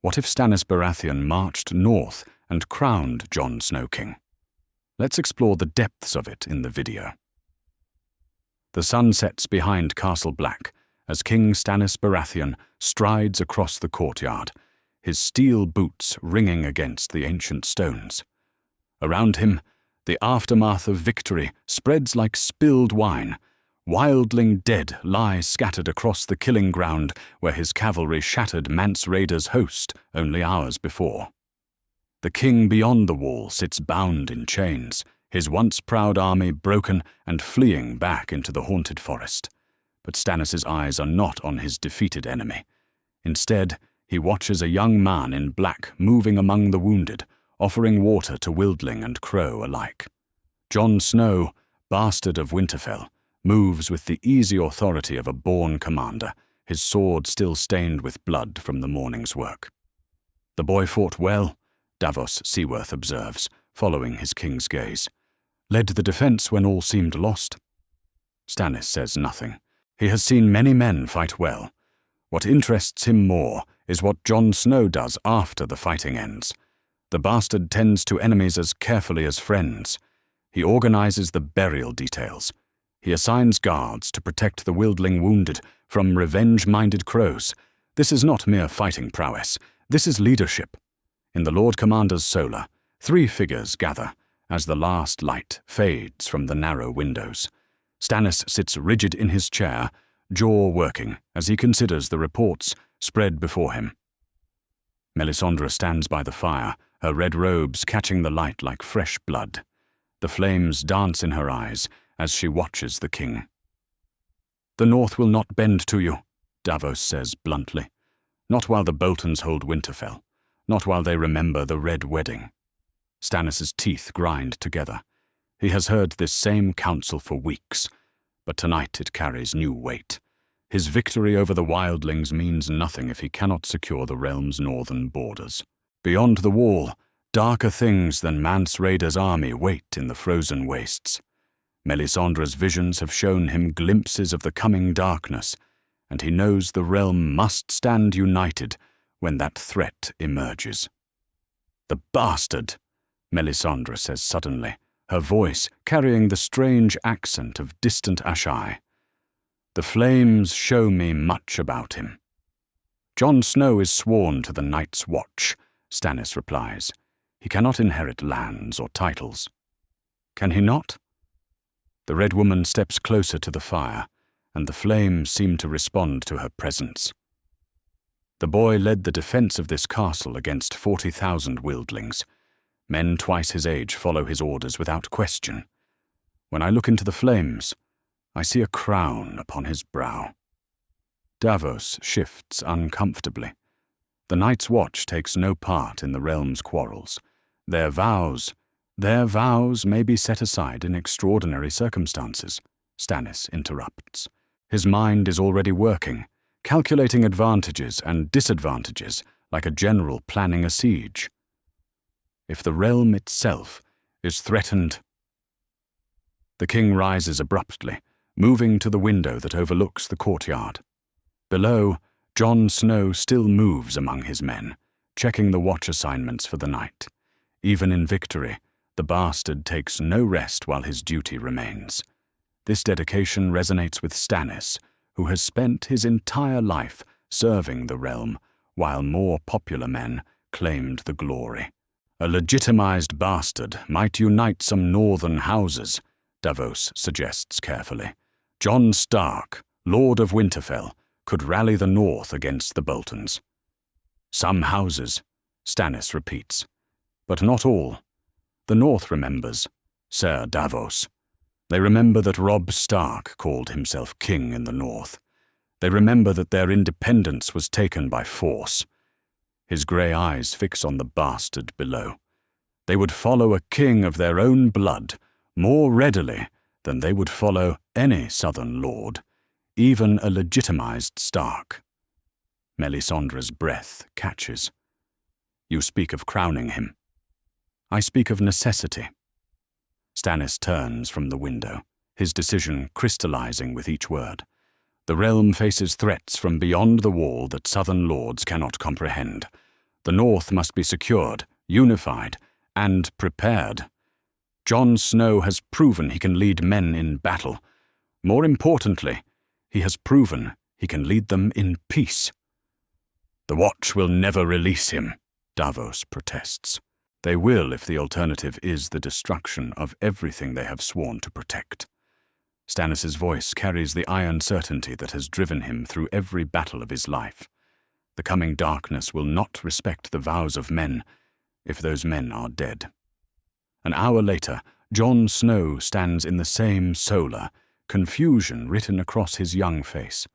What if Stannis Baratheon marched north and crowned Jon Snow king? Let's explore the depths of it in the video. The sun sets behind Castle Black as King Stannis Baratheon strides across the courtyard, his steel boots ringing against the ancient stones. Around him, the aftermath of victory spreads like spilled wine. Wildling dead lie scattered across the killing ground where his cavalry shattered Mance Rayder's host only hours before. The king beyond the wall sits bound in chains, his once proud army broken and fleeing back into the haunted forest. But Stannis' eyes are not on his defeated enemy. Instead, he watches a young man in black moving among the wounded, offering water to wildling and crow alike. Jon Snow, bastard of Winterfell, moves with the easy authority of a born commander, his sword still stained with blood from the morning's work. The boy fought well, Davos Seaworth observes, following his king's gaze. Led the defense when all seemed lost. Stannis says nothing. He has seen many men fight well. What interests him more is what Jon Snow does after the fighting ends. The bastard tends to enemies as carefully as friends. He organizes the burial details. He assigns guards to protect the wildling wounded from revenge-minded crows. This is not mere fighting prowess. This is leadership. In the Lord Commander's solar, 3 figures gather as the last light fades from the narrow windows. Stannis sits rigid in his chair, jaw working as he considers the reports spread before him. Melisandre stands by the fire, her red robes catching the light like fresh blood. The flames dance in her eyes as she watches the king. "The North will not bend to you," Davos says bluntly. "Not while the Boltons hold Winterfell. Not while they remember the Red Wedding." Stannis' teeth grind together. He has heard this same counsel for weeks, but tonight it carries new weight. His victory over the wildlings means nothing if he cannot secure the realm's northern borders. Beyond the wall, darker things than Mance Rayder's army wait in the frozen wastes. Melisandre's visions have shown him glimpses of the coming darkness, and he knows the realm must stand united when that threat emerges. "The bastard!" Melisandre says suddenly, her voice carrying the strange accent of distant Ashai. "The flames show me much about him." "Jon Snow is sworn to the Night's Watch," Stannis replies. "He cannot inherit lands or titles." "Can he not?" The Red Woman steps closer to the fire, and the flames seem to respond to her presence. The boy led the defense of this castle against 40,000 wildlings. Men twice his age follow his orders without question. When I look into the flames, I see a crown upon his brow. Davos shifts uncomfortably. The Night's Watch takes no part in the realm's quarrels. Their vows may be set aside in extraordinary circumstances, Stannis interrupts. His mind is already working, calculating advantages and disadvantages like a general planning a siege. If the realm itself is threatened... The king rises abruptly, moving to the window that overlooks the courtyard. Below, Jon Snow still moves among his men, checking the watch assignments for the night. Even in victory, the bastard takes no rest while his duty remains. This dedication resonates with Stannis, who has spent his entire life serving the realm, while more popular men claimed the glory. A legitimized bastard might unite some northern houses, Davos suggests carefully. Jon Stark, Lord of Winterfell, could rally the North against the Boltons. "Some houses," Stannis repeats, "but not all. The North remembers, Sir Davos. They remember that Robb Stark called himself king in the North. They remember that their independence was taken by force." His grey eyes fix on the bastard below. "They would follow a king of their own blood more readily than they would follow any southern lord, even a legitimized Stark." Melisandre's breath catches. "You speak of crowning him. I speak of necessity." Stannis turns from the window, his decision crystallizing with each word. The realm faces threats from beyond the wall that southern lords cannot comprehend. The North must be secured, unified, and prepared. Jon Snow has proven he can lead men in battle. More importantly, he has proven he can lead them in peace. The Watch will never release him, Davos protests. They will if the alternative is the destruction of everything they have sworn to protect. Stannis' voice carries the iron certainty that has driven him through every battle of his life. The coming darkness will not respect the vows of men, if those men are dead. An hour later, Jon Snow stands in the same solar, confusion written across his young face.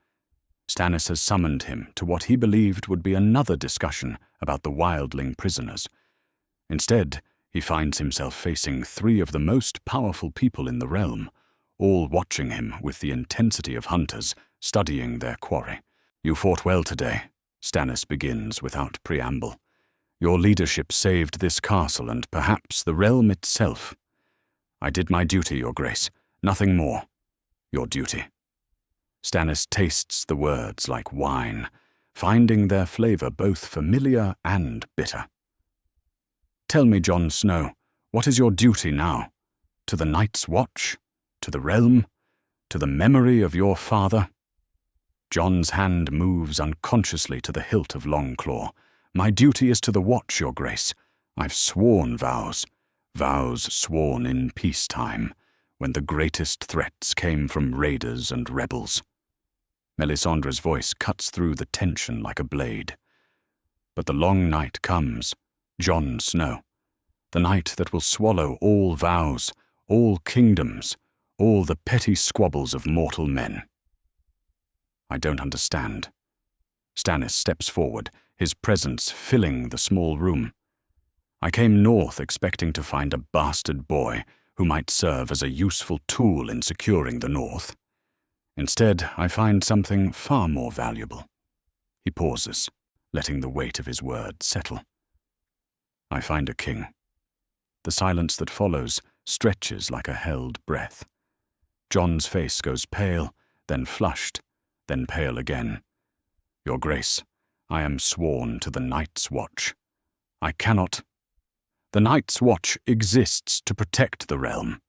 Stannis has summoned him to what he believed would be another discussion about the wildling prisoners. Instead, he finds himself facing three of the most powerful people in the realm, all watching him with the intensity of hunters studying their quarry. "You fought well today," Stannis begins without preamble. "Your leadership saved this castle and perhaps the realm itself. I did my duty, Your Grace, nothing more. Your duty." Stannis tastes the words like wine, finding their flavor both familiar and bitter. "Tell me, Jon Snow, what is your duty now? To the Night's Watch? To the realm? To the memory of your father?" Jon's hand moves unconsciously to the hilt of Longclaw. "My duty is to the Watch, Your Grace. I've sworn vows. Vows sworn in peacetime, when the greatest threats came from raiders and rebels." Melisandre's voice cuts through the tension like a blade. But the long night comes, Jon Snow. The night that will swallow all vows, all kingdoms, all the petty squabbles of mortal men. "I don't understand." Stannis steps forward, his presence filling the small room. "I came north expecting to find a bastard boy who might serve as a useful tool in securing the North. Instead, I find something far more valuable." He pauses, letting the weight of his words settle. "I find a king." The silence that follows stretches like a held breath. Jon's face goes pale, then flushed, then pale again. "Your Grace, I am sworn to the Night's Watch. I cannot—" "The Night's Watch exists to protect the realm,"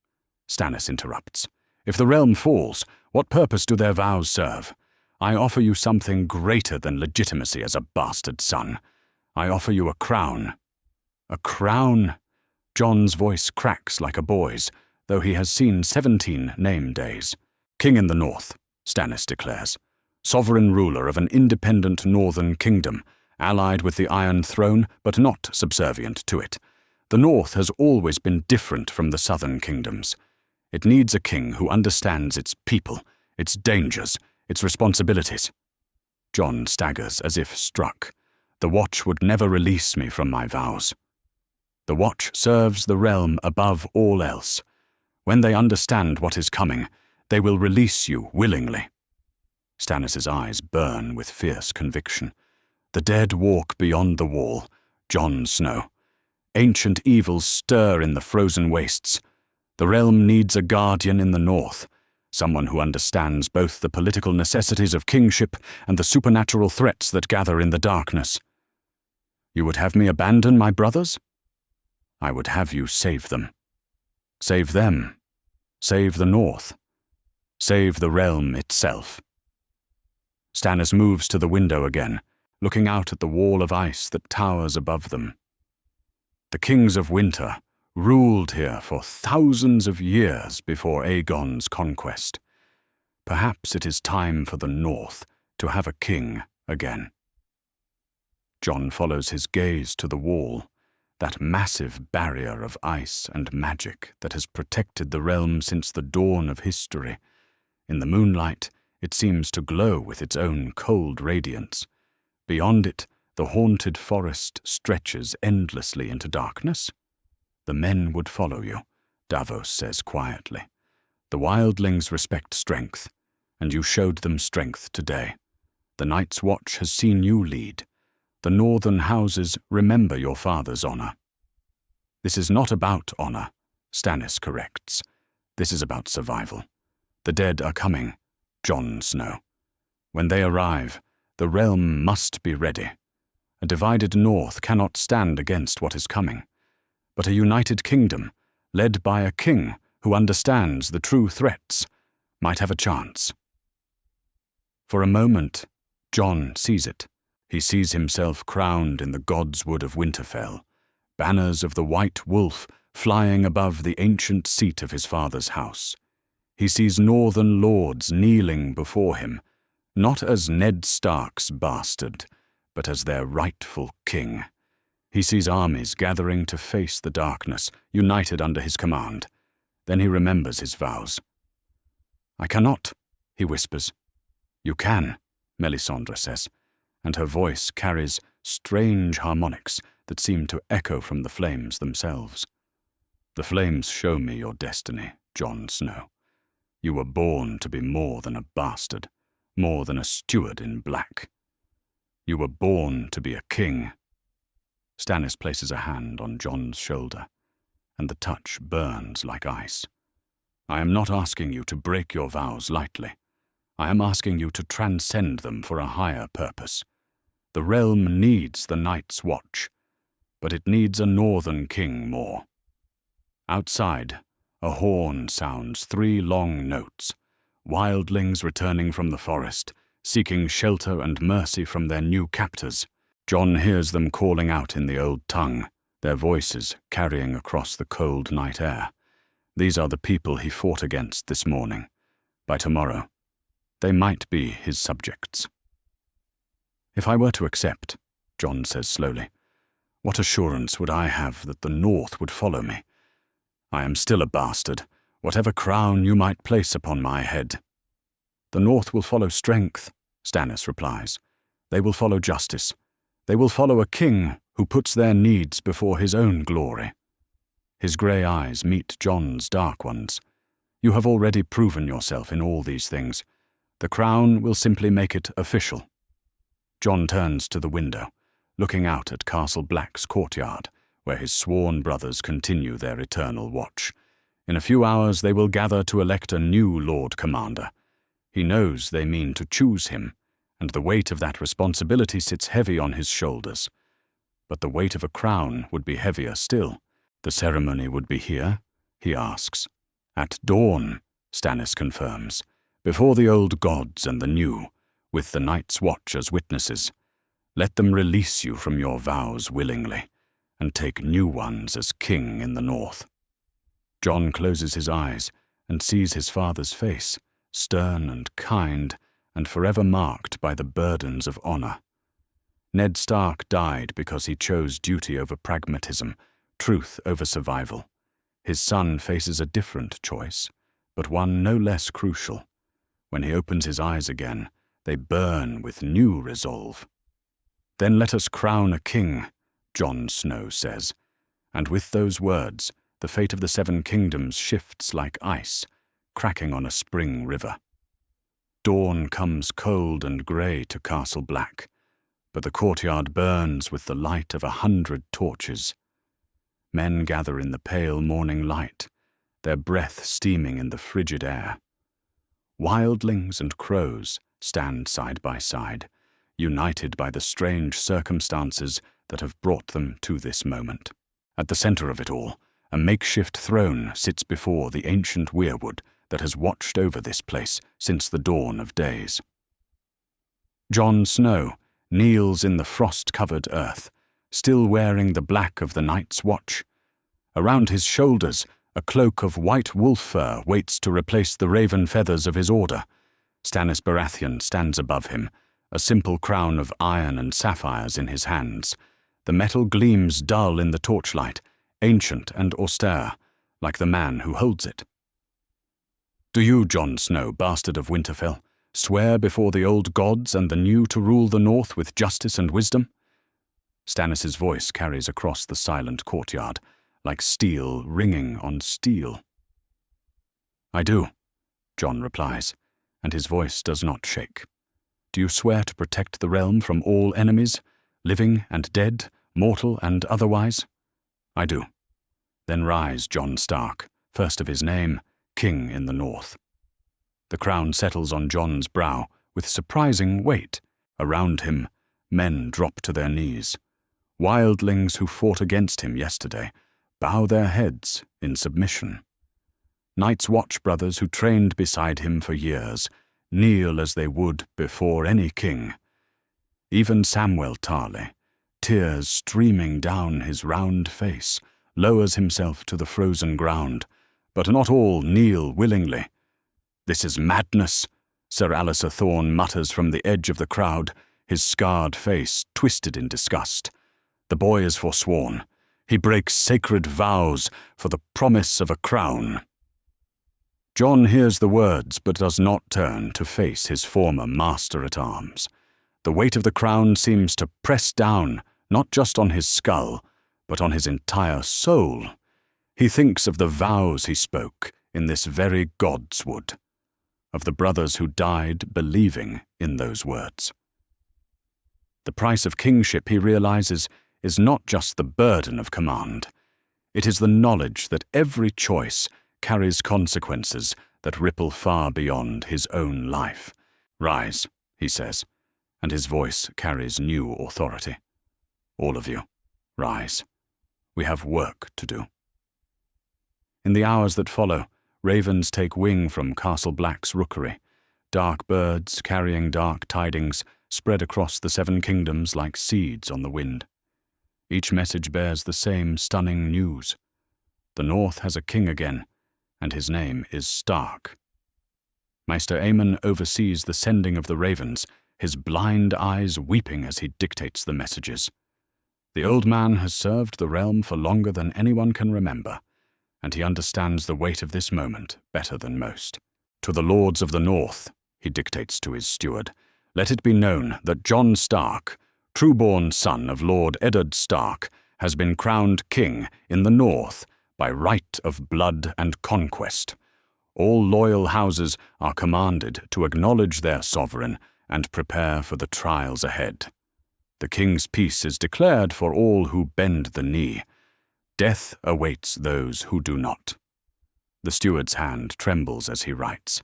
Stannis interrupts. "If the realm falls, what purpose do their vows serve? I offer you something greater than legitimacy as a bastard son. I offer you a crown." "A crown?" Jon's voice cracks like a boy's, though he has seen 17 name days. "King in the North," Stannis declares. "Sovereign ruler of an independent northern kingdom, allied with the Iron Throne, but not subservient to it. The North has always been different from the southern kingdoms. It needs a king who understands its people, its dangers, its responsibilities." Jon staggers as if struck. "The Watch would never release me from my vows." "The Watch serves the realm above all else. When they understand what is coming, they will release you willingly." Stannis' eyes burn with fierce conviction. "The dead walk beyond the wall, Jon Snow. Ancient evils stir in the frozen wastes. The realm needs a guardian in the North, someone who understands both the political necessities of kingship and the supernatural threats that gather in the darkness." "You would have me abandon my brothers?" "I would have you save them. Save them. Save the North. Save the realm itself." Stannis moves to the window again, looking out at the wall of ice that towers above them. "The kings of winter ruled here for thousands of years before Aegon's conquest. Perhaps it is time for the North to have a king again." Jon follows his gaze to the wall, that massive barrier of ice and magic that has protected the realm since the dawn of history. In the moonlight, it seems to glow with its own cold radiance. Beyond it, the haunted forest stretches endlessly into darkness. "The men would follow you," Davos says quietly. "The wildlings respect strength, and you showed them strength today. The Night's Watch has seen you lead. The northern houses remember your father's honor." "This is not about honor," Stannis corrects. "This is about survival. The dead are coming, Jon Snow. When they arrive, the realm must be ready. A divided north cannot stand against what is coming, but a united kingdom, led by a king who understands the true threats, might have a chance. For a moment, Jon sees it. He sees himself crowned in the God's Wood of Winterfell, banners of the White Wolf flying above the ancient seat of his father's house. He sees northern lords kneeling before him, not as Ned Stark's bastard, but as their rightful king. He sees armies gathering to face the darkness, united under his command. Then he remembers his vows. "I cannot," he whispers. "You can," Melisandre says, and her voice carries strange harmonics that seem to echo from the flames themselves. "The flames show me your destiny, Jon Snow. You were born to be more than a bastard, more than a steward in black. You were born to be a king." Stannis places a hand on Jon's shoulder, and the touch burns like ice. "I am not asking you to break your vows lightly. I am asking you to transcend them for a higher purpose. The realm needs the Night's Watch, but it needs a northern king more." Outside, a horn sounds 3 long notes, wildlings returning from the forest, seeking shelter and mercy from their new captors. Jon hears them calling out in the old tongue, their voices carrying across the cold night air. These are the people he fought against this morning. By tomorrow, they might be his subjects. "If I were to accept," Jon says slowly, "what assurance would I have that the North would follow me? I am still a bastard, whatever crown you might place upon my head." "The North will follow strength," Stannis replies. "They will follow justice. They will follow a king who puts their needs before his own glory." His grey eyes meet Jon's dark ones. "You have already proven yourself in all these things. The crown will simply make it official." Jon turns to the window, looking out at Castle Black's courtyard, where his sworn brothers continue their eternal watch. In a few hours they will gather to elect a new Lord Commander. He knows they mean to choose him, and the weight of that responsibility sits heavy on his shoulders. But the weight of a crown would be heavier still. "The ceremony would be here?" he asks. "At dawn," Stannis confirms, "before the old gods and the new, with the Night's Watch as witnesses. Let them release you from your vows willingly, and take new ones as king in the north." Jon closes his eyes and sees his father's face, stern and kind, and forever marked by the burdens of honor. Ned Stark died because he chose duty over pragmatism, truth over survival. His son faces a different choice, but one no less crucial. When he opens his eyes again, they burn with new resolve. "Then let us crown a king," Jon Snow says, and with those words, the fate of the 7 kingdoms shifts like ice, cracking on a spring river. Dawn comes cold and grey to Castle Black, but the courtyard burns with the light of 100 torches. Men gather in the pale morning light, their breath steaming in the frigid air. Wildlings and crows stand side by side, united by the strange circumstances that have brought them to this moment. At the center of it all, a makeshift throne sits before the ancient weirwood that has watched over this place since the dawn of days. Jon Snow kneels in the frost-covered earth, still wearing the black of the Night's Watch. Around his shoulders, a cloak of white wolf fur waits to replace the raven feathers of his order. Stannis Baratheon stands above him, a simple crown of iron and sapphires in his hands. The metal gleams dull in the torchlight, ancient and austere, like the man who holds it. "Do you, Jon Snow, bastard of Winterfell, swear before the old gods and the new to rule the north with justice and wisdom?" Stannis' voice carries across the silent courtyard, like steel ringing on steel. "I do," Jon replies, and his voice does not shake. "Do you swear to protect the realm from all enemies, living and dead, mortal and otherwise?" "I do." "Then rise, Jon Stark, first of his name, king in the north." The crown settles on Jon's brow with surprising weight. Around him, Men drop to their knees. Wildlings who fought against him yesterday bow their heads in submission. Night's Watch brothers who trained beside him for years kneel as they would before any king. Even Samwell Tarly, tears streaming down his round face, lowers himself to the frozen ground, but not all kneel willingly. "This is madness," Sir Alistair Thorne mutters from the edge of the crowd, his scarred face twisted in disgust. The boy is forsworn. He breaks sacred vows for the promise of a crown. Jon hears the words but does not turn to face his former master-at-arms. The weight of the crown seems to press down not just on his skull, but on his entire soul. He thinks of the vows he spoke in this very godswood, of the brothers who died believing in those words. The price of kingship, he realizes, is not just the burden of command. It is the knowledge that every choice carries consequences that ripple far beyond his own life. "Rise," he says, and his voice carries new authority. "All of you, rise. We have work to do." In the hours that follow, ravens take wing from Castle Black's rookery. Dark birds carrying dark tidings spread across the Seven Kingdoms like seeds on the wind. Each message bears the same stunning news. The North has a king again, and his name is Stark. Maester Aemon oversees the sending of the ravens, his blind eyes weeping as he dictates the messages. The old man has served the realm for longer than anyone can remember, and he understands the weight of this moment better than most. "To the lords of the North," he dictates to his steward, "let it be known that Jon Stark, true-born son of Lord Eddard Stark, has been crowned king in the North by right of blood and conquest. All loyal houses are commanded to acknowledge their sovereign and prepare for the trials ahead. The king's peace is declared for all who bend the knee. Death awaits those who do not." The steward's hand trembles as he writes.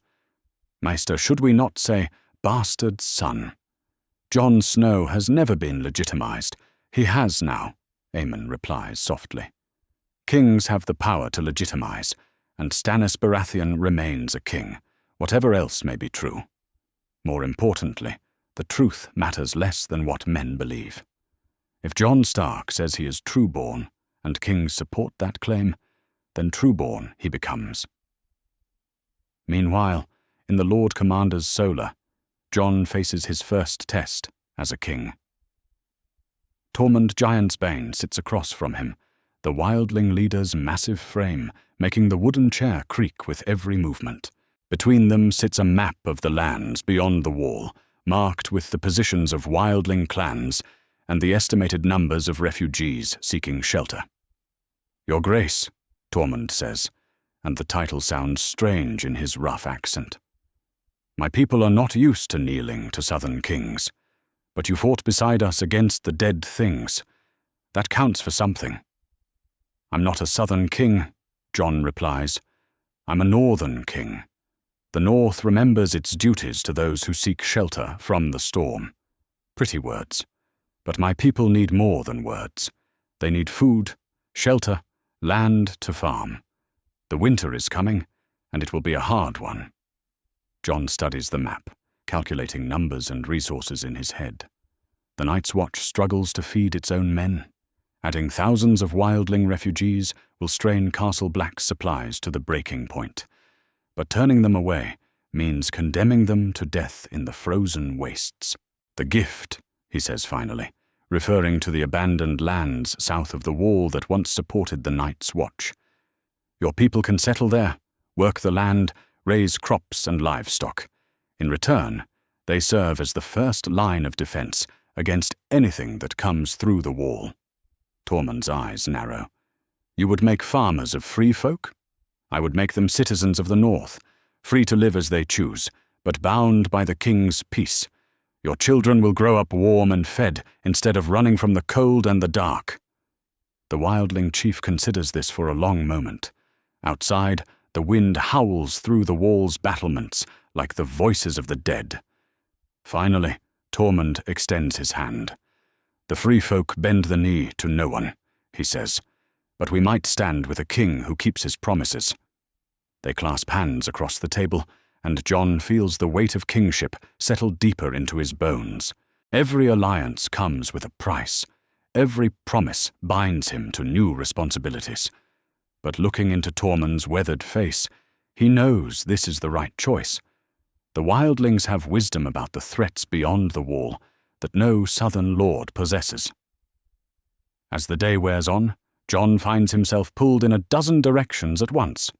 "Maester, should we not say bastard son? Jon Snow has never been legitimized. He has now," Aemon replies softly. "Kings have the power to legitimize, and Stannis Baratheon remains a king, whatever else may be true. More importantly, the truth matters less than what men believe. If Jon Stark says he is true-born, and kings support that claim, then true-born he becomes." Meanwhile, in the Lord Commander's solar, Jon faces his first test as a king. Tormund Giantsbane sits across from him, the wildling leader's massive frame making the wooden chair creak with every movement. Between them sits a map of the lands beyond the wall, marked with the positions of wildling clans and the estimated numbers of refugees seeking shelter. "Your Grace," Tormund says, and the title sounds strange in his rough accent. "My people are not used to kneeling to southern kings, but you fought beside us against the dead things. That counts for something." "I'm not a southern king," Jon replies. "I'm a northern king. The North remembers its duties to those who seek shelter from the storm." Pretty words. But my people need more than words. They need food, shelter, land to farm. The winter is coming, and it will be a hard one. Jon studies the map, calculating numbers and resources in his head. The Night's Watch struggles to feed its own men. Adding thousands of wildling refugees will strain Castle Black's supplies to the breaking point. But turning them away means condemning them to death in the frozen wastes. "The gift," he says finally, referring to the abandoned lands south of the wall that once supported the Night's Watch. "Your people can settle there, work the land, raise crops and livestock. In return, they serve as the first line of defense against anything that comes through the wall." Tormund's eyes narrow. "You would make farmers of free folk? I would make them citizens of the North, free to live as they choose, but bound by the king's peace. Your children will grow up warm and fed instead of running from the cold and the dark." The wildling chief considers this for a long moment. Outside, the wind howls through the wall's battlements like the voices of the dead. Finally, Tormund extends his hand. "The free folk bend the knee to no one," he says, "but we might stand with a king who keeps his promises." They clasp hands across the table, and Jon feels the weight of kingship settle deeper into his bones. Every alliance comes with a price. Every promise binds him to new responsibilities. But looking into Tormund's weathered face, he knows this is the right choice. The wildlings have wisdom about the threats beyond the wall that no southern lord possesses. As the day wears on, Jon finds himself pulled in a dozen directions at once.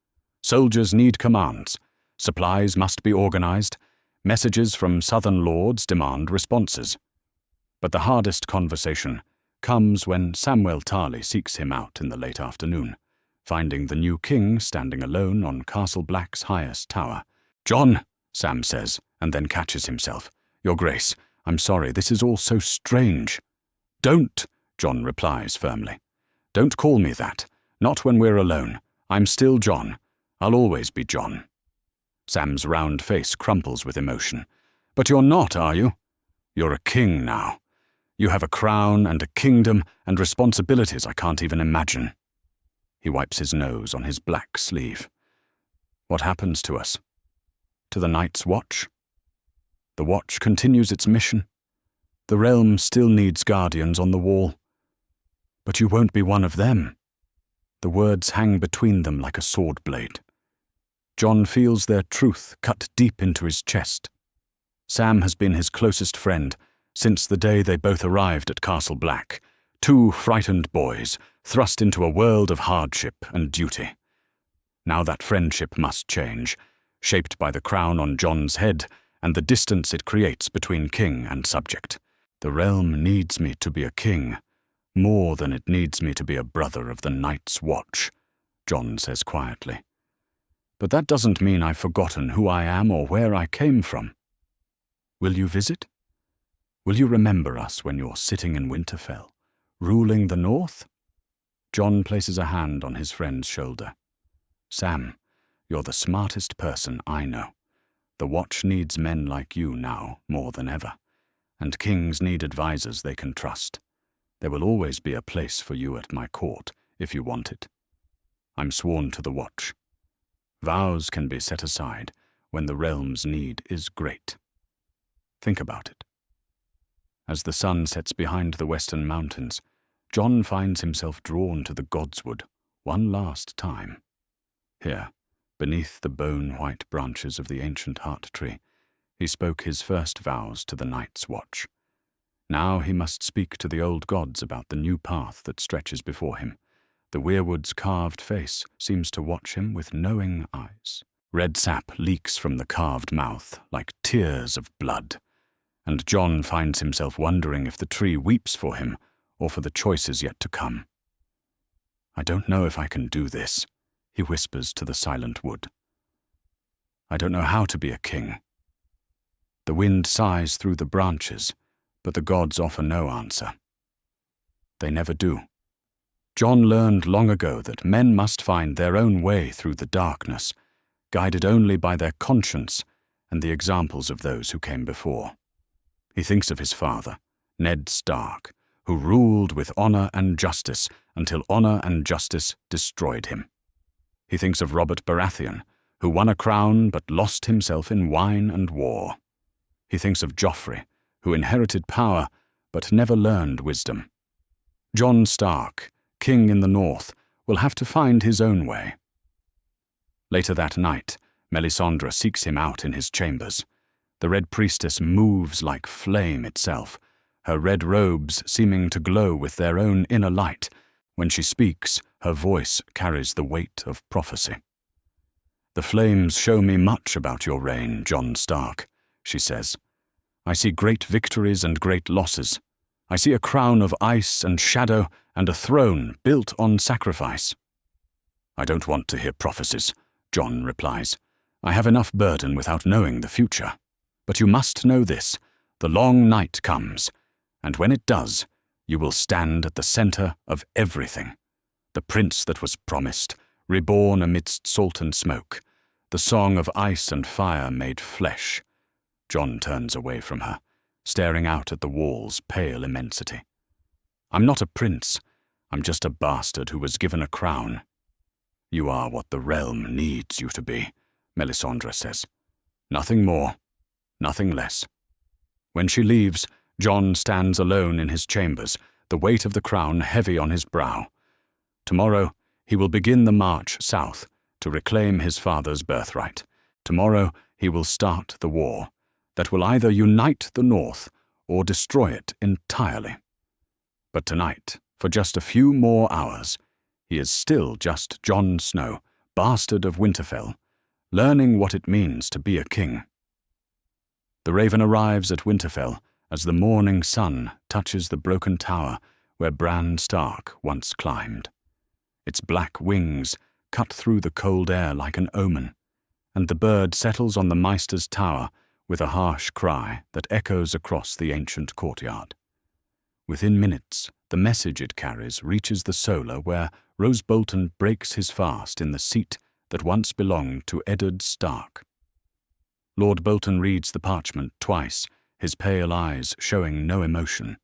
Soldiers need commands. Supplies must be organized. Messages from southern lords demand responses. But the hardest conversation comes when Samwell Tarly seeks him out in the late afternoon, finding the new king standing alone on Castle Black's highest tower. "Jon," Sam says, and then catches himself. "Your Grace, I'm sorry, this is all so strange." "Don't," Jon replies firmly. "Don't call me that. Not when we're alone. I'm still Jon. I'll always be Jon." Sam's round face crumples with emotion. "But you're not, are you? You're a king now. You have a crown and a kingdom and responsibilities I can't even imagine." He wipes his nose on his black sleeve. "What happens to us? To the Night's Watch? The Watch continues its mission. The realm still needs guardians on the wall. But you won't be one of them." The words hang between them like a sword blade. Jon feels their truth cut deep into his chest. Sam has been his closest friend since the day they both arrived at Castle Black, two frightened boys thrust into a world of hardship and duty. Now that friendship must change, shaped by the crown on Jon's head and the distance it creates between king and subject. "The realm needs me to be a king, more than it needs me to be a brother of the Night's Watch," Jon says quietly. "But that doesn't mean I've forgotten who I am or where I came from. Will you visit? Will you remember us when you're sitting in Winterfell, ruling the North?" Jon places a hand on his friend's shoulder. "Sam, you're the smartest person I know. The Watch needs men like you now more than ever, and kings need advisors they can trust. There will always be a place for you at my court if you want it. I'm sworn to the Watch. Vows can be set aside when the realm's need is great. Think about it." As the sun sets behind the western mountains, Jon finds himself drawn to the Godswood one last time. Here, beneath the bone-white branches of the ancient heart tree, he spoke his first vows to the Night's Watch. Now he must speak to the old gods about the new path that stretches before him. The weirwood's carved face seems to watch him with knowing eyes. Red sap leaks from the carved mouth like tears of blood, and Jon finds himself wondering if the tree weeps for him or for the choices yet to come. "I don't know if I can do this," he whispers to the silent wood. "I don't know how to be a king." The wind sighs through the branches, but the gods offer no answer. They never do. Jon learned long ago that men must find their own way through the darkness, guided only by their conscience and the examples of those who came before. He thinks of his father, Ned Stark, who ruled with honor and justice until honor and justice destroyed him. He thinks of Robert Baratheon, who won a crown but lost himself in wine and war. He thinks of Joffrey, who inherited power but never learned wisdom. Jon Stark, king in the north, will have to find his own way. Later that night, Melisandre seeks him out in his chambers. The Red Priestess moves like flame itself, her red robes seeming to glow with their own inner light. When she speaks, her voice carries the weight of prophecy. "The flames show me much about your reign, Jon Stark," she says. "I see great victories and great losses. I see a crown of ice and shadow and a throne built on sacrifice." "I don't want to hear prophecies," Jon replies. "I have enough burden without knowing the future. But you must know this: the long night comes, and when it does, you will stand at the center of everything. The prince that was promised, reborn amidst salt and smoke, the song of ice and fire made flesh." Jon turns away from her. staring out at the wall's pale immensity. "I'm not a prince. I'm just a bastard who was given a crown." "You are what the realm needs you to be," Melisandre says. "Nothing more, nothing less." When she leaves, Jon stands alone in his chambers, the weight of the crown heavy on his brow. Tomorrow, he will begin the march south to reclaim his father's birthright. Tomorrow, he will start the war that will either unite the North or destroy it entirely. But tonight, for just a few more hours, he is still just Jon Snow, bastard of Winterfell, learning what it means to be a king. The raven arrives at Winterfell as the morning sun touches the broken tower where Bran Stark once climbed. Its black wings cut through the cold air like an omen, and the bird settles on the Maester's tower with a harsh cry that echoes across the ancient courtyard. Within minutes, the message it carries reaches the Solar where Roose Bolton breaks his fast in the seat that once belonged to Eddard Stark. Lord Bolton reads the parchment twice, his pale eyes showing no emotion.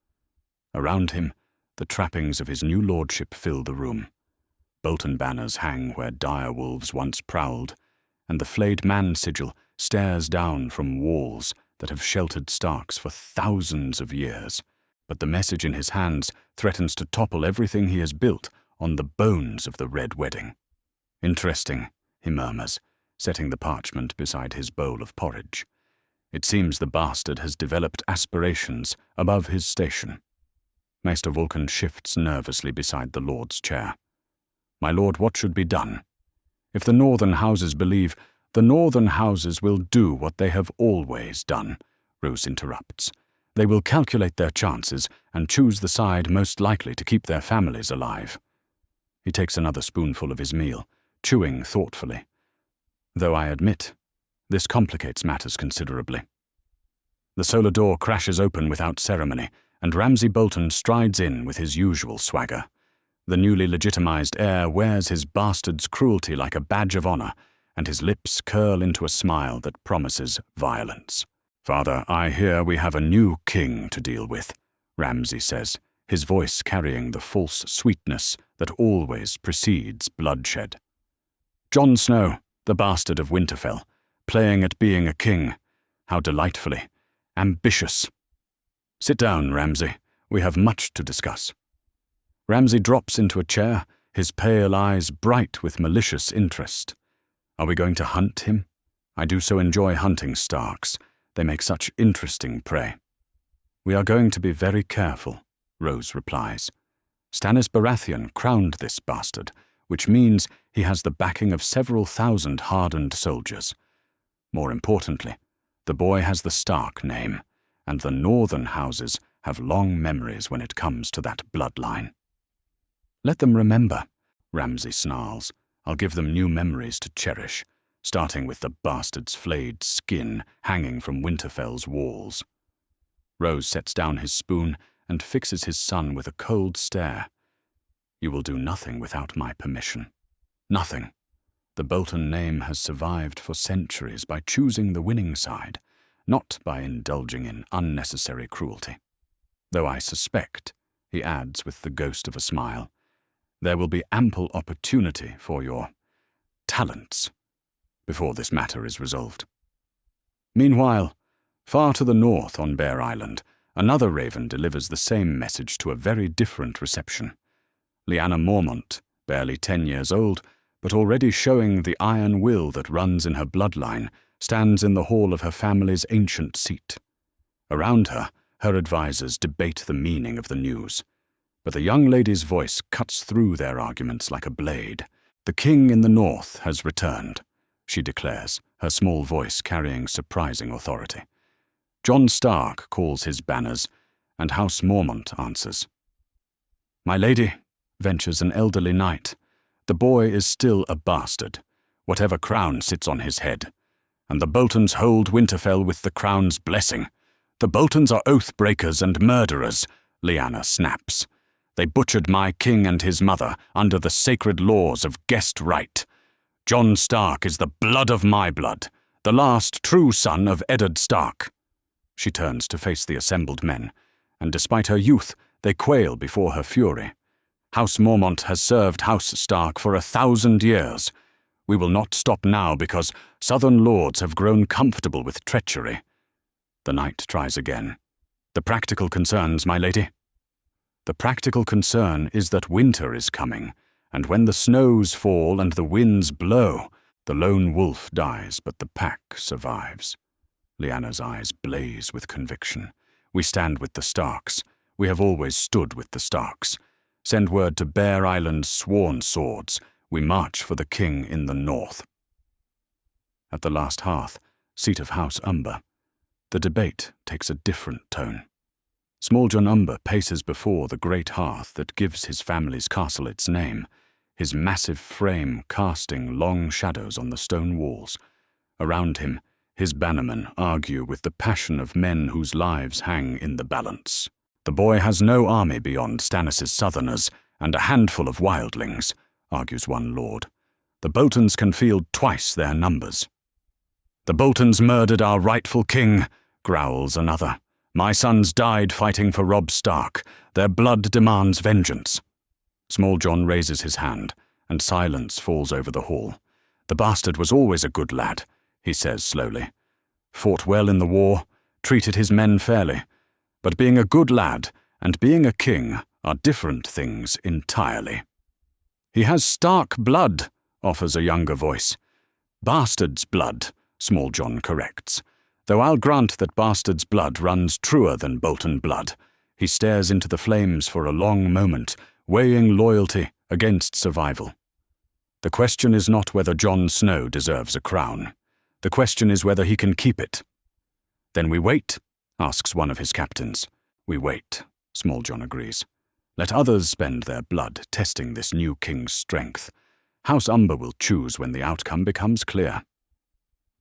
Around him, the trappings of his new lordship fill the room. Bolton banners hang where dire wolves once prowled, and the flayed man sigil stares down from walls that have sheltered Starks for thousands of years. But the message in his hands threatens to topple everything he has built on the bones of the Red Wedding. "Interesting," he murmurs, setting the parchment beside his bowl of porridge. It seems the bastard has developed aspirations above his station. Maester Vulcan shifts nervously beside the Lord's chair. "My lord, what should be done? If the northern houses believe, the northern houses will do what they have always done," Roose interrupts. "They will calculate their chances and choose the side most likely to keep their families alive." He takes another spoonful of his meal, chewing thoughtfully. "Though I admit, this complicates matters considerably." The Solar door crashes open without ceremony, and Ramsay Bolton strides in with his usual swagger. The newly legitimized heir wears his bastard's cruelty like a badge of honor, and his lips curl into a smile that promises violence. "Father, I hear we have a new king to deal with," Ramsay says, his voice carrying the false sweetness that always precedes bloodshed. "Jon Snow, the bastard of Winterfell, playing at being a king. How delightfully ambitious." "Sit down, Ramsay. We have much to discuss." Ramsay drops into a chair, his pale eyes bright with malicious interest. "Are we going to hunt him? I do so enjoy hunting Starks. They make such interesting prey." "We are going to be very careful," Roose replies. "Stannis Baratheon crowned this bastard, which means he has the backing of several thousand hardened soldiers. More importantly, the boy has the Stark name, and the northern houses have long memories when it comes to that bloodline." "Let them remember," Ramsay snarls. "I'll give them new memories to cherish, starting with the bastard's flayed skin hanging from Winterfell's walls." Roose sets down his spoon and fixes his son with a cold stare. "You will do nothing without my permission. Nothing. The Bolton name has survived for centuries by choosing the winning side, not by indulging in unnecessary cruelty. Though I suspect," he adds with the ghost of a smile, "there will be ample opportunity for your talents before this matter is resolved." Meanwhile, far to the north on Bear Island, another raven delivers the same message to a very different reception. Lyanna Mormont, barely 10 years old, but already showing the iron will that runs in her bloodline, stands in the hall of her family's ancient seat. Around her, her advisors debate the meaning of the news. But the young lady's voice cuts through their arguments like a blade. "The king in the north has returned," she declares, her small voice carrying surprising authority. Jon Stark calls his banners, and House Mormont answers. "My lady," ventures an elderly knight, "the boy is still a bastard, whatever crown sits on his head. And the Boltons hold Winterfell with the crown's blessing. The Boltons are oath-breakers and murderers," Lyanna snaps. "They butchered my king and his mother under the sacred laws of guest right. Jon Stark is the blood of my blood, the last true son of Eddard Stark." She turns to face the assembled men, and despite her youth, they quail before her fury. House Mormont has served House Stark for 1,000 years. We will not stop now because southern lords have grown comfortable with treachery. The knight tries again. The practical concerns, my lady? The practical concern is that winter is coming, and when the snows fall and the winds blow, the lone wolf dies, but the pack survives. Lyanna's eyes blaze with conviction. We stand with the Starks. We have always stood with the Starks. Send word to Bear Island's sworn swords. We march for the king in the north. At the last hearth, seat of House Umber, the debate takes a different tone. Small John Umber paces before the great hearth that gives his family's castle its name, his massive frame casting long shadows on the stone walls. Around him, his bannermen argue with the passion of men whose lives hang in the balance. The boy has no army beyond Stannis' southerners and a handful of wildlings, argues one lord. The Boltons can field twice their numbers. The Boltons murdered our rightful king, growls another. My sons died fighting for Robb Stark. Their blood demands vengeance. Small John raises his hand, and silence falls over the hall. The bastard was always a good lad, he says slowly. Fought well in the war, treated his men fairly. But being a good lad and being a king are different things entirely. He has Stark blood, offers a younger voice. Bastard's blood, Small John corrects. Though I'll grant that Bastard's blood runs truer than Bolton blood. He stares into the flames for a long moment, weighing loyalty against survival. The question is not whether Jon Snow deserves a crown. The question is whether he can keep it. Then we wait, asks one of his captains. We wait, Small John agrees. Let others spend their blood testing this new king's strength. House Umber will choose when the outcome becomes clear.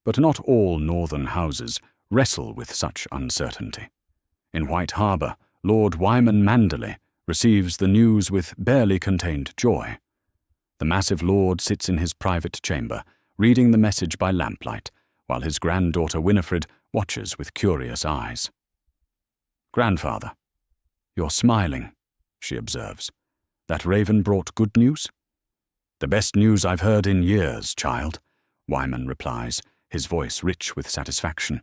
But not all northern houses wrestle with such uncertainty. In White Harbour, Lord Wyman Manderley receives the news with barely contained joy. The massive lord sits in his private chamber, reading the message by lamplight, while his granddaughter Winifred watches with curious eyes. Grandfather, you're smiling, she observes. That raven brought good news? The best news I've heard in years, child, Wyman replies, his voice rich with satisfaction.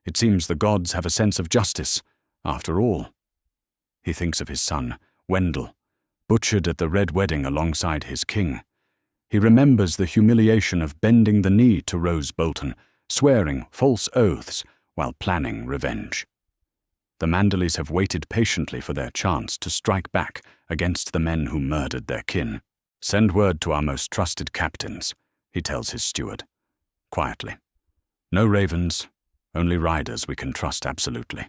It seems the gods have a sense of justice, after all. He thinks of his son, Wendell, butchered at the Red Wedding alongside his king. He remembers the humiliation of bending the knee to Rose Bolton, swearing false oaths while planning revenge. The Manderleys have waited patiently for their chance to strike back against the men who murdered their kin. Send word to our most trusted captains, he tells his steward, quietly. No ravens, only riders we can trust absolutely.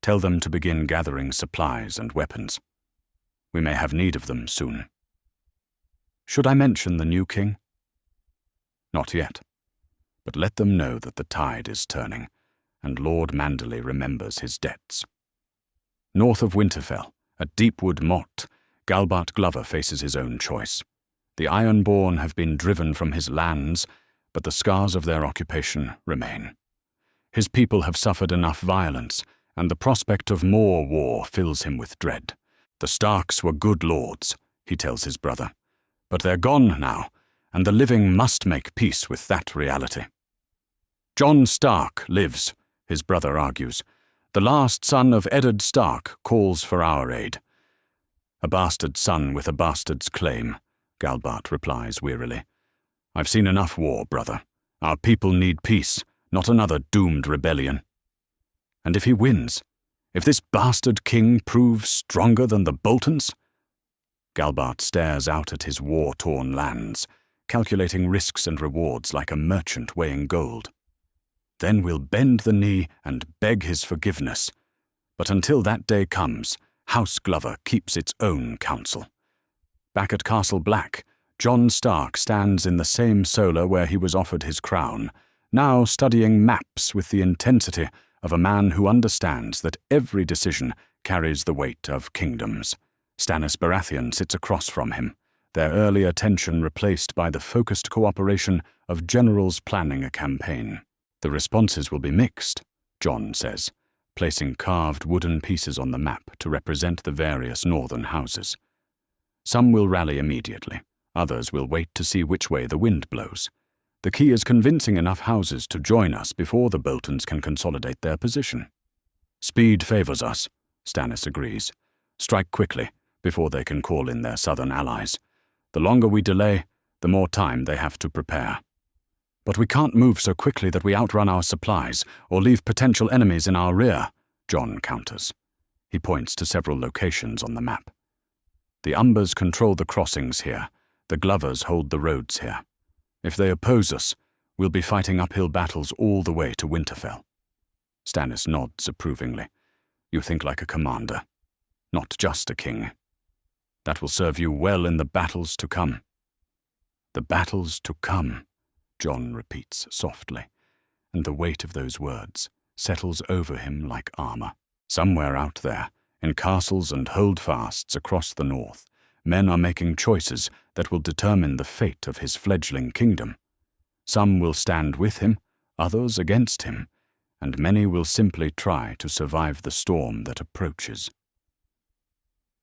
Tell them to begin gathering supplies and weapons. We may have need of them soon. Should I mention the new king? Not yet, but let them know that the tide is turning, and Lord Manderley remembers his debts. North of Winterfell, at Deepwood Motte, Galbart Glover faces his own choice. The Ironborn have been driven from his lands, but the scars of their occupation remain. His people have suffered enough violence, and the prospect of more war fills him with dread. The Starks were good lords, he tells his brother, but they're gone now, and the living must make peace with that reality. Jon Stark lives, his brother argues. The last son of Eddard Stark calls for our aid. A bastard son with a bastard's claim, Galbart replies wearily. I've seen enough war, brother. Our people need peace, not another doomed rebellion. And if he wins, if this bastard king proves stronger than the Boltons? Galbart stares out at his war-torn lands, calculating risks and rewards like a merchant weighing gold. Then we'll bend the knee and beg his forgiveness. But until that day comes, House Glover keeps its own counsel. Back at Castle Black, Jon Stark stands in the same solar where he was offered his crown, now studying maps with the intensity of a man who understands that every decision carries the weight of kingdoms. Stannis Baratheon sits across from him, their earlier tension replaced by the focused cooperation of generals planning a campaign. The responses will be mixed, Jon says. placing carved wooden pieces on the map to represent the various northern houses. Some will rally immediately, others will wait to see which way the wind blows. The key is convincing enough houses to join us before the Boltons can consolidate their position. Speed favors us, Stannis agrees. Strike quickly, before they can call in their southern allies. The longer we delay, the more time they have to prepare. But we can't move so quickly that we outrun our supplies or leave potential enemies in our rear, Jon counters. He points to several locations on the map. The Umbers control the crossings here. The Glovers hold the roads here. If they oppose us, we'll be fighting uphill battles all the way to Winterfell. Stannis nods approvingly. You think like a commander, not just a king. That will serve you well in the battles to come. The battles to come, Jon repeats softly, and the weight of those words settles over him like armor. Somewhere out there, in castles and holdfasts across the north, men are making choices that will determine the fate of his fledgling kingdom. Some will stand with him, others against him, and many will simply try to survive the storm that approaches.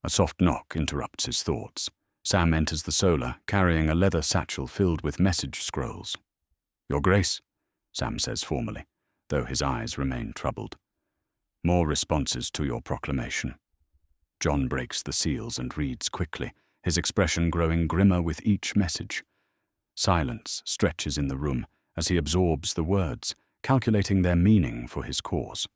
A soft knock interrupts his thoughts. Sam enters the solar, carrying a leather satchel filled with message scrolls. Your Grace, Sam says formally, though his eyes remain troubled. More responses to your proclamation. Jon breaks the seals and reads quickly, his expression growing grimmer with each message. Silence stretches in the room as he absorbs the words, calculating their meaning for his cause.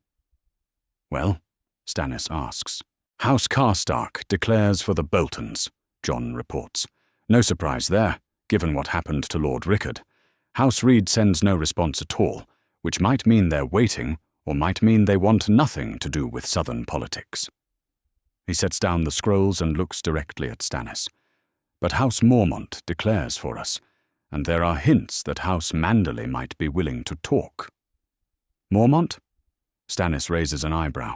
Well, Stannis asks. House Karstark declares for the Boltons, Jon reports. No surprise there, given what happened to Lord Rickard. House Reed sends no response at all, which might mean they're waiting, or might mean they want nothing to do with southern politics. He sets down the scrolls and looks directly at Stannis. But House Mormont declares for us, and there are hints that House Manderley might be willing to talk. Mormont? Stannis raises an eyebrow.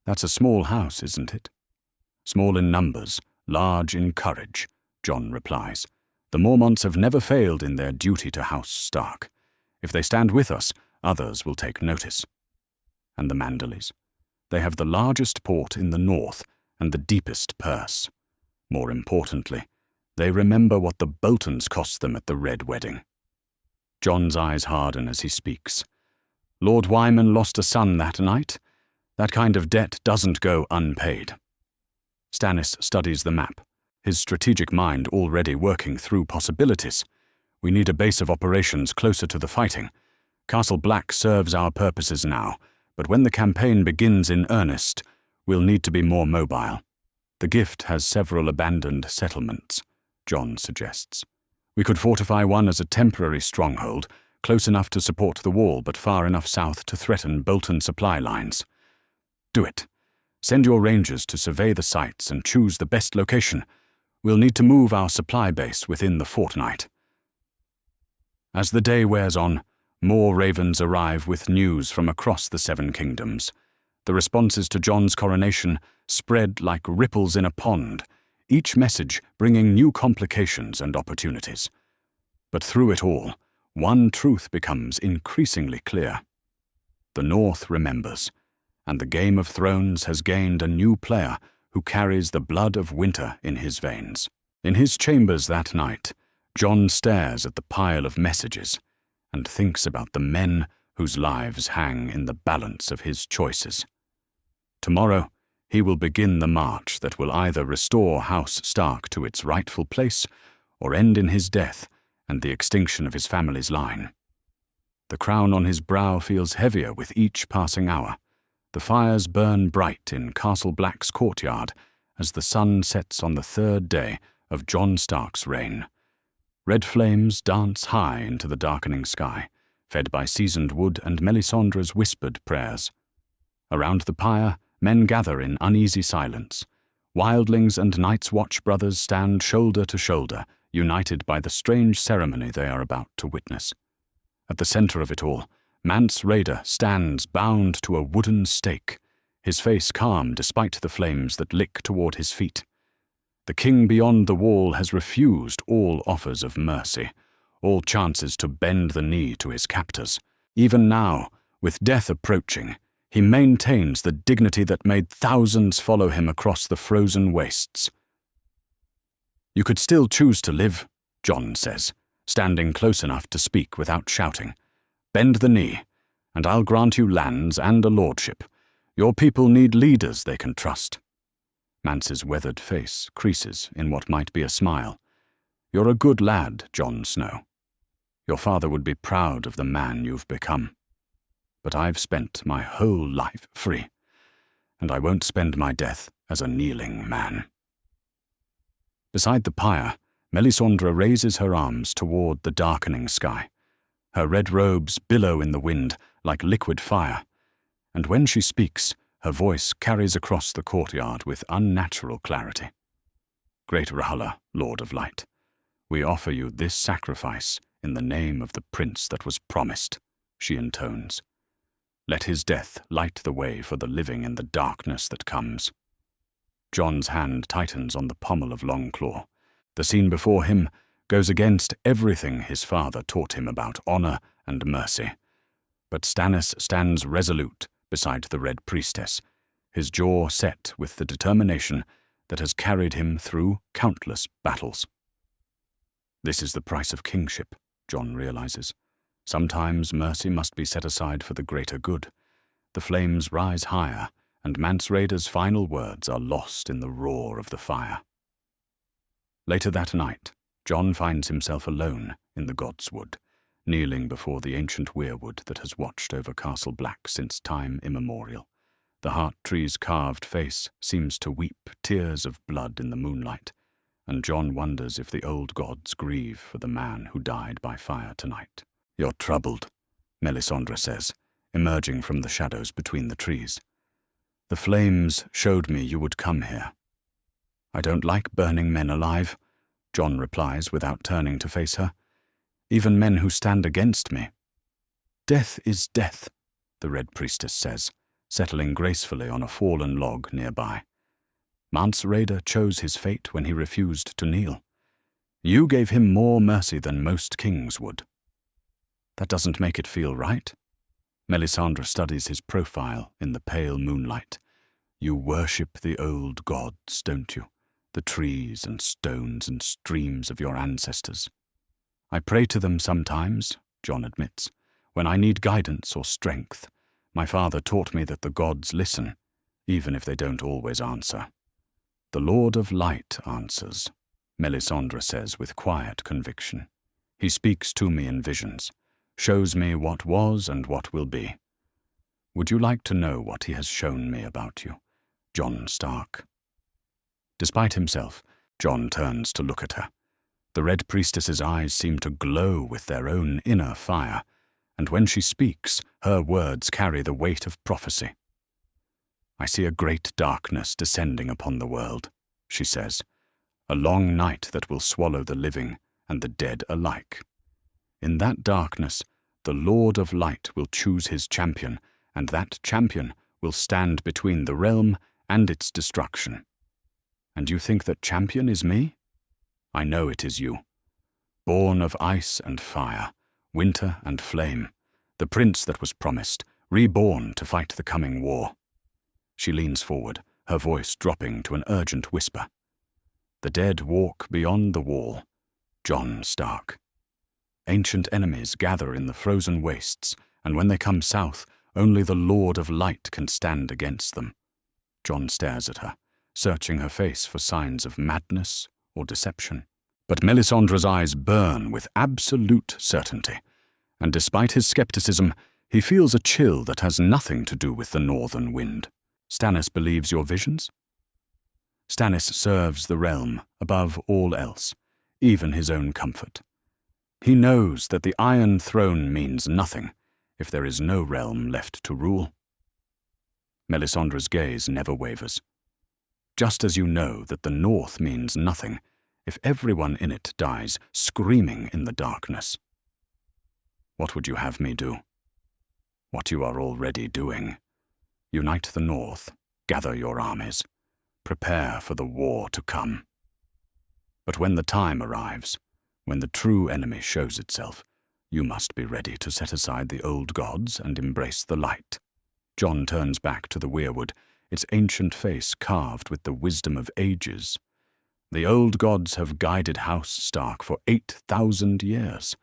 That's a small house, isn't it? Small in numbers, large in courage, Jon replies. The Mormonts have never failed in their duty to House Stark. If they stand with us, others will take notice. And the Manderleys? They have the largest port in the north and the deepest purse. More importantly, they remember what the Boltons cost them at the Red Wedding. Jon's eyes harden as he speaks. Lord Wyman lost a son that night. That kind of debt doesn't go unpaid. Stannis studies the map, his strategic mind already working through possibilities. We need a base of operations closer to the fighting. Castle Black serves our purposes now, but when the campaign begins in earnest, we'll need to be more mobile. The Gift has several abandoned settlements, Jon suggests. We could fortify one as a temporary stronghold, close enough to support the wall but far enough south to threaten Bolton supply lines. Do it. Send your rangers to survey the sites and choose the best location. We'll need to move our supply base within the fortnight. As the day wears on, more ravens arrive with news from across the Seven Kingdoms. The responses to Jon's coronation spread like ripples in a pond, each message bringing new complications and opportunities. But through it all, one truth becomes increasingly clear. The North remembers, and the Game of Thrones has gained a new player who carries the blood of winter in his veins. In his chambers that night, Jon stares at the pile of messages and thinks about the men whose lives hang in the balance of his choices. Tomorrow, he will begin the march that will either restore House Stark to its rightful place or end in his death and the extinction of his family's line. The crown on his brow feels heavier with each passing hour. The fires burn bright in Castle Black's courtyard as the sun sets on the third day of Jon Stark's reign. Red flames dance high into the darkening sky, fed by seasoned wood and Melisandre's whispered prayers. Around the pyre, men gather in uneasy silence. Wildlings and Night's Watch brothers stand shoulder to shoulder, united by the strange ceremony they are about to witness. At the center of it all, Mance Rayder stands bound to a wooden stake, his face calm despite the flames that lick toward his feet. The king beyond the wall has refused all offers of mercy, all chances to bend the knee to his captors. Even now, with death approaching, he maintains the dignity that made thousands follow him across the frozen wastes. "You could still choose to live," Jon says, standing close enough to speak without shouting. "Bend the knee, and I'll grant you lands and a lordship. Your people need leaders they can trust." Mance's weathered face creases in what might be a smile. "You're a good lad, Jon Snow. Your father would be proud of the man you've become. But I've spent my whole life free, and I won't spend my death as a kneeling man." Beside the pyre, Melisandre raises her arms toward the darkening sky. Her red robes billow in the wind like liquid fire, and when she speaks, her voice carries across the courtyard with unnatural clarity. "Great R'hllor, Lord of Light, we offer you this sacrifice in the name of the prince that was promised," she intones. "Let his death light the way for the living in the darkness that comes." Jon's hand tightens on the pommel of Longclaw. The scene before him goes against everything his father taught him about honor and mercy. But Stannis stands resolute beside the Red Priestess, his jaw set with the determination that has carried him through countless battles. This is the price of kingship, Jon realizes. Sometimes mercy must be set aside for the greater good. The flames rise higher, and Mance Rayder's final words are lost in the roar of the fire. Later that night, Jon finds himself alone in the Godswood, kneeling before the ancient weirwood that has watched over Castle Black since time immemorial. The heart tree's carved face seems to weep tears of blood in the moonlight, and Jon wonders if the old gods grieve for the man who died by fire tonight. "You're troubled," Melisandre says, emerging from the shadows between the trees. "The flames showed me you would come here." "I don't like burning men alive," Jon replies without turning to face her. "Even men who stand against me." "Death is death," the Red Priestess says, settling gracefully on a fallen log nearby. "Mance Rayder chose his fate when he refused to kneel. You gave him more mercy than most kings would." "That doesn't make it feel right." Melisandre studies his profile in the pale moonlight. "You worship the old gods, don't you? The trees and stones and streams of your ancestors." "I pray to them sometimes," Jon admits, "when I need guidance or strength. My father taught me that the gods listen, even if they don't always answer." "The Lord of Light answers," Melisandre says with quiet conviction. "He speaks to me in visions, shows me what was and what will be. Would you like to know what he has shown me about you, Jon Stark?" Despite himself, Jon turns to look at her. The Red Priestess's eyes seem to glow with their own inner fire, and when she speaks, her words carry the weight of prophecy. "I see a great darkness descending upon the world," she says, "a long night that will swallow the living and the dead alike. In that darkness, the Lord of Light will choose his champion, and that champion will stand between the realm and its destruction. And you think that champion is me? I know it is you. Born of ice and fire, winter and flame, the prince that was promised, reborn to fight the coming war." She leans forward, her voice dropping to an urgent whisper. "The dead walk beyond the wall, Jon Stark. Ancient enemies gather in the frozen wastes, and when they come south, only the Lord of Light can stand against them." Jon stares at her, searching her face for signs of madness or deception. But Melisandre's eyes burn with absolute certainty, and despite his skepticism, he feels a chill that has nothing to do with the northern wind. "Stannis believes your visions?" Stannis serves the realm above all else, even his own comfort. He knows that the Iron Throne means nothing if there is no realm left to rule. Melisandre's gaze never wavers. "Just as you know that the North means nothing if everyone in it dies screaming in the darkness." "What would you have me do?" "What you are already doing. Unite the North, gather your armies, prepare for the war to come. But when the time arrives, when the true enemy shows itself, you must be ready to set aside the old gods and embrace the light." John turns back to the weirwood, its ancient face carved with the wisdom of ages. The old gods have guided House Stark for 8,000 years.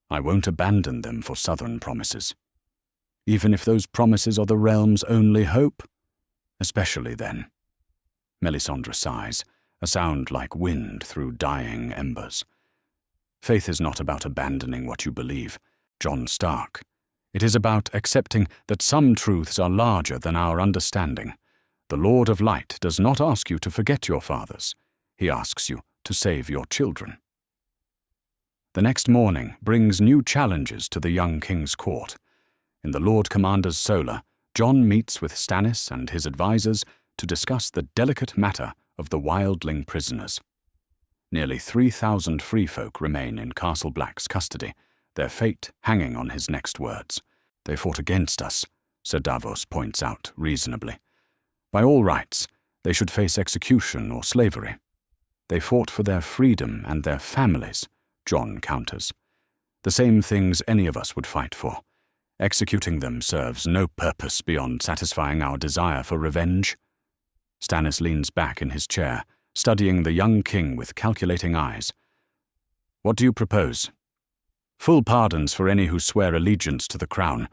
I won't abandon them for southern promises. Even if those promises are the realm's only hope. Especially then. Melisandre sighs, a sound like wind through dying embers. Faith is not about abandoning what you believe, Jon Stark. It is about accepting that some truths are larger than our understanding. The Lord of Light does not ask you to forget your fathers. He asks you to save your children. The next morning brings new challenges to the young king's court. In the Lord Commander's solar, Jon meets with Stannis and his advisors to discuss the delicate matter of the wildling prisoners. Nearly 3,000 free folk remain in Castle Black's custody, their fate hanging on his next words. They fought against us, Sir Davos points out reasonably. By all rights, they should face execution or slavery. They fought for their freedom and their families, Jon counters. The same things any of us would fight for. Executing them serves no purpose beyond satisfying our desire for revenge. Stannis leans back in his chair, studying the young king with calculating eyes. What do you propose? Full pardons for any who swear allegiance to the crown.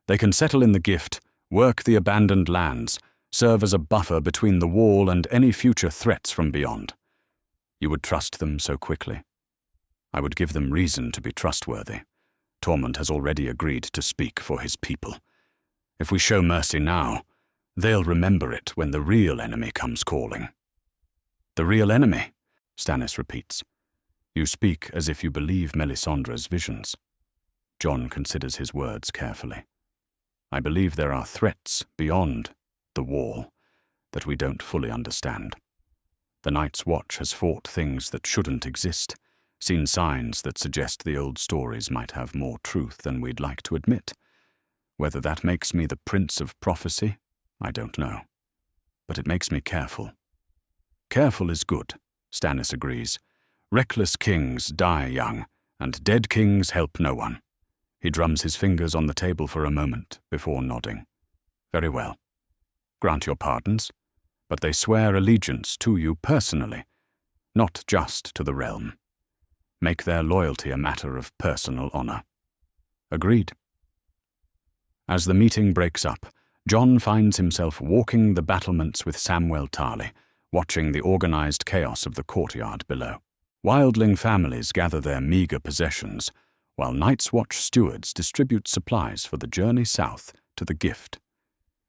They can settle in the gift, work the abandoned lands, serve as a buffer between the wall and any future threats from beyond. You would trust them so quickly? I would give them reason to be trustworthy. Tormund has already agreed to speak for his people. If we show mercy now, they'll remember it when the real enemy comes calling. The real enemy, Stannis repeats. You speak as if you believe Melisandre's visions. Jon considers his words carefully. I believe there are threats beyond the wall that we don't fully understand. The Night's Watch has fought things that shouldn't exist, seen signs that suggest the old stories might have more truth than we'd like to admit. Whether that makes me the Prince of Prophecy, I don't know. But it makes me careful. Careful is good, Stannis agrees. Reckless kings die young, and dead kings help no one. He drums his fingers on the table for a moment before nodding. Very well. Grant your pardons, but they swear allegiance to you personally, not just to the realm. Make their loyalty a matter of personal honor. Agreed. As the meeting breaks up, Jon finds himself walking the battlements with Samwell Tarly, watching the organized chaos of the courtyard below. Wildling families gather their meager possessions, while Night's Watch stewards distribute supplies for the journey south to the gift.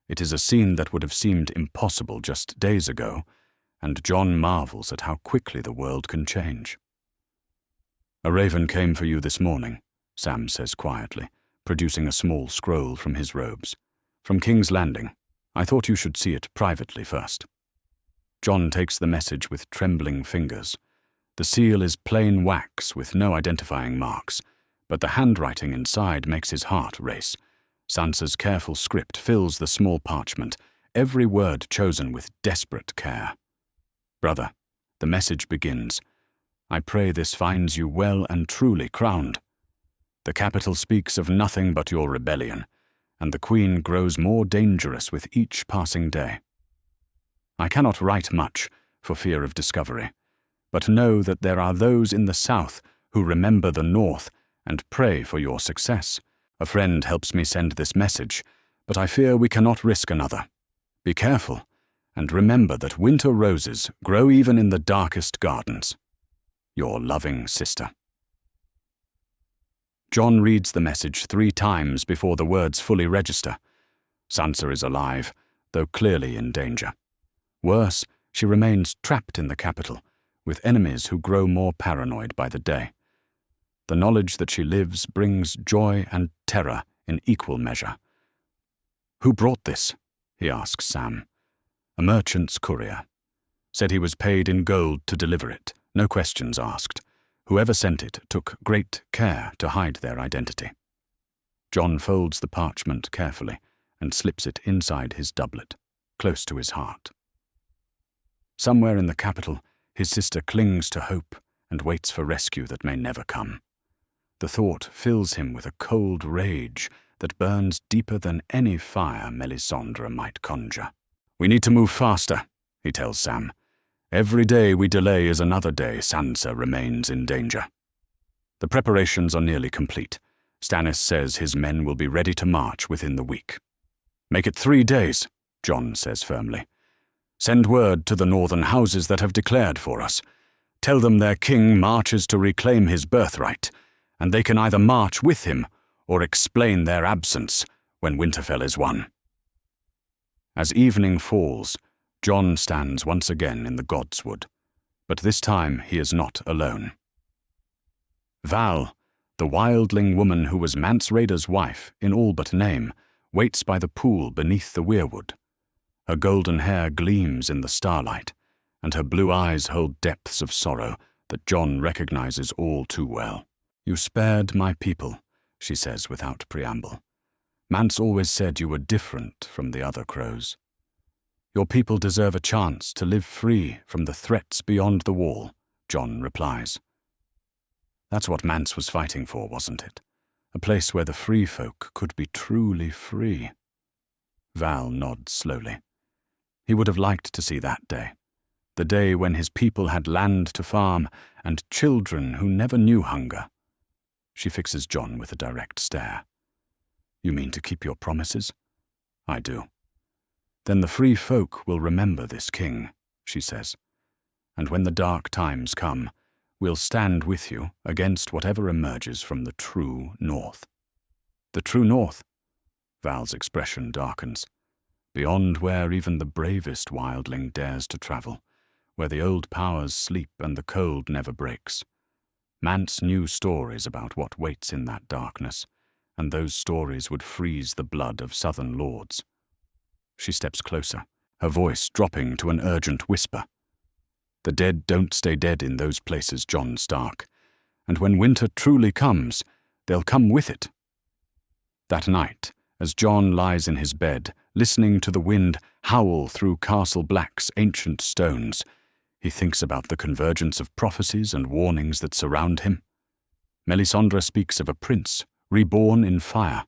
It is a scene that would have seemed impossible just days ago, and Jon marvels at how quickly the world can change. A raven came for you this morning, Sam says quietly, producing a small scroll from his robes. From King's Landing. I thought you should see it privately first. Jon takes the message with trembling fingers. The seal is plain wax with no identifying marks, but the handwriting inside makes his heart race. Sansa's careful script fills the small parchment, every word chosen with desperate care. Brother, the message begins. I pray this finds you well and truly crowned. The capital speaks of nothing but your rebellion, and the Queen grows more dangerous with each passing day. I cannot write much for fear of discovery, but know that there are those in the south who remember the north and pray for your success. A friend helps me send this message, but I fear we cannot risk another. Be careful, and remember that winter roses grow even in the darkest gardens. Your loving sister. Jon reads the message 3 times before the words fully register. Sansa is alive, though clearly in danger. Worse, she remains trapped in the capital, with enemies who grow more paranoid by the day. The knowledge that she lives brings joy and terror in equal measure. Who brought this? He asks Sam. A merchant's courier. Said he was paid in gold to deliver it, no questions asked. Whoever sent it took great care to hide their identity. Jon folds the parchment carefully and slips it inside his doublet, close to his heart. Somewhere in the capital, his sister clings to hope and waits for rescue that may never come. The thought fills him with a cold rage that burns deeper than any fire Melisandre might conjure. "We need to move faster," he tells Sam. "Every day we delay is another day Sansa remains in danger." The preparations are nearly complete. Stannis says his men will be ready to march within the week. "Make it 3 days," Jon says firmly. "Send word to the northern houses that have declared for us. Tell them their king marches to reclaim his birthright, and they can either march with him or explain their absence when Winterfell is won." As evening falls, Jon stands once again in the Godswood, but this time he is not alone. Val, the wildling woman who was Mance Rayder's wife in all but name, waits by the pool beneath the weirwood. Her golden hair gleams in the starlight, and her blue eyes hold depths of sorrow that Jon recognizes all too well. "You spared my people," she says without preamble. "Mance always said you were different from the other crows. Your people deserve a chance to live free from the threats beyond the wall," Jon replies. That's what Mance was fighting for, wasn't it? A place where the free folk could be truly free. Val nods slowly. He would have liked to see that day. The day when his people had land to farm and children who never knew hunger. She fixes Jon with a direct stare. "You mean to keep your promises?" "I do." "Then the free folk will remember this king," she says. "And when the dark times come, we'll stand with you against whatever emerges from the true north." "The true north?" Val's expression darkens. "Beyond where even the bravest wildling dares to travel, where the old powers sleep and the cold never breaks. Mance knew stories about what waits in that darkness, and those stories would freeze the blood of southern lords." She steps closer, her voice dropping to an urgent whisper. "The dead don't stay dead in those places, Jon Stark, and when winter truly comes, they'll come with it." That night, as Jon lies in his bed, listening to the wind howl through Castle Black's ancient stones, he thinks about the convergence of prophecies and warnings that surround him. Melisandre speaks of a prince reborn in fire.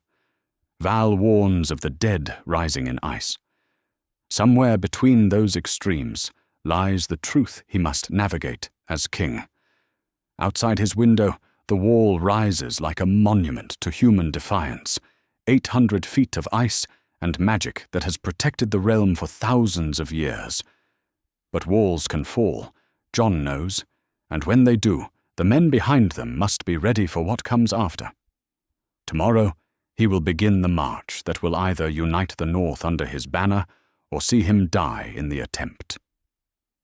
Val warns of the dead rising in ice. Somewhere between those extremes lies the truth he must navigate as king. Outside his window, the wall rises like a monument to human defiance, 800 feet of ice and magic that has protected the realm for thousands of years. But walls can fall, Jon knows, and when they do, the men behind them must be ready for what comes after. Tomorrow, he will begin the march that will either unite the North under his banner or see him die in the attempt.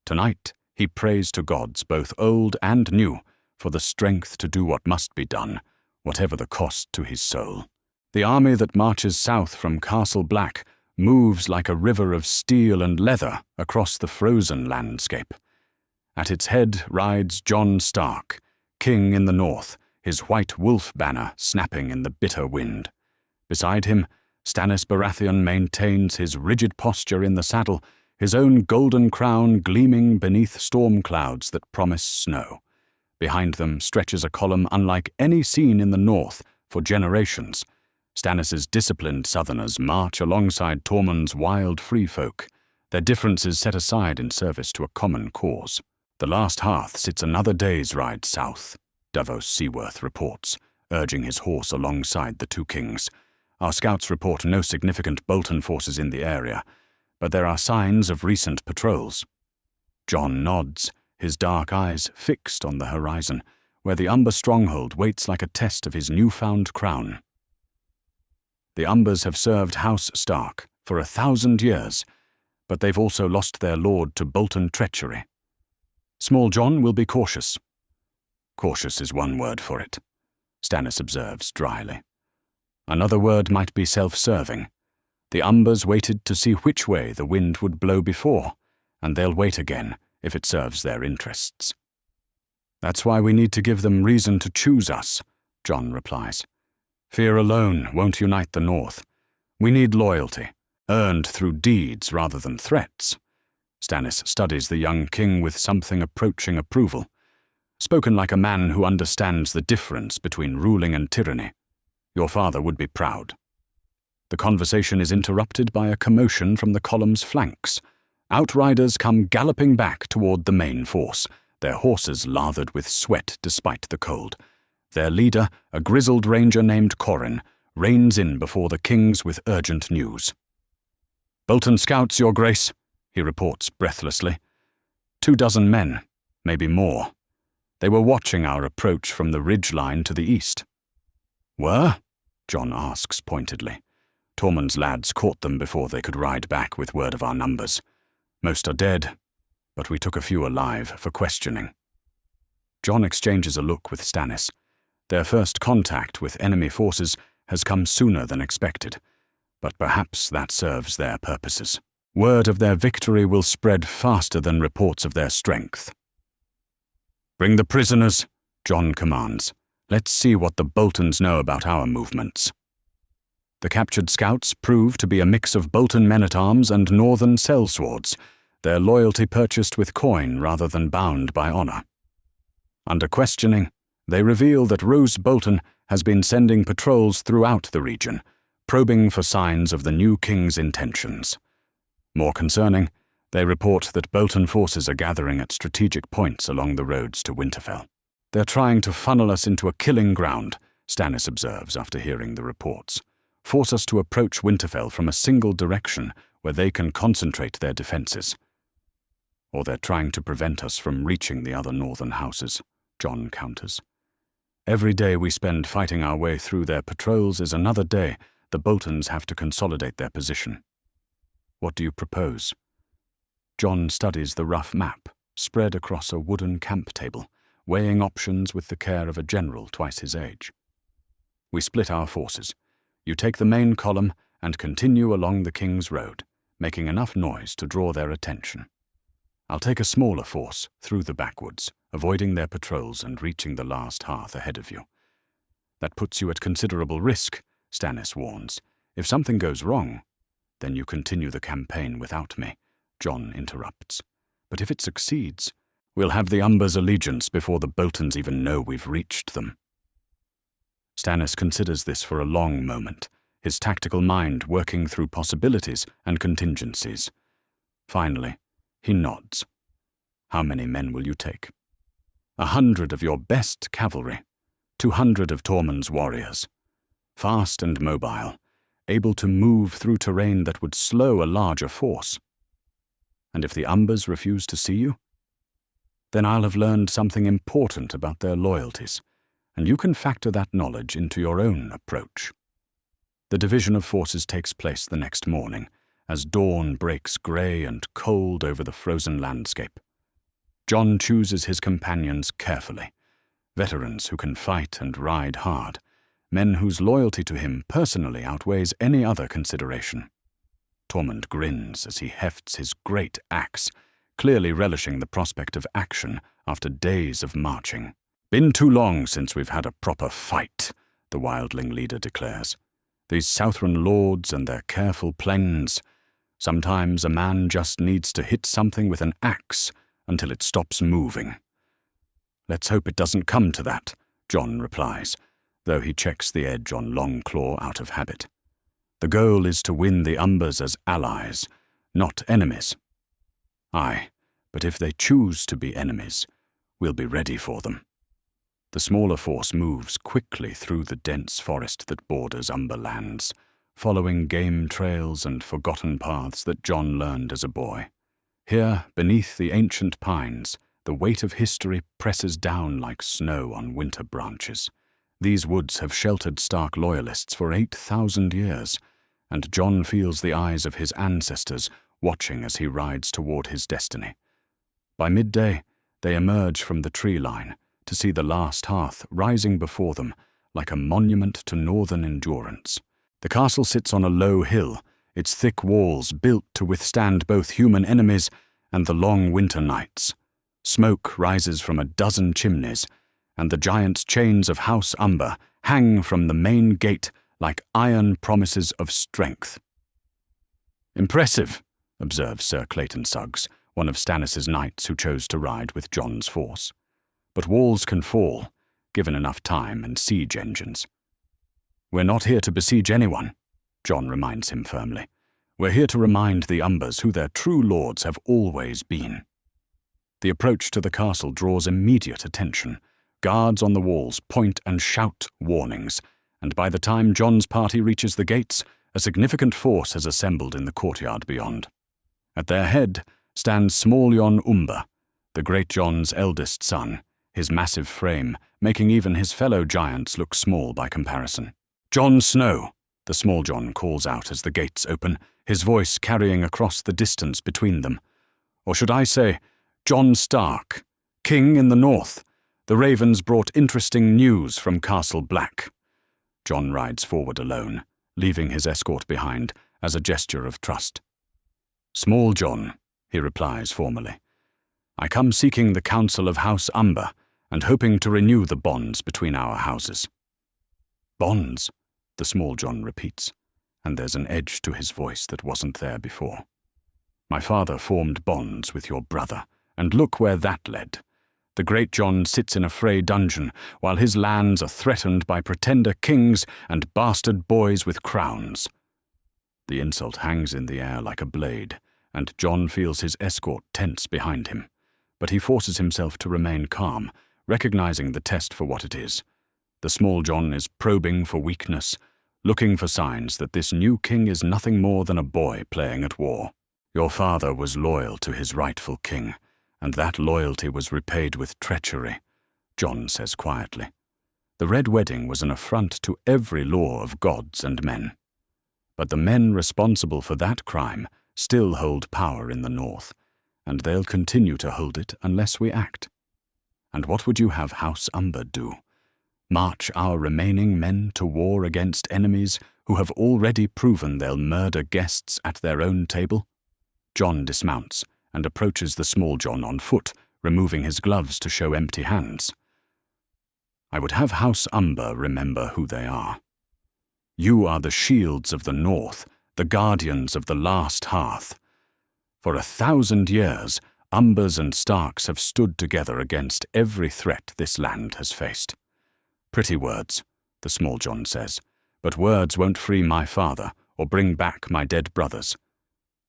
Tonight, he prays to gods, both old and new, for the strength to do what must be done, whatever the cost to his soul. The army that marches south from Castle Black moves like a river of steel and leather across the frozen landscape. At its head rides Jon Stark, king in the north, his white wolf banner snapping in the bitter wind. Beside him, Stannis Baratheon maintains his rigid posture in the saddle, his own golden crown gleaming beneath storm clouds that promise snow. Behind them stretches a column unlike any seen in the north for generations. Stannis' disciplined southerners march alongside Tormund's wild free folk, their differences set aside in service to a common cause. "The last hearth sits another day's ride south," Davos Seaworth reports, urging his horse alongside the two kings. "Our scouts report no significant Bolton forces in the area, but there are signs of recent patrols." Jon nods, his dark eyes fixed on the horizon, where the Umber stronghold waits like a test of his newfound crown. The Umbers have served House Stark for 1,000 years, but they've also lost their lord to Bolton treachery. Small Jon will be cautious. "Cautious is one word for it," Stannis observes dryly. "Another word might be self-serving. The Umbers waited to see which way the wind would blow before, and they'll wait again if it serves their interests." "That's why we need to give them reason to choose us," Jon replies. "Fear alone won't unite the North. We need loyalty, earned through deeds rather than threats." Stannis studies the young king with something approaching approval. "Spoken like a man who understands the difference between ruling and tyranny. Your father would be proud." The conversation is interrupted by a commotion from the column's flanks. Outriders come galloping back toward the main force, their horses lathered with sweat despite the cold. Their leader, a grizzled ranger named Corin, reins in before the kings with urgent news. "Bolton scouts, Your Grace," he reports breathlessly. 24 men, maybe more. They were watching our approach from the ridge line to the east. "Were?" Jon asks pointedly. Tormund's lads caught them before they could ride back with word of our numbers. Most are dead, but we took a few alive for questioning. Jon exchanges a look with Stannis. Their first contact with enemy forces has come sooner than expected, but perhaps that serves their purposes. Word of their victory will spread faster than reports of their strength. "Bring the prisoners," Jon commands. "Let's see what the Boltons know about our movements." The captured scouts prove to be a mix of Bolton men-at-arms and northern sellswords, their loyalty purchased with coin rather than bound by honor. Under questioning, they reveal that Roose Bolton has been sending patrols throughout the region, probing for signs of the new king's intentions. More concerning, they report that Bolton forces are gathering at strategic points along the roads to Winterfell. "They're trying to funnel us into a killing ground," Stannis observes after hearing the reports. "Force us to approach Winterfell from a single direction where they can concentrate their defenses. Or they're trying to prevent us from reaching the other northern houses," Jon counters. "Every day we spend fighting our way through their patrols is another day the Boltons have to consolidate their position. What do you propose?" Jon studies the rough map, spread across a wooden camp table, weighing options with the care of a general twice his age. "We split our forces. You take the main column and continue along the King's Road, making enough noise to draw their attention. I'll take a smaller force through the backwoods, avoiding their patrols and reaching the last hearth ahead of you. That puts you at considerable risk," Stannis warns. "If something goes wrong, then you continue the campaign without me," Jon interrupts. "But if it succeeds, we'll have the Umber's allegiance before the Boltons even know we've reached them." Stannis considers this for a long moment, his tactical mind working through possibilities and contingencies. Finally, he nods. "How many men will you take?" 100 of your best cavalry, 200 of Tormund's warriors. Fast and mobile, able to move through terrain that would slow a larger force. And if the Umbers refuse to see you, then I'll have learned something important about their loyalties, and you can factor that knowledge into your own approach. The division of forces takes place the next morning, as dawn breaks grey and cold over the frozen landscape. Jon chooses his companions carefully, veterans who can fight and ride hard, men whose loyalty to him personally outweighs any other consideration. Tormund grins as he hefts his great axe, clearly relishing the prospect of action after days of marching. "Been too long since we've had a proper fight," the wildling leader declares. "These Southron lords and their careful plans. Sometimes a man just needs to hit something with an axe until it stops moving." "Let's hope it doesn't come to that," Jon replies, though he checks the edge on Longclaw out of habit. "The goal is to win the Umbers as allies, not enemies." "Aye, but if they choose to be enemies, we'll be ready for them." The smaller force moves quickly through the dense forest that borders Umber lands, following game trails and forgotten paths that Jon learned as a boy. Here, beneath the ancient pines, the weight of history presses down like snow on winter branches. These woods have sheltered Stark loyalists for 8,000 years, and Jon feels the eyes of his ancestors watching as he rides toward his destiny. By midday, they emerge from the tree line to see the last hearth rising before them like a monument to northern endurance. The castle sits on a low hill, its thick walls built to withstand both human enemies and the long winter nights. Smoke rises from a dozen chimneys, and the giant chains of House Umber hang from the main gate like iron promises of strength. "Impressive," observes Sir Clayton Suggs, one of Stannis' knights who chose to ride with Jon's force. "But walls can fall, given enough time and siege engines." "We're not here to besiege anyone," Jon reminds him firmly. "We're here to remind the Umbers who their true lords have always been." The approach to the castle draws immediate attention. Guards on the walls point and shout warnings, and by the time Jon's party reaches the gates, a significant force has assembled in the courtyard beyond. At their head stands small Jon Umber, the great Jon's eldest son, his massive frame making even his fellow giants look small by comparison. "Jon Snow," the small Jon calls out as the gates open, his voice carrying across the distance between them. Or should I say, Jon Stark, king in the north. The ravens brought interesting news from Castle Black. Jon rides forward alone, leaving his escort behind as a gesture of trust. "Small Jon," he replies formally. "I come seeking the counsel of House Umber and hoping to renew the bonds between our houses." "Bonds?" the small Jon repeats, and there's an edge to his voice that wasn't there before. "My father formed bonds with your brother, and look where that led. The great Jon sits in a Frey dungeon, while his lands are threatened by pretender kings and bastard boys with crowns." The insult hangs in the air like a blade, and Jon feels his escort tense behind him. But he forces himself to remain calm, recognizing the test for what it is. The small Jon is probing for weakness, looking for signs that this new king is nothing more than a boy playing at war. "Your father was loyal to his rightful king, and that loyalty was repaid with treachery," Jon says quietly. "The Red Wedding was an affront to every law of gods and men. But the men responsible for that crime still hold power in the north, and they'll continue to hold it unless we act. And what would you have House Umber do? March our remaining men to war against enemies who have already proven they'll murder guests at their own table?" Jon dismounts and approaches the small Jon on foot, removing his gloves to show empty hands. "I would have House Umber remember who they are. You are the shields of the north, the guardians of the last hearth. For 1,000 years, Umbers and Starks have stood together against every threat this land has faced. Pretty words, the small Jon says, but words won't free my father or bring back my dead brothers.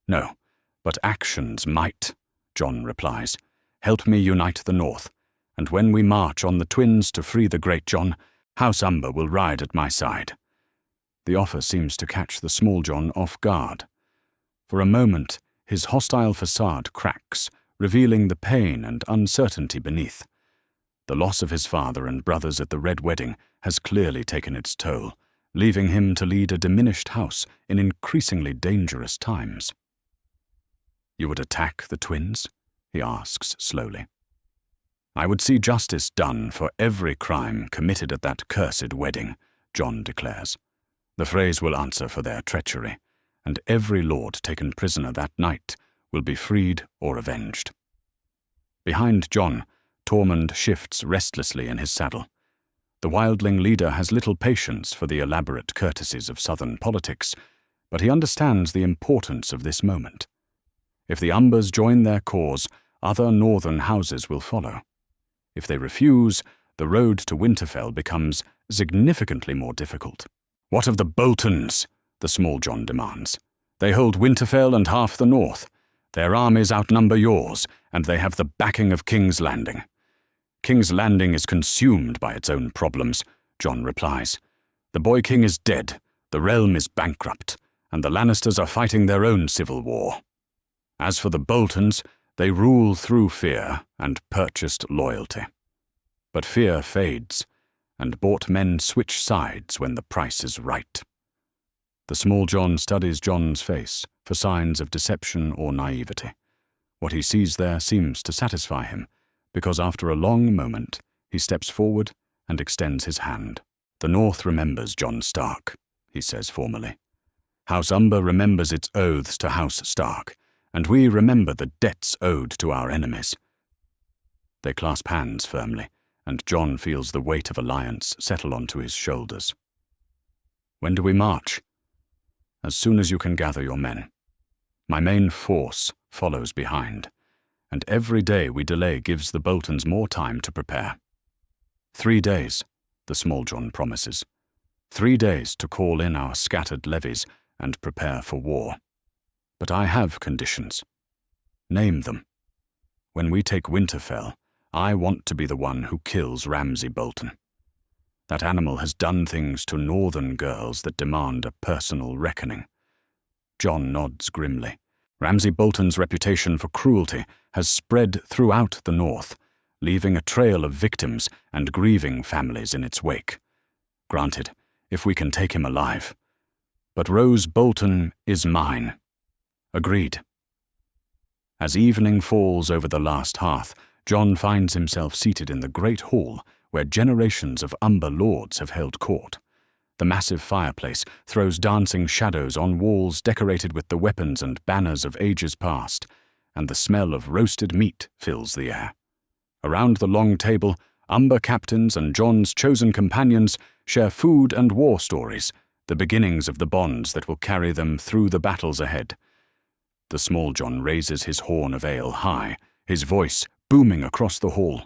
No, but actions might, Jon replies. Help me unite the north, and when we march on the twins to free the great Jon, House Umber will ride at my side." The offer seems to catch the small Jon off guard. For a moment, his hostile facade cracks, revealing the pain and uncertainty beneath. The loss of his father and brothers at the Red Wedding has clearly taken its toll, leaving him to lead a diminished house in increasingly dangerous times. "You would attack the twins?" he asks slowly. "I would see justice done for every crime committed at that cursed wedding," Jon declares. "The Freys will answer for their treachery, and every lord taken prisoner that night will be freed or avenged." Behind Jon, Tormund shifts restlessly in his saddle. The wildling leader has little patience for the elaborate courtesies of southern politics, but he understands the importance of this moment. If the Umbers join their cause, other northern houses will follow. If they refuse, the road to Winterfell becomes significantly more difficult. "What of the Boltons?" the small Jon demands. "They hold Winterfell and half the north. Their armies outnumber yours, and they have the backing of King's Landing." "King's Landing is consumed by its own problems," Jon replies. "The Boy King is dead, the realm is bankrupt, and the Lannisters are fighting their own civil war. As for the Boltons, they rule through fear and purchased loyalty. But fear fades, and bought men switch sides when the price is right." The small Jon studies Jon's face for signs of deception or naivety. What he sees there seems to satisfy him, because after a long moment, he steps forward and extends his hand. "The North remembers Jon Stark," he says formally. "House Umber remembers its oaths to House Stark, and we remember the debts owed to our enemies." They clasp hands firmly, and Jon feels the weight of alliance settle onto his shoulders. "When do we march?" "As soon as you can gather your men. My main force follows behind, and every day we delay gives the Boltons more time to prepare." 3 days, the small Jon promises. 3 days to call in our scattered levies and prepare for war. But I have conditions. Name them. When we take Winterfell, I want to be the one who kills Ramsay Bolton. That animal has done things to northern girls that demand a personal reckoning. Jon nods grimly. Ramsay Bolton's reputation for cruelty has spread throughout the north, leaving a trail of victims and grieving families in its wake. Granted, if we can take him alive. But Rose Bolton is mine. Agreed. As evening falls over the last hearth, Jon finds himself seated in the great hall where generations of Umber lords have held court. The massive fireplace throws dancing shadows on walls decorated with the weapons and banners of ages past, and the smell of roasted meat fills the air. Around the long table, Umber captains and Jon's chosen companions share food and war stories, the beginnings of the bonds that will carry them through the battles ahead. The small Jon raises his horn of ale high, his voice booming across the hall.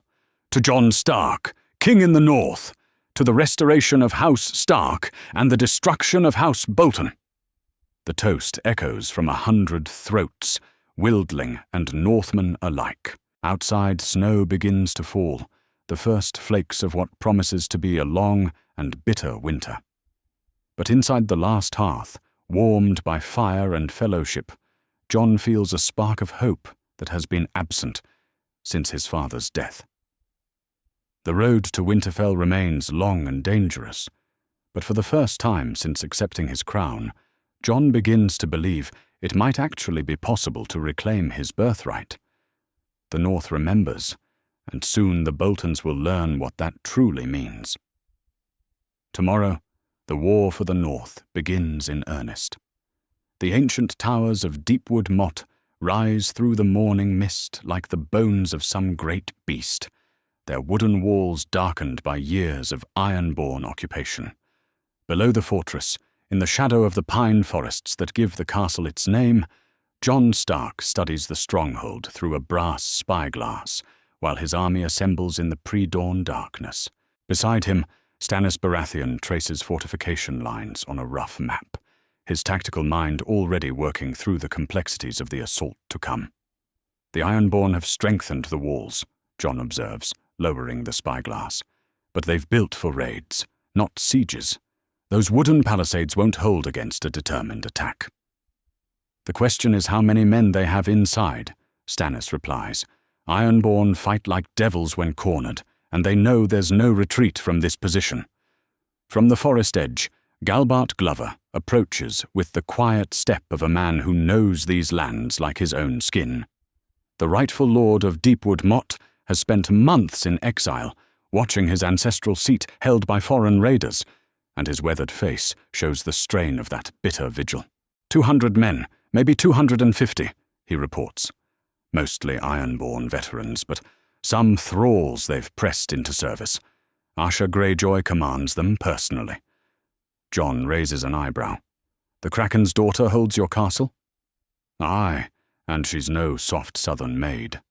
To Jon Stark, King in the North, to the restoration of House Stark and the destruction of House Bolton. The toast echoes from 100 throats, wildling and Northmen alike. Outside, snow begins to fall, the first flakes of what promises to be a long and bitter winter. But inside the last hearth, warmed by fire and fellowship, Jon feels a spark of hope that has been absent since his father's death. The road to Winterfell remains long and dangerous, but for the first time since accepting his crown, Jon begins to believe it might actually be possible to reclaim his birthright. The North remembers, and soon the Boltons will learn what that truly means. Tomorrow, the war for the North begins in earnest. The ancient towers of Deepwood Motte rise through the morning mist like the bones of some great beast, their wooden walls darkened by years of iron-born occupation. Below the fortress, in the shadow of the pine forests that give the castle its name, Jon Stark studies the stronghold through a brass spyglass, while his army assembles in the pre-dawn darkness. Beside him, Stannis Baratheon traces fortification lines on a rough map, his tactical mind already working through the complexities of the assault to come. The Ironborn have strengthened the walls, Jon observes, lowering the spyglass. But they've built for raids, not sieges. Those wooden palisades won't hold against a determined attack. The question is how many men they have inside, Stannis replies. Ironborn fight like devils when cornered, and they know there's no retreat from this position. From the forest edge, Galbart Glover approaches with the quiet step of a man who knows these lands like his own skin. The rightful lord of Deepwood Motte has spent months in exile, watching his ancestral seat held by foreign raiders, and his weathered face shows the strain of that bitter vigil. 200 men, maybe 250, he reports. Mostly Ironborn veterans, but some thralls they've pressed into service. Asha Greyjoy commands them personally. Jon raises an eyebrow. The Kraken's daughter holds your castle? Aye, and she's no soft southern maid,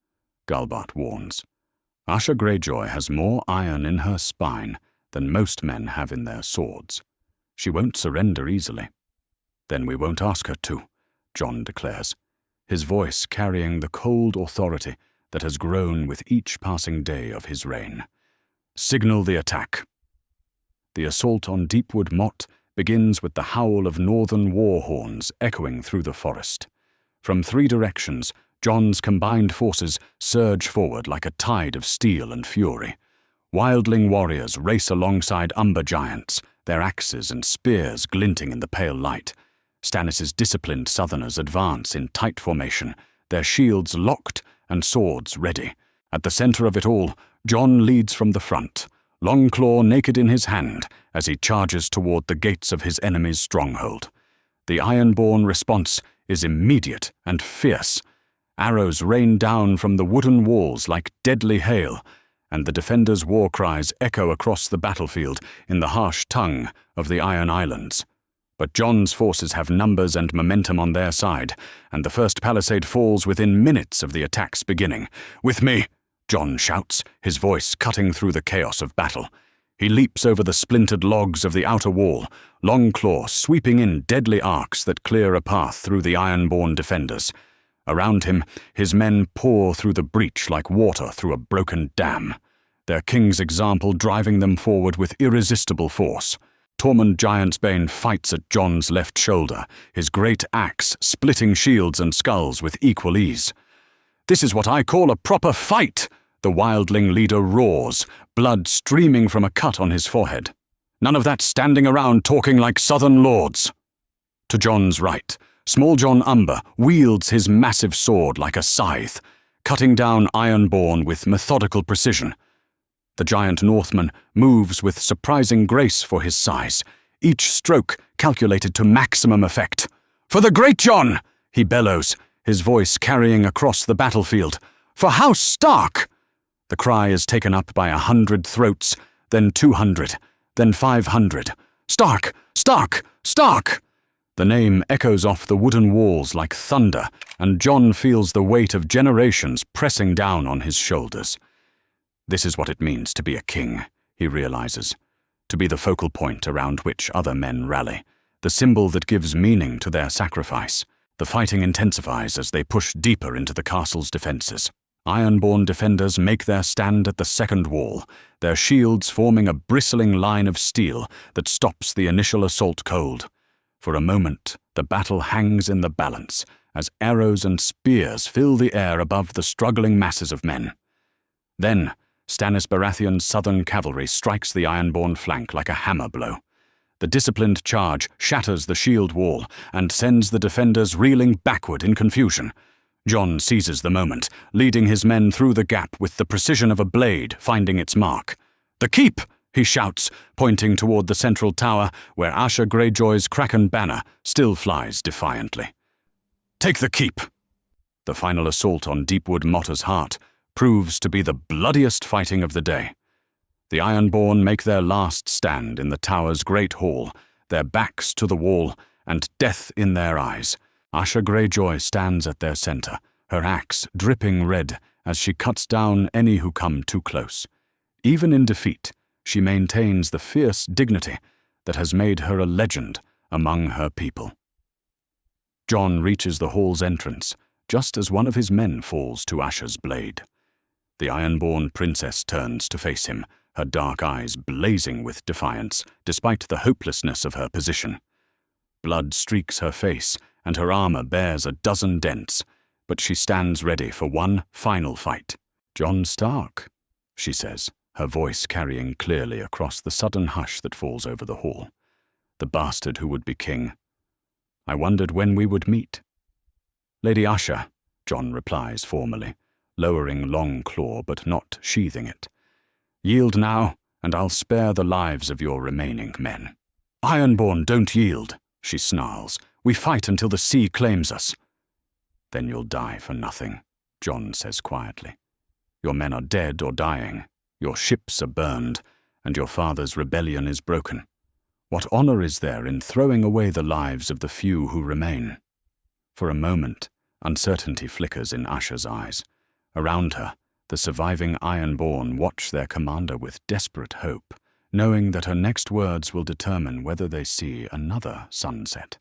Galbart warns. Asha Greyjoy has more iron in her spine than most men have in their swords. She won't surrender easily. Then we won't ask her to, Jon declares, his voice carrying the cold authority that has grown with each passing day of his reign. Signal the attack. The assault on Deepwood Motte begins with the howl of northern war horns echoing through the forest. From 3 directions, Jon's combined forces surge forward like a tide of steel and fury. Wildling warriors race alongside Umber giants, their axes and spears glinting in the pale light. Stannis' disciplined southerners advance in tight formation, their shields locked and swords ready. At the center of it all, Jon leads from the front, Longclaw naked in his hand as he charges toward the gates of his enemy's stronghold. The Ironborn response is immediate and fierce. Arrows rain down from the wooden walls like deadly hail, and the defenders' war cries echo across the battlefield in the harsh tongue of the Iron Islands. But Jon's forces have numbers and momentum on their side, and the first palisade falls within minutes of the attack's beginning. With me, Jon shouts, his voice cutting through the chaos of battle. He leaps over the splintered logs of the outer wall, Longclaw sweeping in deadly arcs that clear a path through the ironborn defenders. Around him, his men pour through the breach like water through a broken dam, their king's example driving them forward with irresistible force. Tormund Giantsbane fights at Jon's left shoulder, his great axe splitting shields and skulls with equal ease. "This is what I call a proper fight!" the wildling leader roars, blood streaming from a cut on his forehead. "None of that standing around talking like southern lords." To Jon's right, Small Jon Umber wields his massive sword like a scythe, cutting down Ironborn with methodical precision. The giant Northman moves with surprising grace for his size, each stroke calculated to maximum effect. "For the Great Jon!" he bellows, his voice carrying across the battlefield. "For House Stark!" The cry is taken up by 100 throats, then 200, then 500. "Stark! Stark! Stark!" The name echoes off the wooden walls like thunder, and Jon feels the weight of generations pressing down on his shoulders. This is what it means to be a king, he realizes. To be the focal point around which other men rally, the symbol that gives meaning to their sacrifice. The fighting intensifies as they push deeper into the castle's defenses. Ironborn defenders make their stand at the second wall, their shields forming a bristling line of steel that stops the initial assault cold. For a moment, the battle hangs in the balance, as arrows and spears fill the air above the struggling masses of men. Then, Stannis Baratheon's southern cavalry strikes the Ironborn flank like a hammer blow. The disciplined charge shatters the shield wall and sends the defenders reeling backward in confusion. Jon seizes the moment, leading his men through the gap with the precision of a blade finding its mark. "The keep!" he shouts, pointing toward the central tower where Asher Greyjoy's Kraken banner still flies defiantly. "Take the keep!" The final assault on Deepwood Motte's heart proves to be the bloodiest fighting of the day. The Ironborn make their last stand in the tower's great hall, their backs to the wall and death in their eyes. Asher Greyjoy stands at their center, her axe dripping red as she cuts down any who come too close. Even in defeat, she maintains the fierce dignity that has made her a legend among her people. Jon reaches the hall's entrance, just as one of his men falls to Asher's blade. The Ironborn princess turns to face him, her dark eyes blazing with defiance, despite the hopelessness of her position. Blood streaks her face, and her armor bears a dozen dents, but she stands ready for one final fight. "Jon Stark," she says, her voice carrying clearly across the sudden hush that falls over the hall. "The bastard who would be king. I wondered when we would meet." "Lady Asher," Jon replies formally, lowering Longclaw but not sheathing it. "Yield now, and I'll spare the lives of your remaining men." "Ironborn don't yield," she snarls. "We fight until the sea claims us." "Then you'll die for nothing," Jon says quietly. "Your men are dead or dying, your ships are burned, and your father's rebellion is broken. What honor is there in throwing away the lives of the few who remain?" For a moment, uncertainty flickers in Asher's eyes. Around her, the surviving Ironborn watch their commander with desperate hope, knowing that her next words will determine whether they see another sunset.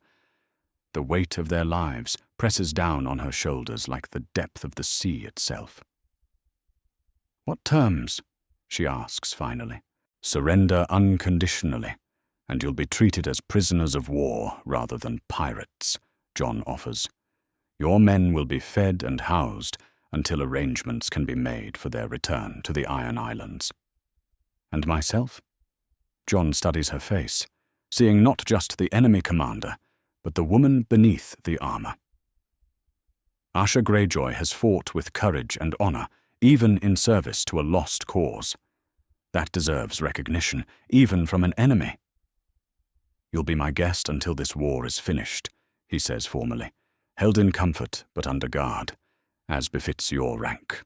The weight of their lives presses down on her shoulders like the depth of the sea itself. "What terms?" she asks finally. "Surrender unconditionally, and you'll be treated as prisoners of war rather than pirates," Jon offers. "Your men will be fed and housed until arrangements can be made for their return to the Iron Islands." "And myself?" Jon studies her face, seeing not just the enemy commander, but the woman beneath the armor. Asher Greyjoy has fought with courage and honor, even in service to a lost cause. That deserves recognition, even from an enemy. "You'll be my guest until this war is finished," he says formally, "held in comfort but under guard, as befits your rank."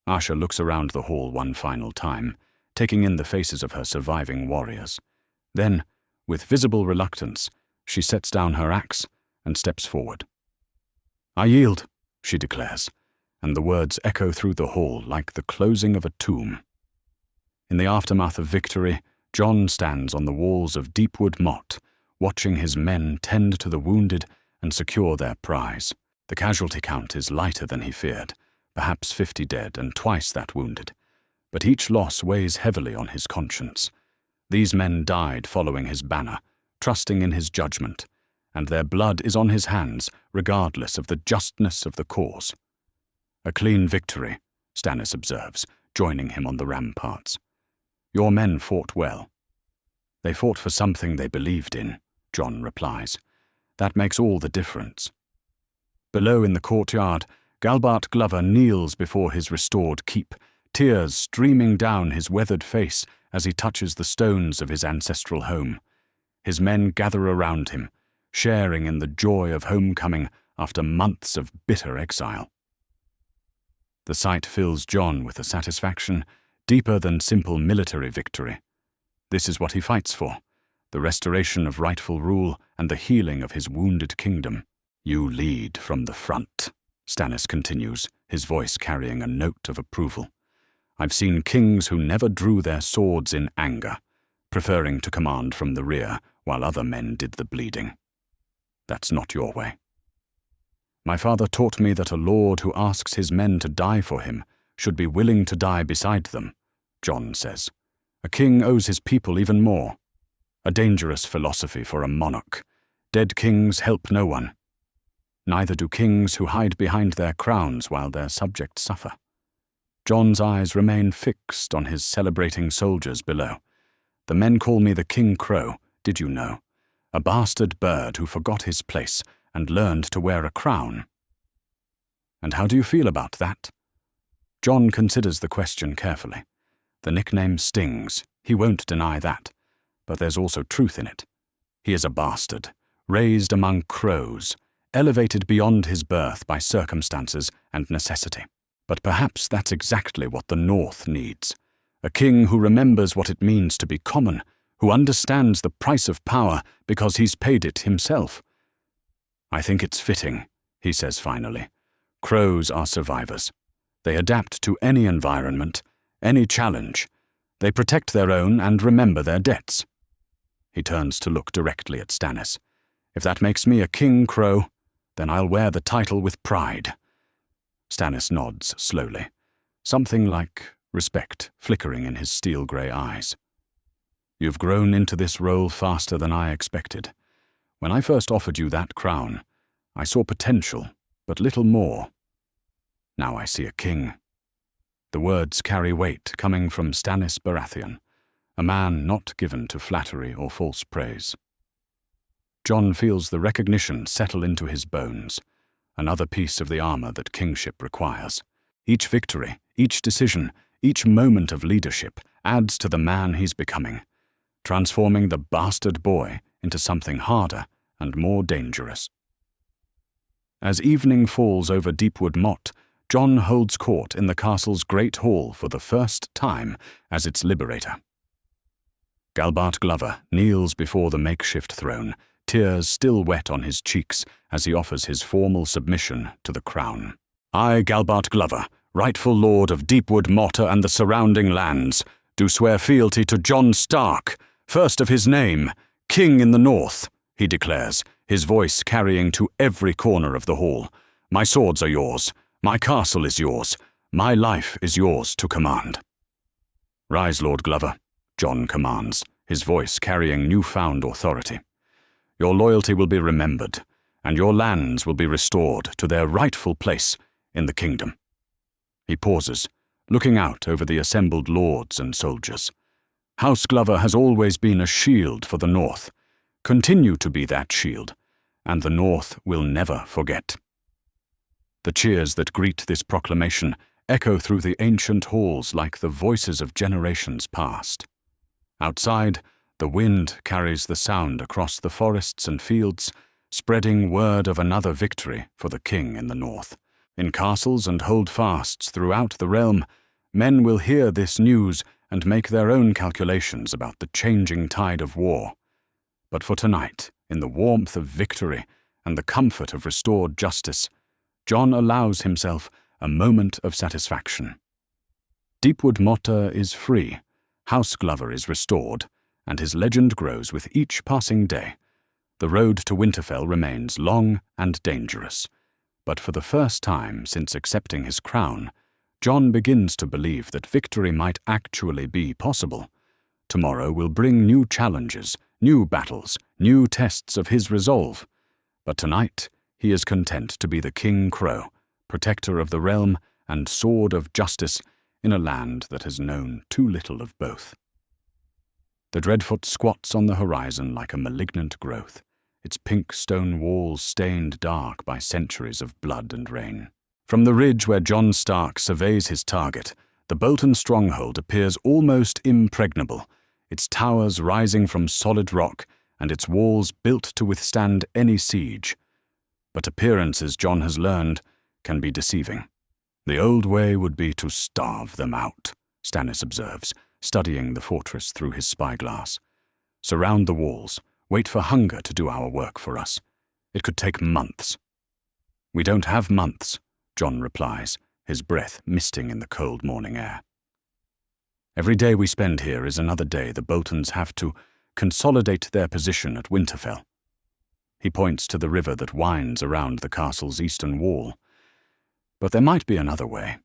Asher looks around the hall one final time, taking in the faces of her surviving warriors. Then, with visible reluctance, she sets down her axe and steps forward. "I yield," she declares, and the words echo through the hall like the closing of a tomb. In the aftermath of victory, Jon stands on the walls of Deepwood Motte, watching his men tend to the wounded and secure their prize. The casualty count is lighter than he feared, perhaps 50 dead and twice that wounded. But each loss weighs heavily on his conscience. These men died following his banner, trusting in his judgment, and their blood is on his hands regardless of the justness of the cause. A clean victory, Stannis observes, joining him on the ramparts. Your men fought well. They fought for something they believed in, Jon replies. That makes all the difference. Below in the courtyard, Galbart Glover kneels before his restored keep, tears streaming down his weathered face as he touches the stones of his ancestral home. His men gather around him, sharing in the joy of homecoming after months of bitter exile. The sight fills Jon with a satisfaction deeper than simple military victory. This is what he fights for, the restoration of rightful rule and the healing of his wounded kingdom. You lead from the front, Stannis continues, his voice carrying a note of approval. I've seen kings who never drew their swords in anger, preferring to command from the rear while other men did the bleeding. That's not your way. My father taught me that a lord who asks his men to die for him should be willing to die beside them, Jon says. A king owes his people even more. A dangerous philosophy for a monarch. Dead kings help no one. Neither do kings who hide behind their crowns while their subjects suffer. Jon's eyes remain fixed on his celebrating soldiers below. The men call me the King Crow, did you know? A bastard bird who forgot his place and learned to wear a crown. And how do you feel about that? Jon considers the question carefully. The nickname stings, he won't deny that, but there's also truth in it. He is a bastard, raised among crows, elevated beyond his birth by circumstances and necessity. But perhaps that's exactly what the North needs. A king who remembers what it means to be common, who understands the price of power because he's paid it himself. I think it's fitting, he says finally. Crows are survivors. They adapt to any environment, any challenge. They protect their own and remember their debts. He turns to look directly at Stannis. If that makes me a king crow, then I'll wear the title with pride. Stannis nods slowly, something like respect flickering in his steel-grey eyes. You've grown into this role faster than I expected. When I first offered you that crown, I saw potential, but little more. Now I see a king. The words carry weight coming from Stannis Baratheon, a man not given to flattery or false praise. Jon feels the recognition settle into his bones, another piece of the armor that kingship requires. Each victory, each decision, each moment of leadership adds to the man he's becoming, transforming the bastard boy into something harder and more dangerous. As evening falls over Deepwood Motte, Jon holds court in the castle's great hall for the first time as its liberator. Galbart Glover kneels before the makeshift throne, tears still wet on his cheeks as he offers his formal submission to the crown. I, Galbart Glover, rightful lord of Deepwood Motte and the surrounding lands, do swear fealty to Jon Stark, first of his name, King in the North, he declares, his voice carrying to every corner of the hall. My swords are yours. My castle is yours. My life is yours to command. Rise, Lord Glover, Jon commands, his voice carrying newfound authority. Your loyalty will be remembered, and your lands will be restored to their rightful place in the kingdom. He pauses, looking out over the assembled lords and soldiers. House Glover has always been a shield for the North. Continue to be that shield, and the North will never forget. The cheers that greet this proclamation echo through the ancient halls like the voices of generations past. Outside, the wind carries the sound across the forests and fields, spreading word of another victory for the king in the North. In castles and holdfasts throughout the realm, men will hear this news and make their own calculations about the changing tide of war. But for tonight, in the warmth of victory and the comfort of restored justice, Jon allows himself a moment of satisfaction. Deepwood Motte is free, House Glover is restored, and his legend grows with each passing day. The road to Winterfell remains long and dangerous, but for the first time since accepting his crown, Jon begins to believe that victory might actually be possible. Tomorrow will bring new challenges, new battles, new tests of his resolve. But tonight, he is content to be the King Crow, protector of the realm and sword of justice in a land that has known too little of both. The Dreadfort squats on the horizon like a malignant growth, its pink stone walls stained dark by centuries of blood and rain. From the ridge where Jon Stark surveys his target, the Bolton stronghold appears almost impregnable, its towers rising from solid rock and its walls built to withstand any siege. But appearances, Jon has learned, can be deceiving. The old way would be to starve them out, Stannis observes, studying the fortress through his spyglass. Surround the walls, wait for hunger to do our work for us. It could take months. We don't have months, Jon replies, his breath misting in the cold morning air. Every day we spend here is another day the Boltons have to consolidate their position at Winterfell. He points to the river that winds around the castle's eastern wall. But there might be another way.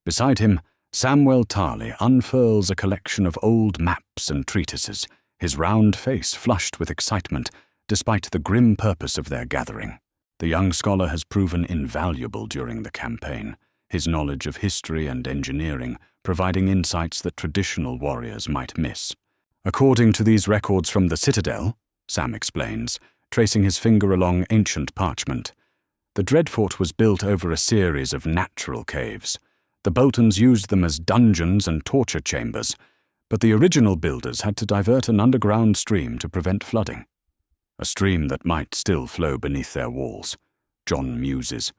Beside him, Samwell Tarly unfurls a collection of old maps and treatises, his round face flushed with excitement despite the grim purpose of their gathering. The young scholar has proven invaluable during the campaign, his knowledge of history and engineering providing insights that traditional warriors might miss. According to these records from the Citadel, Sam explains, tracing his finger along ancient parchment, the Dreadfort was built over a series of natural caves. The Boltons used them as dungeons and torture chambers, but the original builders had to divert an underground stream to prevent flooding. A stream that might still flow beneath their walls. Jon muses,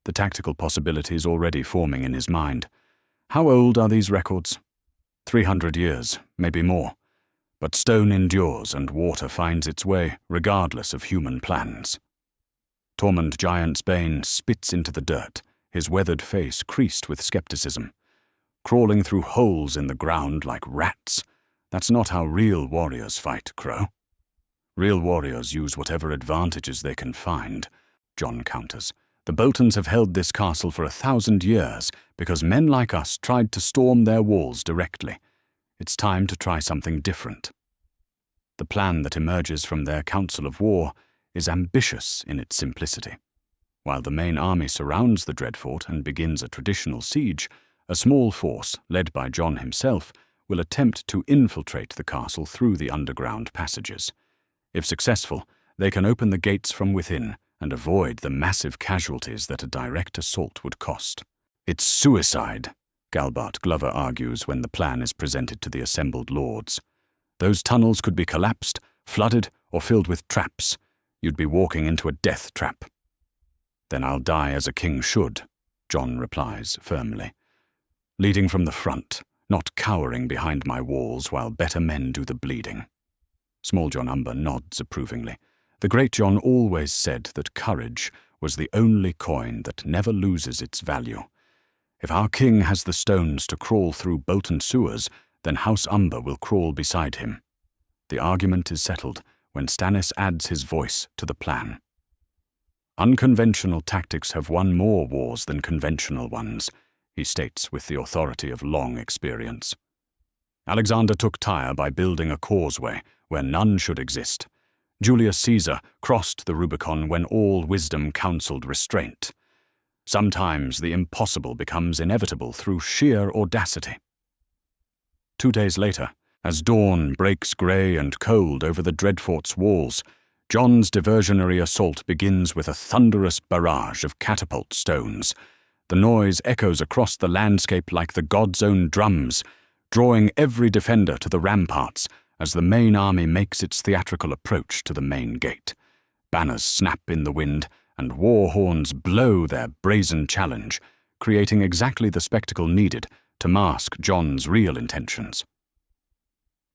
the tactical possibilities already forming in his mind. How old are these records? 300 years, maybe more. But stone endures and water finds its way, regardless of human plans. Tormund Giantsbane spits into the dirt, his weathered face creased with skepticism. Crawling through holes in the ground like rats. That's not how real warriors fight, Crow. Real warriors use whatever advantages they can find, Jon counters. The Boltons have held this castle for 1,000 years because men like us tried to storm their walls directly. It's time to try something different. The plan that emerges from their council of war is ambitious in its simplicity. While the main army surrounds the Dreadfort and begins a traditional siege, a small force, led by Jon himself, will attempt to infiltrate the castle through the underground passages. If successful, they can open the gates from within and avoid the massive casualties that a direct assault would cost. It's suicide, Galbart Glover argues when the plan is presented to the assembled lords. Those tunnels could be collapsed, flooded, or filled with traps. You'd be walking into a death trap. Then I'll die as a king should, Jon replies firmly. Leading from the front, not cowering behind my walls while better men do the bleeding. Small Jon Umber nods approvingly. The great Jon always said that courage was the only coin that never loses its value. If our king has the stones to crawl through Bolton sewers, then House Umber will crawl beside him. The argument is settled when Stannis adds his voice to the plan. Unconventional tactics have won more wars than conventional ones, he states with the authority of long experience. Alexander took Tyre by building a causeway where none should exist. Julius Caesar crossed the Rubicon when all wisdom counseled restraint. Sometimes the impossible becomes inevitable through sheer audacity. 2 days later, as dawn breaks grey and cold over the Dreadfort's walls, Jon's diversionary assault begins with a thunderous barrage of catapult stones. The noise echoes across the landscape like the god's own drums, drawing every defender to the ramparts as the main army makes its theatrical approach to the main gate. Banners snap in the wind, and war horns blow their brazen challenge, creating exactly the spectacle needed to mask Jon's real intentions.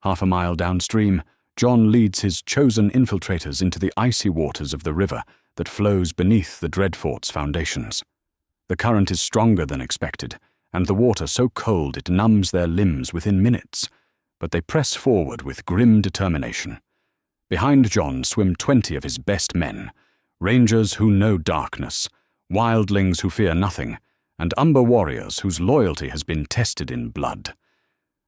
Half a mile downstream, Jon leads his chosen infiltrators into the icy waters of the river that flows beneath the Dreadfort's foundations. The current is stronger than expected, and the water so cold it numbs their limbs within minutes. but they press forward with grim determination. Behind Jon swim 20 of his best men, rangers who know darkness, wildlings who fear nothing, and umber warriors whose loyalty has been tested in blood.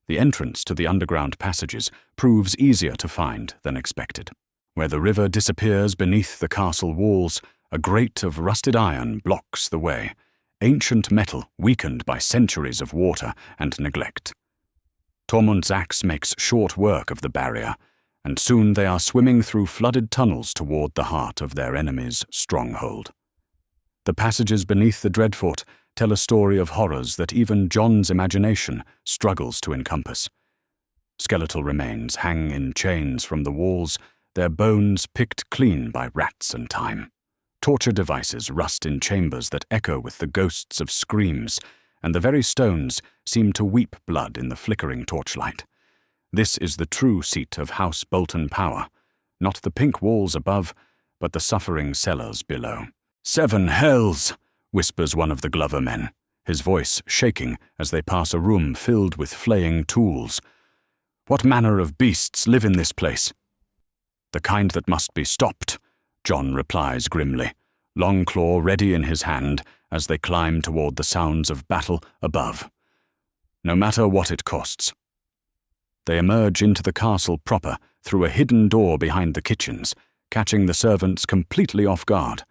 The entrance to the underground passages proves easier to find than expected. Where the river disappears beneath the castle walls, a grate of rusted iron blocks the way, ancient metal weakened by centuries of water and neglect. Tormund's axe makes short work of the barrier, and soon they are swimming through flooded tunnels toward the heart of their enemy's stronghold. The passages beneath the Dreadfort tell a story of horrors that even Jon's imagination struggles to encompass. Skeletal remains hang in chains from the walls, their bones picked clean by rats and time. Torture devices rust in chambers that echo with the ghosts of screams, and the very stones seem to weep blood in the flickering torchlight. This is the true seat of House Bolton power, not the pink walls above, but the suffering cellars below. "7 hells!" whispers one of the Glover men, his voice shaking as they pass a room filled with flaying tools. "What manner of beasts live in this place?" "The kind that must be stopped," Jon replies grimly, Longclaw ready in his hand as they climb toward the sounds of battle above. "No matter what it costs." They emerge into the castle proper through a hidden door behind the kitchens, catching the servants completely off guard.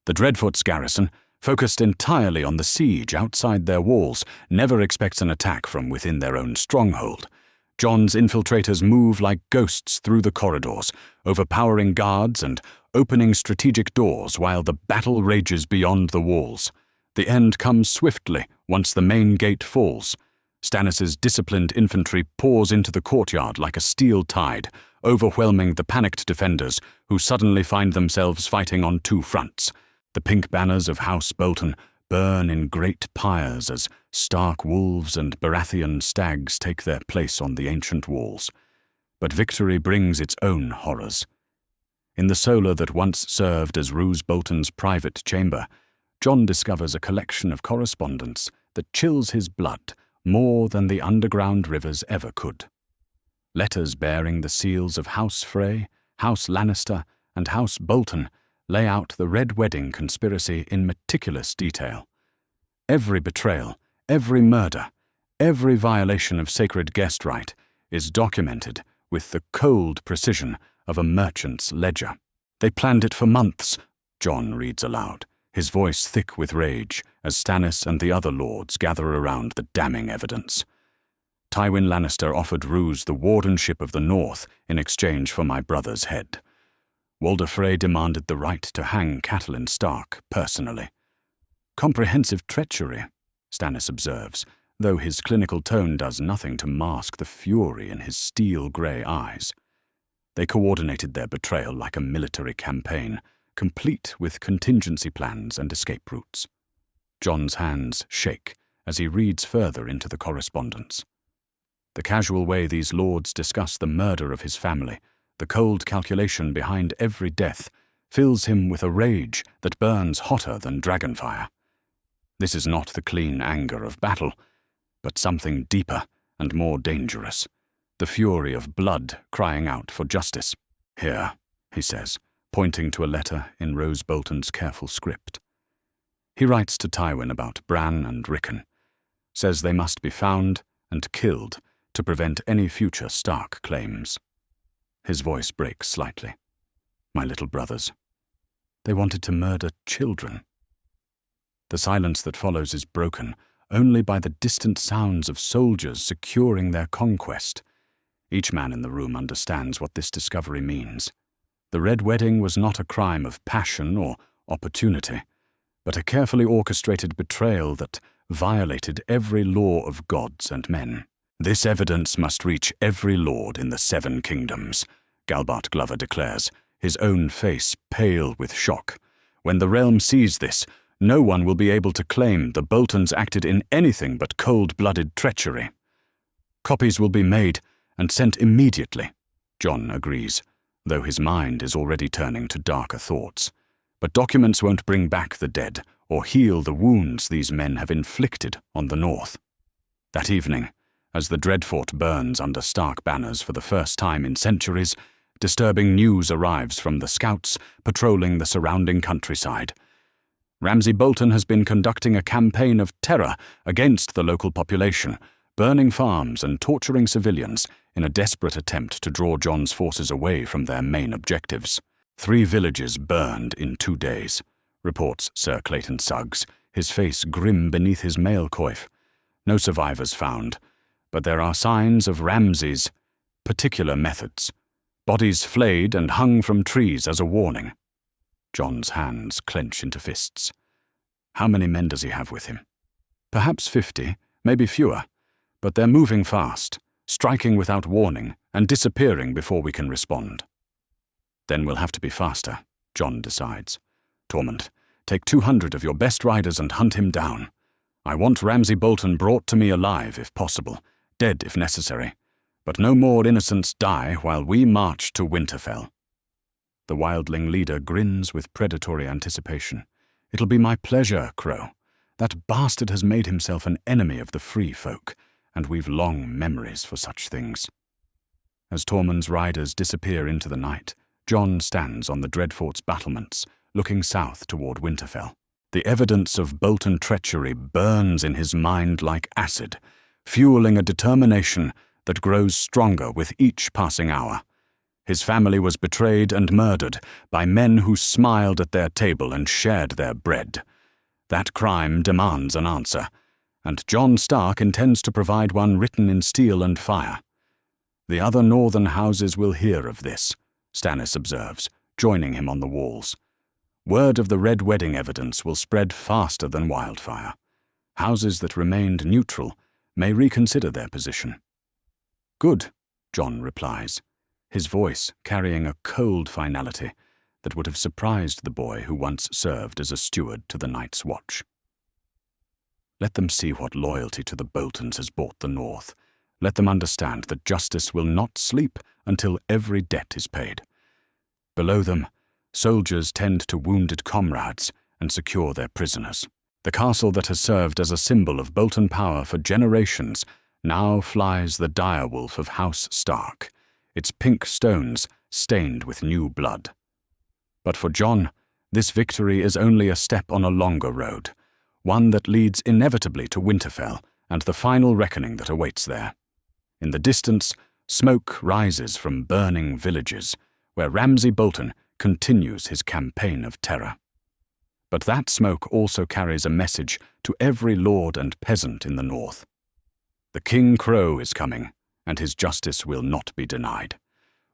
The Dreadfort's garrison, focused entirely on the siege outside their walls, never expects an attack from within their own stronghold. Jon's infiltrators move like ghosts through the corridors, overpowering guards and opening strategic doors while the battle rages beyond the walls. The end comes swiftly once the main gate falls. Stannis' disciplined infantry pours into the courtyard like a steel tide, overwhelming the panicked defenders who suddenly find themselves fighting on 2 fronts. The pink banners of House Bolton burn in great pyres as stark wolves and Baratheon stags take their place on the ancient walls. But victory brings its own horrors. In the solar that once served as Roose Bolton's private chamber, Jon discovers a collection of correspondence that chills his blood more than the underground rivers ever could. Letters bearing the seals of House Frey, House Lannister, and House Bolton lay out the Red Wedding conspiracy in meticulous detail. Every betrayal, every murder, every violation of sacred guest right is documented with the cold precision of a merchant's ledger. "They planned it for months," Jon reads aloud, his voice thick with rage as Stannis and the other lords gather around the damning evidence. "Tywin Lannister offered Roose the wardenship of the North in exchange for my brother's head. Walder Frey demanded the right to hang Catelyn Stark personally." "Comprehensive treachery," Stannis observes, though his clinical tone does nothing to mask the fury in his steel-grey eyes. They coordinated their betrayal like a military campaign, complete with contingency plans and escape routes. Jon's hands shake as he reads further into the correspondence. The casual way these lords discuss the murder of his family, the cold calculation behind every death, fills him with a rage that burns hotter than dragonfire. This is not the clean anger of battle, but something deeper and more dangerous, the fury of blood crying out for justice. "Here," he says, pointing to a letter in Roose Bolton's careful script. He writes to Tywin about Bran and Rickon, says they must be found and killed to prevent any future Stark claims. His voice breaks slightly. "My little brothers. They wanted to murder children." The silence that follows is broken only by the distant sounds of soldiers securing their conquest. Each man in the room understands what this discovery means. The Red Wedding was not a crime of passion or opportunity, but a carefully orchestrated betrayal that violated every law of gods and men. "This evidence must reach every lord in the 7 kingdoms, Galbart Glover declares, his own face pale with shock. "When the realm sees this, no one will be able to claim the Boltons acted in anything but cold-blooded treachery." "Copies will be made and sent immediately," Jon agrees, though his mind is already turning to darker thoughts. But documents won't bring back the dead or heal the wounds these men have inflicted on the North. That evening, As the Dreadfort burns under Stark banners for the first time in centuries, disturbing news arrives from the scouts patrolling the surrounding countryside. Ramsay Bolton has been conducting a campaign of terror against the local population, burning farms and torturing civilians in a desperate attempt to draw Jon's forces away from their main objectives. 3 villages burned in 2 days, reports Sir Clayton Suggs, his face grim beneath his mail coif. No survivors found, but there are signs of Ramsay's particular methods. Bodies flayed and hung from trees as a warning. Jon's hands clench into fists. How many men does he have with him? Perhaps 50, maybe fewer, but they're moving fast, striking without warning and disappearing before we can respond. Then we'll have to be faster, Jon decides. Tormund, take 200 of your best riders and hunt him down. I want Ramsay Bolton brought to me alive if possible, dead if necessary, but no more innocents die while we march to Winterfell. The wildling leader grins with predatory anticipation. It'll be my pleasure, Crow. That bastard has made himself an enemy of the free folk, and we've long memories for such things. As Tormund's riders disappear into the night, Jon stands on the Dreadfort's battlements, looking south toward Winterfell. The evidence of Bolton treachery burns in his mind like acid, fueling a determination that grows stronger with each passing hour. His family was betrayed and murdered by men who smiled at their table and shared their bread. That crime demands an answer, and Jon Stark intends to provide one written in steel and fire. The other northern houses will hear of this, Stannis observes, joining him on the walls. Word of the Red Wedding evidence will spread faster than wildfire. Houses that remained neutral may reconsider their position. Good, Jon replies, his voice carrying a cold finality that would have surprised the boy who once served as a steward to the Night's Watch. Let them see what loyalty to the Boltons has bought the North. Let them understand that justice will not sleep until every debt is paid. Below them, soldiers tend to wounded comrades and secure their prisoners. The castle that has served as a symbol of Bolton power for generations now flies the direwolf of House Stark, its pink stones stained with new blood. But for Jon, this victory is only a step on a longer road, one that leads inevitably to Winterfell and the final reckoning that awaits there. In the distance, smoke rises from burning villages, where Ramsay Bolton continues his campaign of terror. But that smoke also carries a message to every lord and peasant in the north. The King Crow is coming, and his justice will not be denied.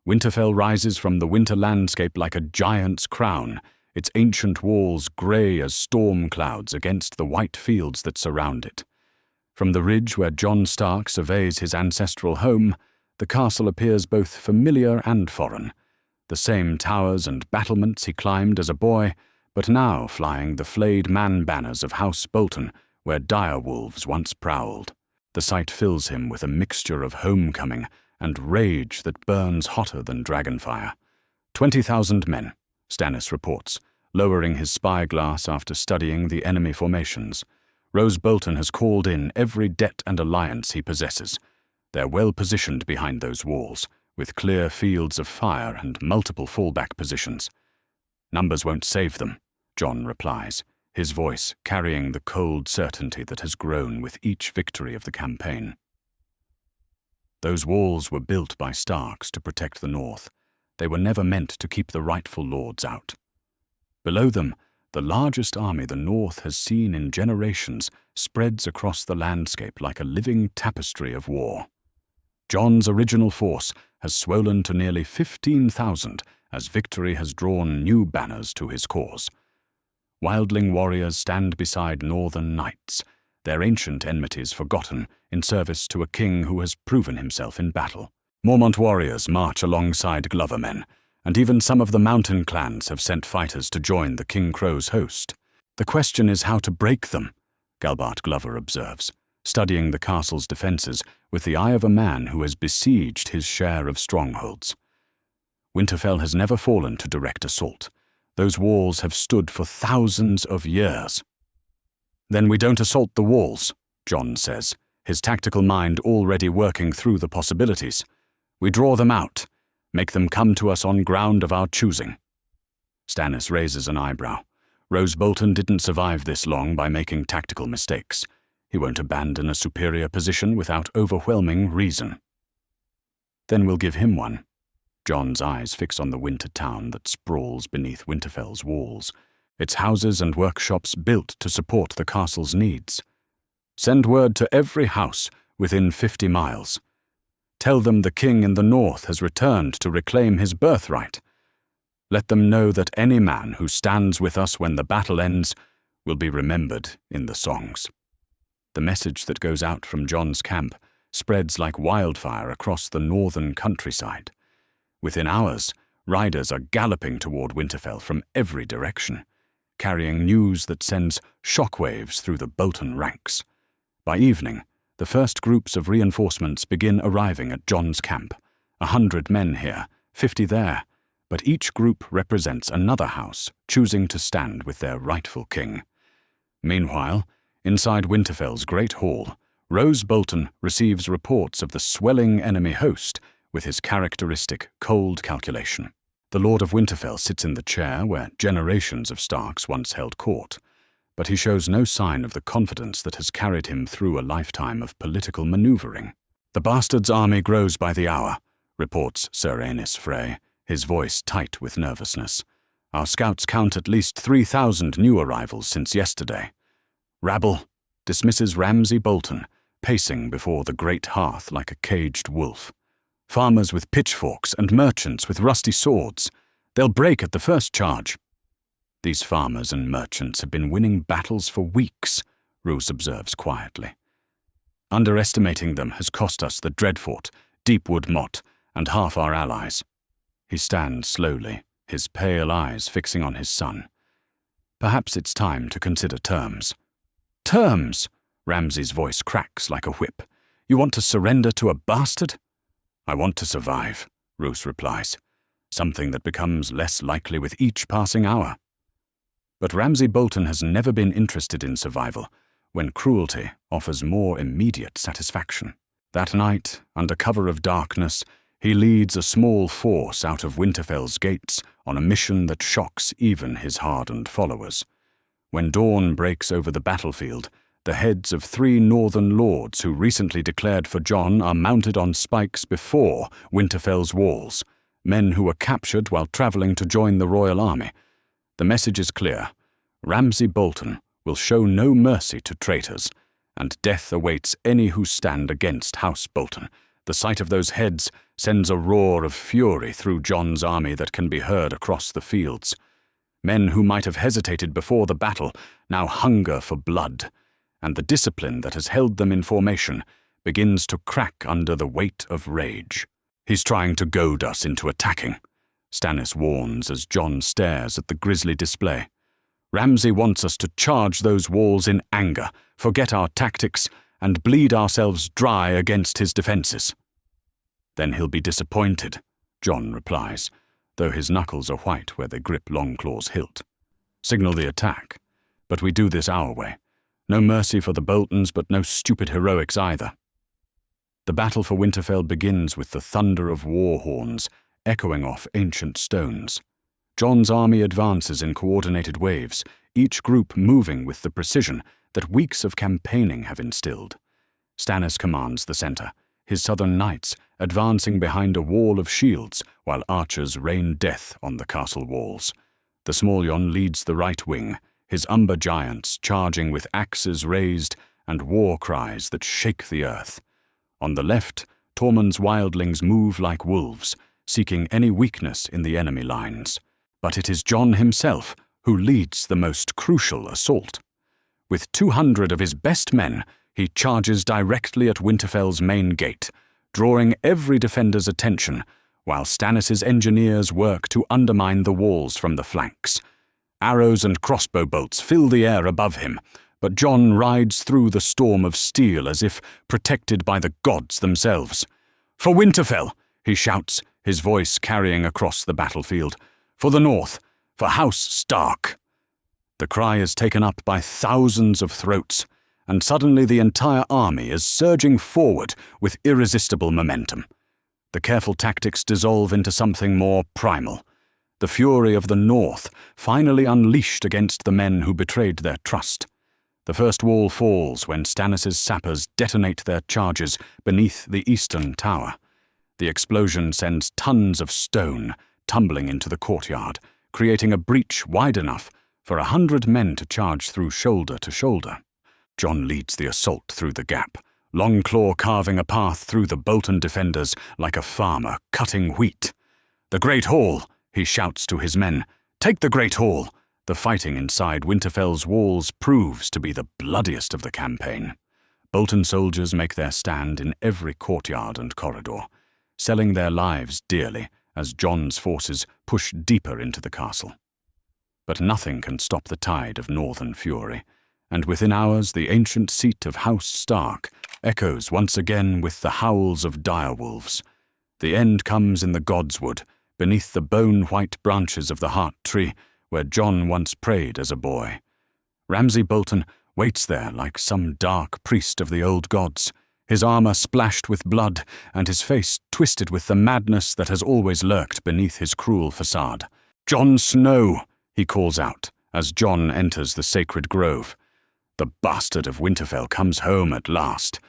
Winterfell rises from the winter landscape like a giant's crown, its ancient walls grey as storm clouds against the white fields that surround it. From the ridge where Jon Stark surveys his ancestral home, the castle appears both familiar and foreign. The same towers and battlements he climbed as a boy, but now flying the flayed man banners of House Bolton, where dire wolves once prowled. The sight fills him with a mixture of homecoming and rage that burns hotter than dragonfire. 20,000 men, Stannis reports, lowering his spyglass after studying the enemy formations. Roose Bolton has called in every debt and alliance he possesses. They're well positioned behind those walls, with clear fields of fire and multiple fallback positions. Numbers won't save them, Jon replies, his voice carrying the cold certainty that has grown with each victory of the campaign. Those walls were built by Starks to protect the north. They were never meant to keep the rightful lords out. Below them, the largest army the north has seen in generations spreads across the landscape like a living tapestry of war. Jon's original force has swollen to nearly 15,000 as victory has drawn new banners to his cause. Wildling warriors stand beside northern knights, their ancient enmities forgotten in service to a king who has proven himself in battle. Mormont warriors march alongside Glover men, and even some of the mountain clans have sent fighters to join the King Crow's host. The question is how to break them, Galbart Glover observes, studying the castle's defences with the eye of a man who has besieged his share of strongholds. Winterfell has never fallen to direct assault. Those walls have stood for thousands of years. Then we don't assault the walls, Jon says, his tactical mind already working through the possibilities. We draw them out, make them come to us on ground of our choosing. Stannis raises an eyebrow. Roose Bolton didn't survive this long by making tactical mistakes. He won't abandon a superior position without overwhelming reason. Then we'll give him one. Jon's eyes fix on the winter town that sprawls beneath Winterfell's walls, its houses and workshops built to support the castle's needs. Send word to every house within 50 miles. Tell them the king in the north has returned to reclaim his birthright. Let them know that any man who stands with us when the battle ends will be remembered in the songs. The message that goes out from Jon's camp spreads like wildfire across the northern countryside. Within hours, riders are galloping toward Winterfell from every direction, carrying news that sends shockwaves through the Bolton ranks. By evening, the first groups of reinforcements begin arriving at Jon's camp. 100 men here, 50 there, but each group represents another house choosing to stand with their rightful king. Meanwhile, inside Winterfell's great hall, Roose Bolton receives reports of the swelling enemy host with his characteristic cold calculation. The Lord of Winterfell sits in the chair where generations of Starks once held court, but he shows no sign of the confidence that has carried him through a lifetime of political maneuvering. "The bastard's army grows by the hour," reports Sir Aenys Frey, his voice tight with nervousness. "Our scouts count at least 3,000 new arrivals since yesterday." "Rabble," dismisses Ramsay Bolton, pacing before the great hearth like a caged wolf. "Farmers with pitchforks and merchants with rusty swords. They'll break at the first charge." "These farmers and merchants have been winning battles for weeks," Roose observes quietly. "Underestimating them has cost us the Dreadfort, Deepwood Motte, and half our allies." He stands slowly, his pale eyes fixing on his son. "Perhaps it's time to consider terms." "Terms?" Ramsay's voice cracks like a whip. "You want to surrender to a bastard?" "I want to survive," Roose replies, "something that becomes less likely with each passing hour." But Ramsay Bolton has never been interested in survival when cruelty offers more immediate satisfaction. That night, under cover of darkness, he leads a small force out of Winterfell's gates on a mission that shocks even his hardened followers. When dawn breaks over the battlefield, the heads of 3 northern lords who recently declared for Jon are mounted on spikes before Winterfell's walls, men who were captured while traveling to join the royal army. The message is clear. Ramsay Bolton will show no mercy to traitors, and death awaits any who stand against House Bolton. The sight of those heads sends a roar of fury through Jon's army that can be heard across the fields. Men who might have hesitated before the battle now hunger for blood, and the discipline that has held them in formation begins to crack under the weight of rage. "He's trying to goad us into attacking," Stannis warns as Jon stares at the grisly display. "Ramsay wants us to charge those walls in anger, forget our tactics, and bleed ourselves dry against his defenses." "Then he'll be disappointed," Jon replies, though his knuckles are white where they grip Longclaw's hilt. "Signal the attack, but we do this our way. No mercy for the Boltons, but no stupid heroics either." The battle for Winterfell begins with the thunder of war horns echoing off ancient stones. Jon's army advances in coordinated waves, each group moving with the precision that weeks of campaigning have instilled. Stannis commands the center, his southern knights advancing behind a wall of shields while archers rain death on the castle walls. The Smallyon leads the right wing, his umber giants charging with axes raised and war cries that shake the earth. On the left, Tormund's wildlings move like wolves, seeking any weakness in the enemy lines. But it is Jon himself who leads the most crucial assault. With 200 of his best men, he charges directly at Winterfell's main gate, drawing every defender's attention, while Stannis' engineers work to undermine the walls from the flanks. Arrows and crossbow bolts fill the air above him, but Jon rides through the storm of steel as if protected by the gods themselves. "For Winterfell!" he shouts, his voice carrying across the battlefield. "For the north! For House Stark!" The cry is taken up by thousands of throats, and suddenly the entire army is surging forward with irresistible momentum. The careful tactics dissolve into something more primal. The fury of the North finally unleashed against the men who betrayed their trust. The first wall falls when Stannis' sappers detonate their charges beneath the eastern tower. The explosion sends tons of stone tumbling into the courtyard, creating a breach wide enough for 100 men to charge through shoulder to shoulder. Jon leads the assault through the gap, Longclaw carving a path through the Bolton defenders like a farmer cutting wheat. "The Great Hall!" he shouts to his men. "Take the Great Hall!" The fighting inside Winterfell's walls proves to be the bloodiest of the campaign. Bolton soldiers make their stand in every courtyard and corridor, selling their lives dearly as Jon's forces push deeper into the castle. But nothing can stop the tide of northern fury, and within hours the ancient seat of House Stark echoes once again with the howls of direwolves. The end comes in the Godswood, beneath the bone-white branches of the Heart Tree, where Jon once prayed as a boy. Ramsay Bolton waits there like some dark priest of the old gods, his armor splashed with blood and his face twisted with the madness that has always lurked beneath his cruel facade. "Jon Snow!" he calls out as Jon enters the sacred grove. "The bastard of Winterfell comes home at last.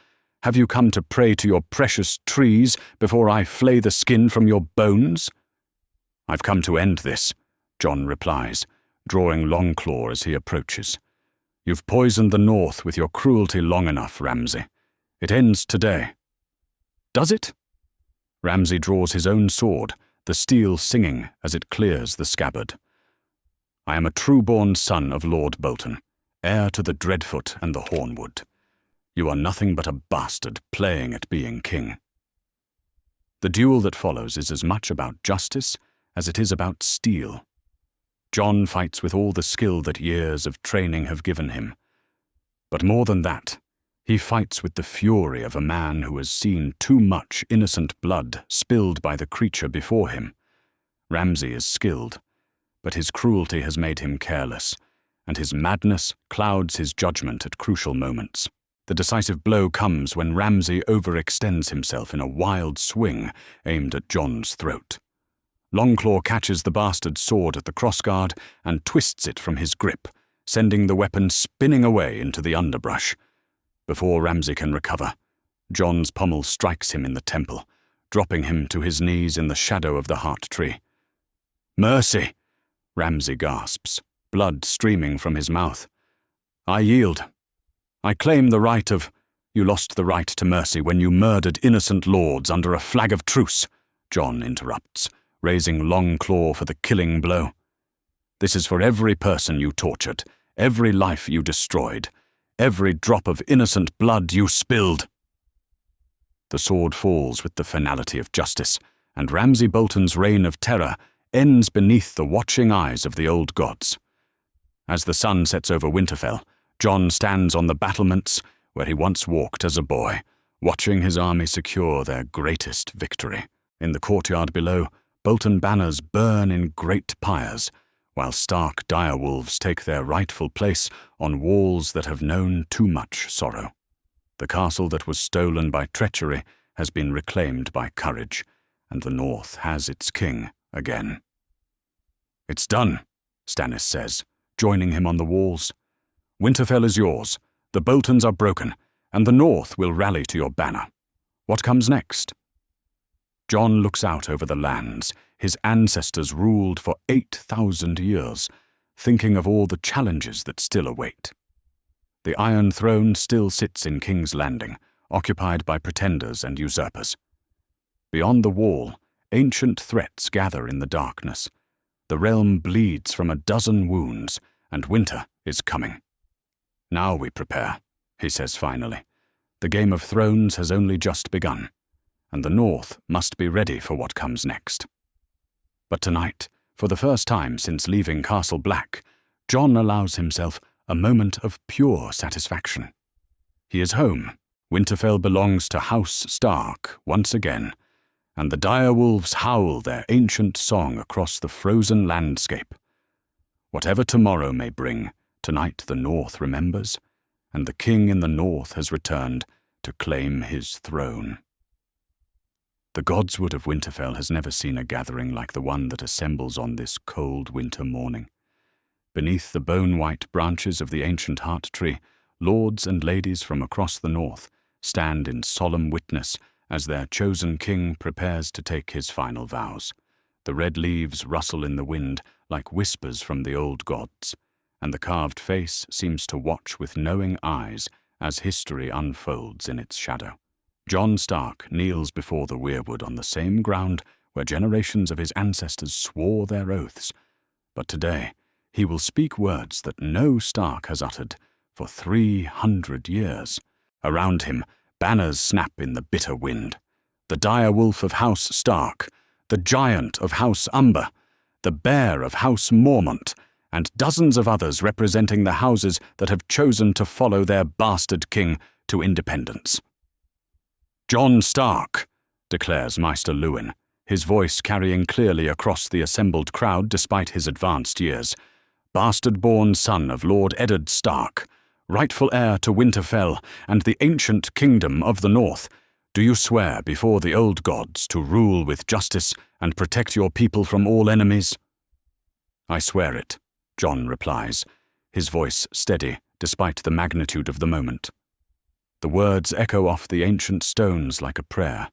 Have you come to pray to your precious trees before I flay the skin from your bones?" "I've come to end this," Jon replies, drawing Longclaw as he approaches. "You've poisoned the North with your cruelty long enough, Ramsay. It ends today." "Does it?" Ramsay draws his own sword, the steel singing as it clears the scabbard. "I am a true-born son of Lord Bolton, heir to the Dreadfort and the Hornwood. You are nothing but a bastard playing at being king." The duel that follows is as much about justice as it is about steel. Jon fights with all the skill that years of training have given him. But more than that, he fights with the fury of a man who has seen too much innocent blood spilled by the creature before him. Ramsay is skilled, but his cruelty has made him careless, and his madness clouds his judgment at crucial moments. The decisive blow comes when Ramsay overextends himself in a wild swing aimed at Jon's throat. Longclaw catches the bastard's sword at the crossguard and twists it from his grip, sending the weapon spinning away into the underbrush. Before Ramsay can recover, Jon's pommel strikes him in the temple, dropping him to his knees in the shadow of the Heart Tree. "Mercy!" Ramsay gasps, blood streaming from his mouth. "I yield. I claim the right of—" "You lost the right to mercy when you murdered innocent lords under a flag of truce," Jon interrupts, raising Longclaw for the killing blow. "This is for every person you tortured, every life you destroyed, every drop of innocent blood you spilled." The sword falls with the finality of justice, and Ramsay Bolton's reign of terror ends beneath the watching eyes of the old gods. As the sun sets over Winterfell, Jon stands on the battlements where he once walked as a boy, watching his army secure their greatest victory. In the courtyard below, Bolton banners burn in great pyres, while stark direwolves take their rightful place on walls that have known too much sorrow. The castle that was stolen by treachery has been reclaimed by courage, and the North has its king again. "It's done," Stannis says, joining him on the walls. "Winterfell is yours, the Boltons are broken, and the North will rally to your banner. What comes next?" Jon looks out over the lands his ancestors ruled for 8,000 years, thinking of all the challenges that still await. The Iron Throne still sits in King's Landing, occupied by pretenders and usurpers. Beyond the wall, ancient threats gather in the darkness. The realm bleeds from a dozen wounds, and winter is coming. "Now we prepare," he says finally. "The Game of Thrones has only just begun, and the North must be ready for what comes next." But tonight, for the first time since leaving Castle Black, Jon allows himself a moment of pure satisfaction. He is home. Winterfell belongs to House Stark once again, and the direwolves howl their ancient song across the frozen landscape. Whatever tomorrow may bring, tonight the North remembers, and the king in the north has returned to claim his throne. The godswood of Winterfell has never seen a gathering like the one that assembles on this cold winter morning. Beneath the bone-white branches of the ancient heart tree, lords and ladies from across the north stand in solemn witness as their chosen king prepares to take his final vows. The red leaves rustle in the wind like whispers from the old gods, and the carved face seems to watch with knowing eyes as history unfolds in its shadow. Jon Stark kneels before the weirwood on the same ground where generations of his ancestors swore their oaths, but today he will speak words that no Stark has uttered for 300 years. Around him, banners snap in the bitter wind. The dire wolf of House Stark, the giant of House Umber, the bear of House Mormont, and dozens of others representing the houses that have chosen to follow their bastard king to independence. "Jon Stark," declares Maester Luwin, his voice carrying clearly across the assembled crowd despite his advanced years, "bastard-born son of Lord Eddard Stark, rightful heir to Winterfell and the ancient kingdom of the north, do you swear before the old gods to rule with justice and protect your people from all enemies?" "I swear it," Jon replies, his voice steady despite the magnitude of the moment. The words echo off the ancient stones like a prayer,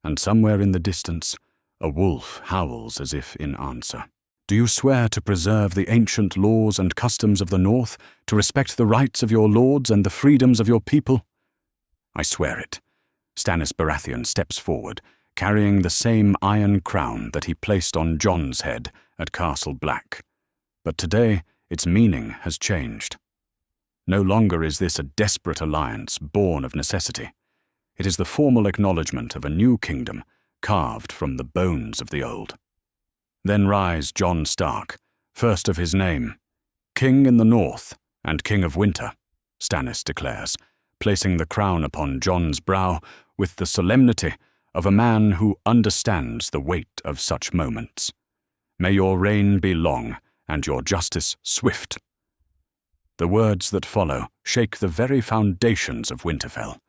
and somewhere in the distance, a wolf howls as if in answer. "Do you swear to preserve the ancient laws and customs of the north, to respect the rights of your lords and the freedoms of your people?" "I swear it." Stannis Baratheon steps forward, carrying the same iron crown that he placed on Jon's head at Castle Black. But today, its meaning has changed. No longer is this a desperate alliance born of necessity. It is the formal acknowledgement of a new kingdom carved from the bones of the old. Then rise Jon Stark, first of his name, King in the North and King of Winter, Stannis declares, placing the crown upon Jon's brow with the solemnity of a man who understands the weight of such moments. "May your reign be long and your justice swift." The words that follow shake the very foundations of Winterfell.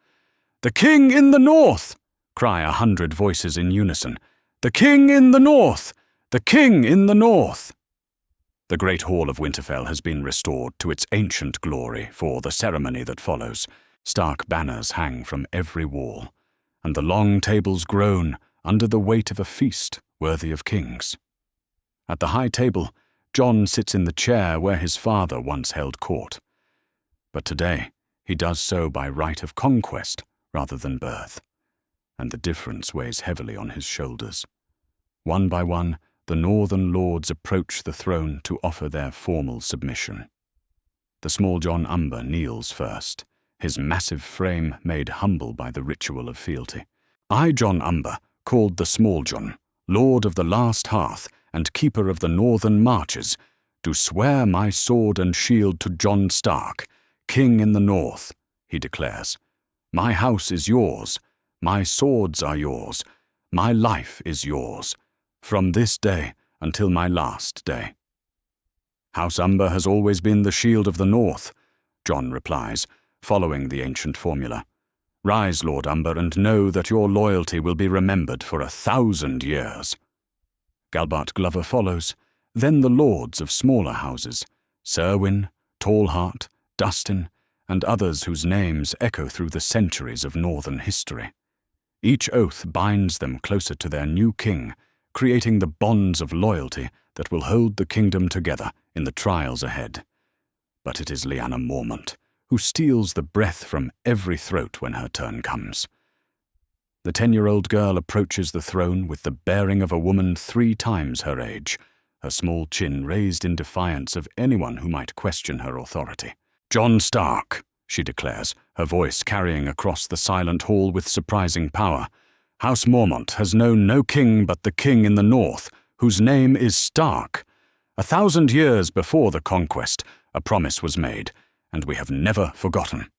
"The King in the North!" cry 100 voices in unison. "The King in the North! The King in the North!" The great hall of Winterfell has been restored to its ancient glory for the ceremony that follows. Stark banners hang from every wall, and the long tables groan under the weight of a feast worthy of kings. At the high table, Jon sits in the chair where his father once held court. But today, he does so by right of conquest rather than birth, and the difference weighs heavily on his shoulders. One by one, the northern lords approach the throne to offer their formal submission. The small Jon Umber kneels first, his massive frame made humble by the ritual of fealty. "I, Jon Umber, called the Small Jon, Lord of the Last Hearth and Keeper of the Northern Marches, do swear my sword and shield to Jon Stark, King in the North," he declares. "My house is yours, my swords are yours, my life is yours, from this day until my last day." "House Umber has always been the shield of the North," Jon replies, following the ancient formula. "Rise, Lord Umber, and know that your loyalty will be remembered for 1,000 years." Galbart Glover follows, then the lords of smaller houses, Serwyn, Tallheart, Dustin, and others whose names echo through the centuries of northern history. Each oath binds them closer to their new king, creating the bonds of loyalty that will hold the kingdom together in the trials ahead. But it is Lyanna Mormont who steals the breath from every throat when her turn comes. The 10-year-old girl approaches the throne with the bearing of a woman 3 times her age, her small chin raised in defiance of anyone who might question her authority. "Jon Stark," she declares, her voice carrying across the silent hall with surprising power. "House Mormont has known no king but the King in the North, whose name is Stark. 1,000 years before the conquest, a promise was made, and we have never forgotten.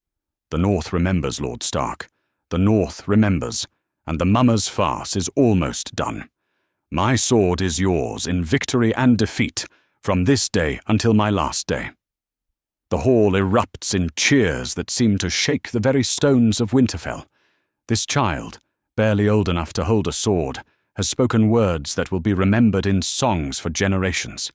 The North remembers, Lord Stark. The North remembers, and the Mummer's farce is almost done. My sword is yours in victory and defeat, from this day until my last day." The hall erupts in cheers that seem to shake the very stones of Winterfell. This child, barely old enough to hold a sword, has spoken words that will be remembered in songs for generations.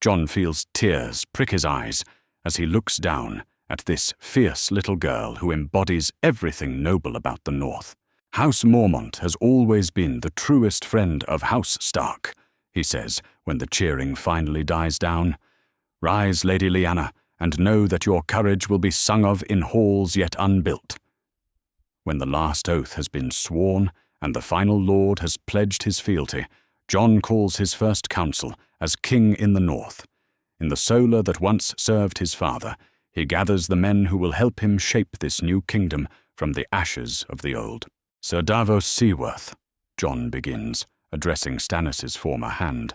Jon feels tears prick his eyes as he looks down at this fierce little girl who embodies everything noble about the North. House Mormont has always been the truest friend of House Stark, he says when the cheering finally dies down. Rise, Lady Lyanna, and know that your courage will be sung of in halls yet unbuilt. When the last oath has been sworn and the final lord has pledged his fealty, Jon calls his first council as king in the North. In the solar that once served his father, he gathers the men who will help him shape this new kingdom from the ashes of the old. Sir Davos Seaworth, Jon begins, addressing Stannis' former hand,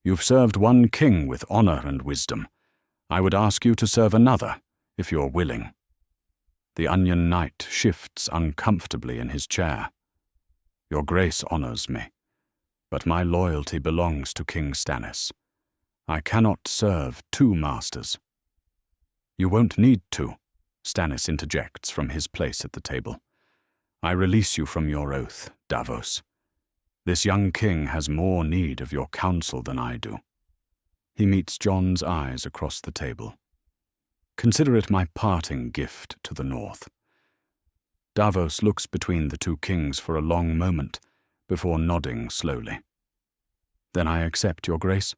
you've served one king with honor and wisdom. I would ask you to serve another, if you're willing. The Onion Knight shifts uncomfortably in his chair. Your grace honors me, but my loyalty belongs to King Stannis. I cannot serve two masters. You won't need to, Stannis interjects from his place at the table. I release you from your oath, Davos. This young king has more need of your counsel than I do. He meets Jon's eyes across the table. Consider it my parting gift to the North. Davos looks between the two kings for a long moment, before nodding slowly. Then I accept your grace.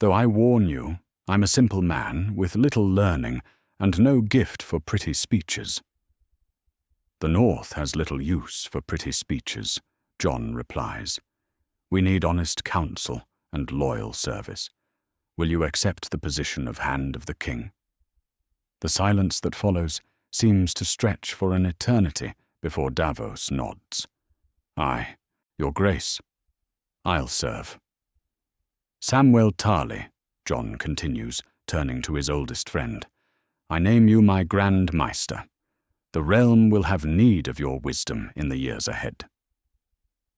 Though I warn you, I'm a simple man with little learning and no gift for pretty speeches. The North has little use for pretty speeches, Jon replies. We need honest counsel and loyal service. Will you accept the position of Hand of the King? The silence that follows seems to stretch for an eternity before Davos nods. Aye, your grace. I'll serve. Samwell Tarly, Jon continues, turning to his oldest friend. I name you my Grand Maester. The realm will have need of your wisdom in the years ahead.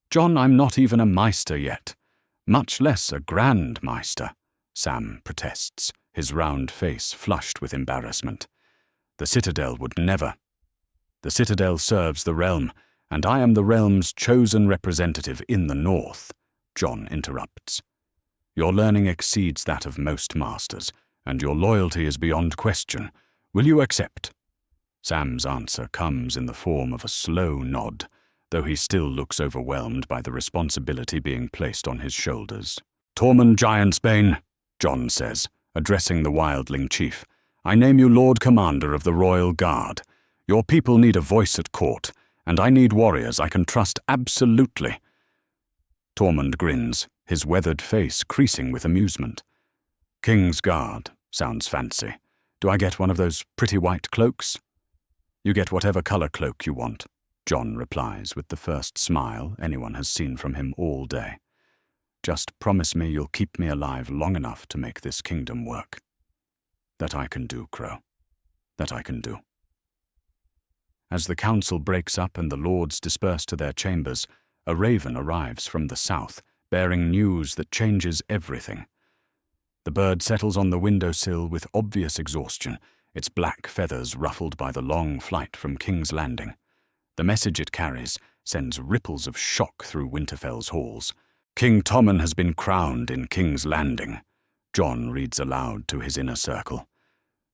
Jon, I'm not even a Maester yet, much less a Grand Maester, Sam protests, his round face flushed with embarrassment. The Citadel would never. The Citadel serves the realm, and I am the realm's chosen representative in the North, Jon interrupts. Your learning exceeds that of most masters, and your loyalty is beyond question. Will you accept? Sam's answer comes in the form of a slow nod, though he still looks overwhelmed by the responsibility being placed on his shoulders. Tormund Giantsbane, Jon says, addressing the wildling chief, I name you Lord Commander of the Royal Guard. Your people need a voice at court, and I need warriors I can trust absolutely. Tormund grins, his weathered face creasing with amusement. King's Guard sounds fancy. Do I get one of those pretty white cloaks? You get whatever color cloak you want, Jon replies with the first smile anyone has seen from him all day. Just promise me you'll keep me alive long enough to make this kingdom work. That I can do, Crow. That I can do. As the council breaks up and the lords disperse to their chambers, a raven arrives from the south, bearing news that changes everything. The bird settles on the windowsill with obvious exhaustion, its black feathers ruffled by the long flight from King's Landing. The message it carries sends ripples of shock through Winterfell's halls. King Tommen has been crowned in King's Landing, Jon reads aloud to his inner circle.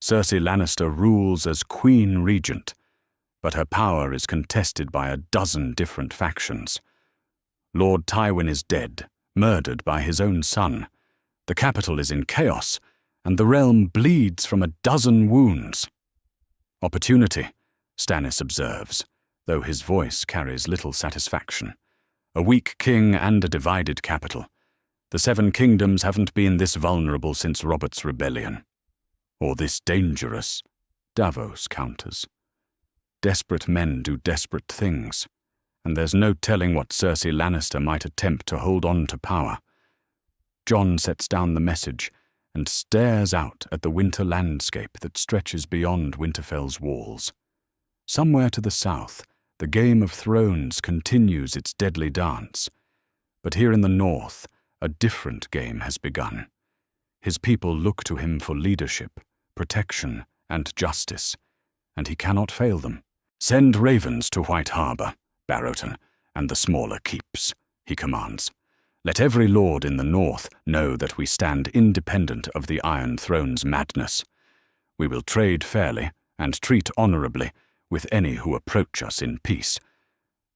Cersei Lannister rules as Queen Regent, but her power is contested by a dozen different factions. Lord Tywin is dead, murdered by his own son. The capital is in chaos, and the realm bleeds from a dozen wounds. Opportunity, Stannis observes, though his voice carries little satisfaction. A weak king and a divided capital. The Seven Kingdoms haven't been this vulnerable since Robert's rebellion. Or this dangerous, Davos counters. Desperate men do desperate things, and there's no telling what Cersei Lannister might attempt to hold on to power. Jon sets down the message and stares out at the winter landscape that stretches beyond Winterfell's walls. Somewhere to the south, the Game of Thrones continues its deadly dance. But here in the north, a different game has begun. His people look to him for leadership, protection, and justice, and he cannot fail them. "Send ravens to White Harbour, Baratheon, and the smaller keeps," he commands. "Let every lord in the north know that we stand independent of the Iron Throne's madness. We will trade fairly and treat honourably with any who approach us in peace,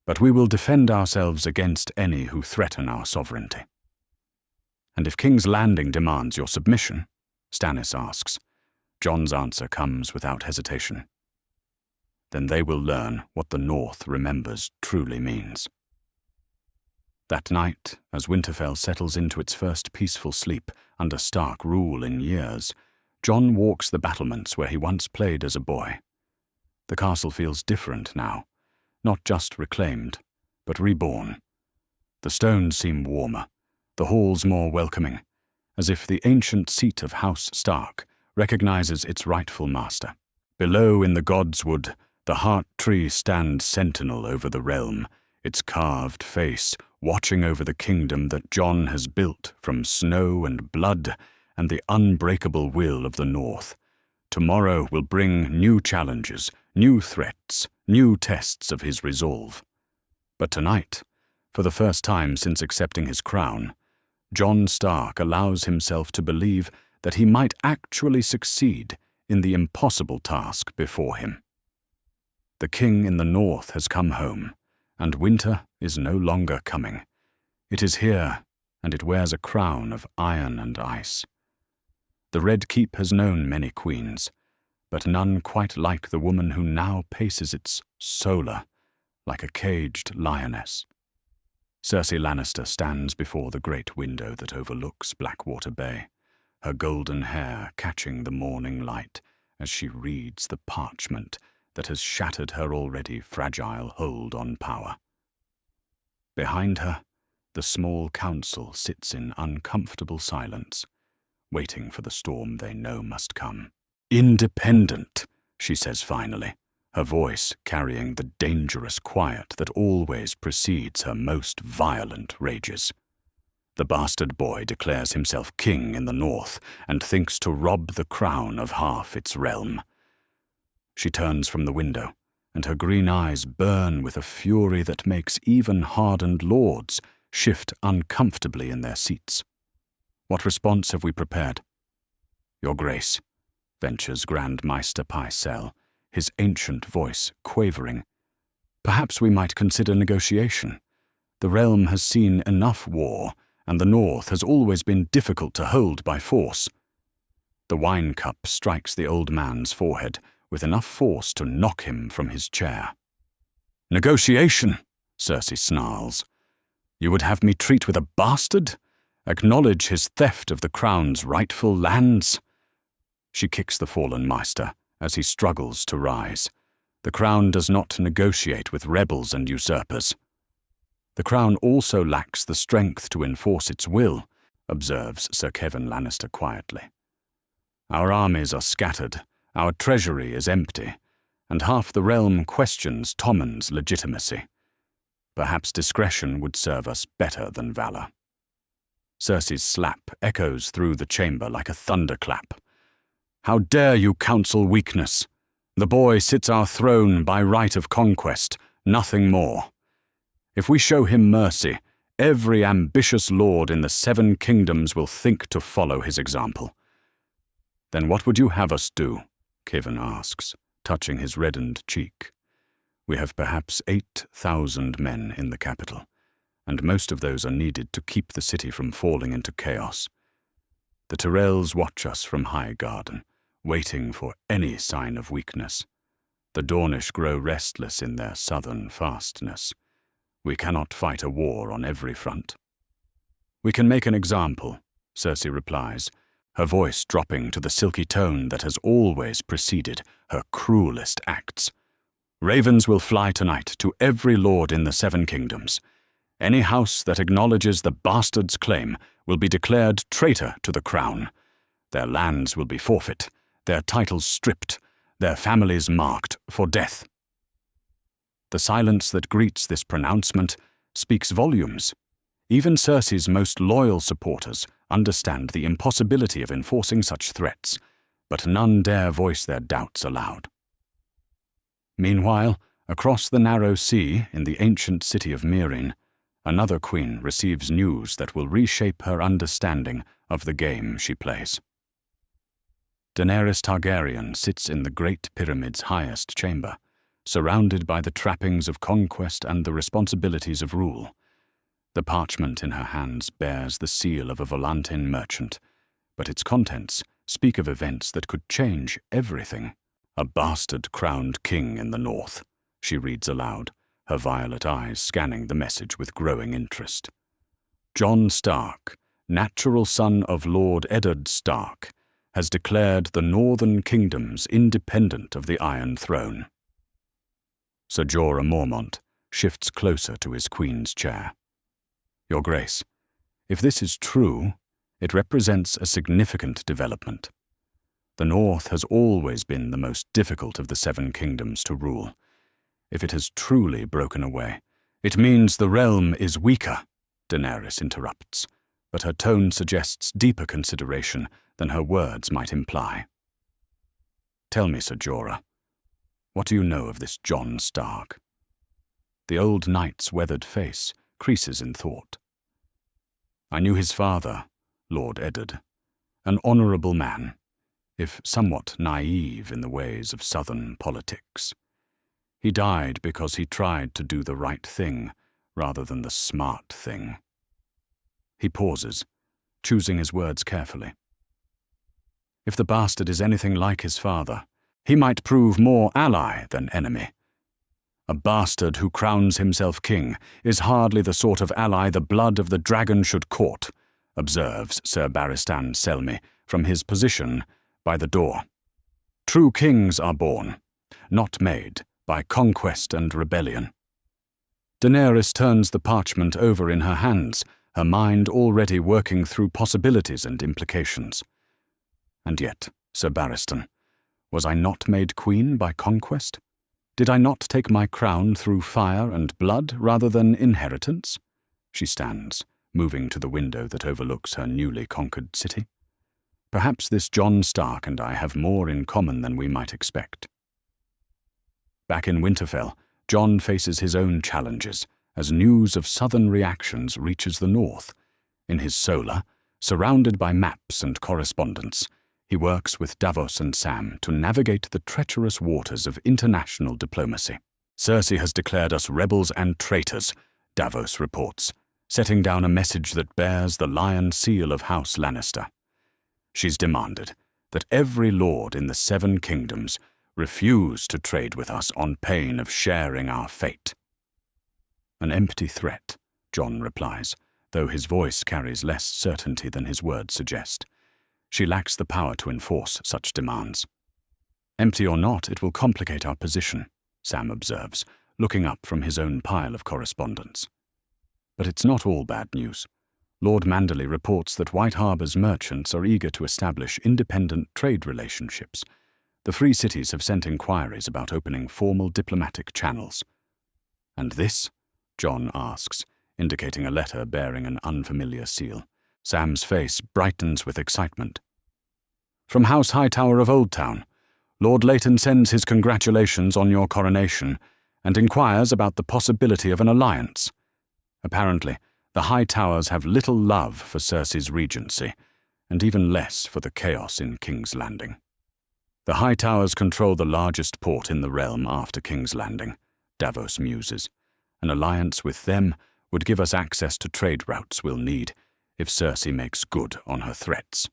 but we will defend ourselves against any who threaten our sovereignty." "And if King's Landing demands your submission?" Stannis asks. Jon's answer comes without hesitation. "Then they will learn what the North remembers truly means." That night, as Winterfell settles into its first peaceful sleep under Stark rule in years, Jon walks the battlements where he once played as a boy. The castle feels different now, not just reclaimed, but reborn. The stones seem warmer, the halls more welcoming, as if the ancient seat of House Stark recognizes its rightful master. Below in the Godswood, the heart tree stands sentinel over the realm, its carved face watching over the kingdom that Jon has built from snow and blood and the unbreakable will of the North. Tomorrow will bring new challenges, new threats, new tests of his resolve. But tonight, for the first time since accepting his crown, Jon Stark allows himself to believe that he might actually succeed in the impossible task before him. The king in the north has come home, and winter is no longer coming. It is here, and it wears a crown of iron and ice. The Red Keep has known many queens, but none quite like the woman who now paces its solar like a caged lioness. Cersei Lannister stands before the great window that overlooks Blackwater Bay, her golden hair catching the morning light as she reads the parchment that has shattered her already fragile hold on power. Behind her, the small council sits in uncomfortable silence, waiting for the storm they know must come. "Independent," she says finally, her voice carrying the dangerous quiet that always precedes her most violent rages. The bastard boy declares himself king in the north and thinks to rob the crown of half its realm. She turns from the window, and her green eyes burn with a fury that makes even hardened lords shift uncomfortably in their seats. "What response have we prepared?" "Your Grace," ventures Grand Maester Pycelle, his ancient voice quavering. "Perhaps we might consider negotiation. The realm has seen enough war, and the north has always been difficult to hold by force." The wine cup strikes the old man's forehead with enough force to knock him from his chair. "Negotiation," Cersei snarls. "You would have me treat with a bastard? Acknowledge his theft of the crown's rightful lands?" She kicks the fallen maester as he struggles to rise. The crown does not negotiate with rebels and usurpers. "The crown also lacks the strength to enforce its will," observes Sir Kevan Lannister quietly. "Our armies are scattered, our treasury is empty, and half the realm questions Tommen's legitimacy. Perhaps discretion would serve us better than valor." Cersei's slap echoes through the chamber like a thunderclap. "How dare you counsel weakness? The boy sits our throne by right of conquest, nothing more. If we show him mercy, every ambitious lord in the 7 kingdoms will think to follow his example." "Then what would you have us do?" Kevan asks, touching his reddened cheek. "We have perhaps 8,000 men in the capital, and most of those are needed to keep the city from falling into chaos. The Tyrells watch us from High Garden, waiting for any sign of weakness. The Dornish grow restless in their southern fastness. We cannot fight a war on every front." "We can make an example," Cersei replies, her voice dropping to the silky tone that has always preceded her cruelest acts. "Ravens will fly tonight to every lord in the 7 kingdoms. Any house that acknowledges the bastard's claim will be declared traitor to the crown. Their lands will be forfeit, their titles stripped, their families marked for death." The silence that greets this pronouncement speaks volumes. Even Cersei's most loyal supporters understand the impossibility of enforcing such threats, but none dare voice their doubts aloud. Meanwhile, across the narrow sea in the ancient city of Meereen, another queen receives news that will reshape her understanding of the game she plays. Daenerys Targaryen sits in the Great Pyramid's highest chamber, surrounded by the trappings of conquest and the responsibilities of rule. The parchment in her hands bears the seal of a Volantin merchant, but its contents speak of events that could change everything. "A bastard crowned king in the north," she reads aloud, her violet eyes scanning the message with growing interest. "Jon Stark, natural son of Lord Eddard Stark, has declared the northern kingdoms independent of the Iron Throne." Ser Jorah Mormont shifts closer to his queen's chair. "Your Grace, if this is true, it represents a significant development. The North has always been the most difficult of the Seven Kingdoms to rule. If it has truly broken away, it means the realm is weaker," Daenerys interrupts, but her tone suggests deeper consideration than her words might imply. "Tell me, Ser Jorah, what do you know of this Jon Stark?" The old knight's weathered face creases in thought. "I knew his father, Lord Eddard, an honourable man, if somewhat naive in the ways of southern politics. He died because he tried to do the right thing rather than the smart thing." He pauses, choosing his words carefully. "If the bastard is anything like his father, he might prove more ally than enemy. A bastard who crowns himself king is hardly the sort of ally the blood of the dragon should court," observes Ser Barristan Selmy from his position by the door. "True kings are born, not made, by conquest and rebellion." Daenerys turns the parchment over in her hands, her mind already working through possibilities and implications. "And yet, Ser Barristan, was I not made queen by conquest? Did I not take my crown through fire and blood rather than inheritance?" She stands, moving to the window that overlooks her newly conquered city. "Perhaps this Jon Stark and I have more in common than we might expect." Back in Winterfell, Jon faces his own challenges as news of southern reactions reaches the north. In his solar, surrounded by maps and correspondence, he works with Davos and Sam to navigate the treacherous waters of international diplomacy. "Cersei has declared us rebels and traitors," Davos reports, setting down a message that bears the lion seal of House Lannister. "She's demanded that every lord in the Seven Kingdoms refuse to trade with us on pain of sharing our fate." "An empty threat," Jon replies, though his voice carries less certainty than his words suggest. She lacks the power to enforce such demands. "Empty or not, it will complicate our position," Sam observes, looking up from his own pile of correspondence. But it's not all bad news. Lord Manderley reports that White Harbour's merchants are eager to establish independent trade relationships. The Free Cities have sent inquiries about opening formal diplomatic channels. "And this?" Jon asks, indicating a letter bearing an unfamiliar seal. Sam's face brightens with excitement. "From House Hightower of Oldtown, Lord Leighton sends his congratulations on your coronation and inquires about the possibility of an alliance. Apparently, the Hightowers have little love for Cersei's regency, and even less for the chaos in King's Landing. The Hightowers control the largest port in the realm after King's Landing," Davos muses. "An alliance with them would give us access to trade routes we'll need if Cersei makes good on her threats."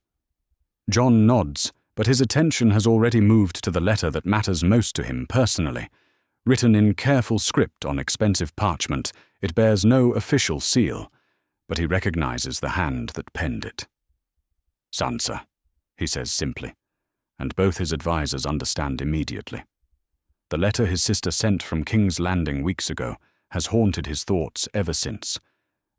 Jon nods, but his attention has already moved to the letter that matters most to him personally. Written in careful script on expensive parchment, it bears no official seal, but he recognizes the hand that penned it. "Sansa," he says simply, and both his advisors understand immediately. The letter his sister sent from King's Landing weeks ago has haunted his thoughts ever since,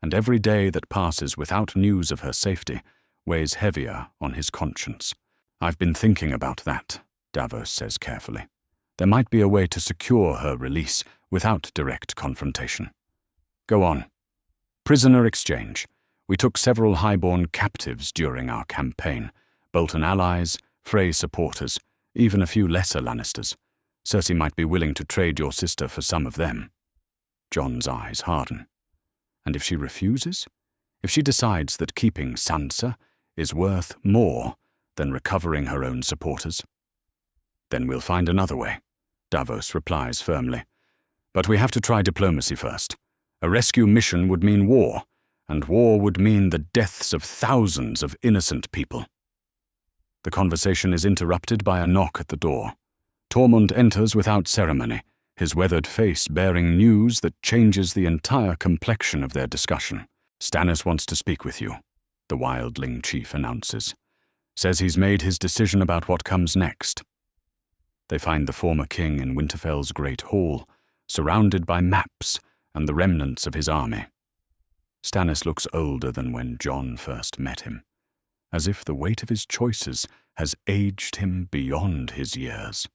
and every day that passes without news of her safety weighs heavier on his conscience. "I've been thinking about that," Davos says carefully. "There might be a way to secure her release without direct confrontation." "Go on." "Prisoner exchange. We took several highborn captives during our campaign, Bolton allies, Frey supporters, even a few lesser Lannisters. Cersei might be willing to trade your sister for some of them. Jon's eyes harden. And if she refuses? If she decides that keeping Sansa is worth more than recovering her own supporters? Then we'll find another way, Davos replies firmly. But we have to try diplomacy first. A rescue mission would mean war, and war would mean the deaths of thousands of innocent people. The conversation is interrupted by a knock at the door. Tormund enters without ceremony, his weathered face bearing news that changes the entire complexion of their discussion. Stannis wants to speak with you, the wildling chief announces. Says he's made his decision about what comes next. They find the former king in Winterfell's great hall, surrounded by maps and the remnants of his army. Stannis looks older than when Jon first met him, as if the weight of his choices has aged him beyond his years.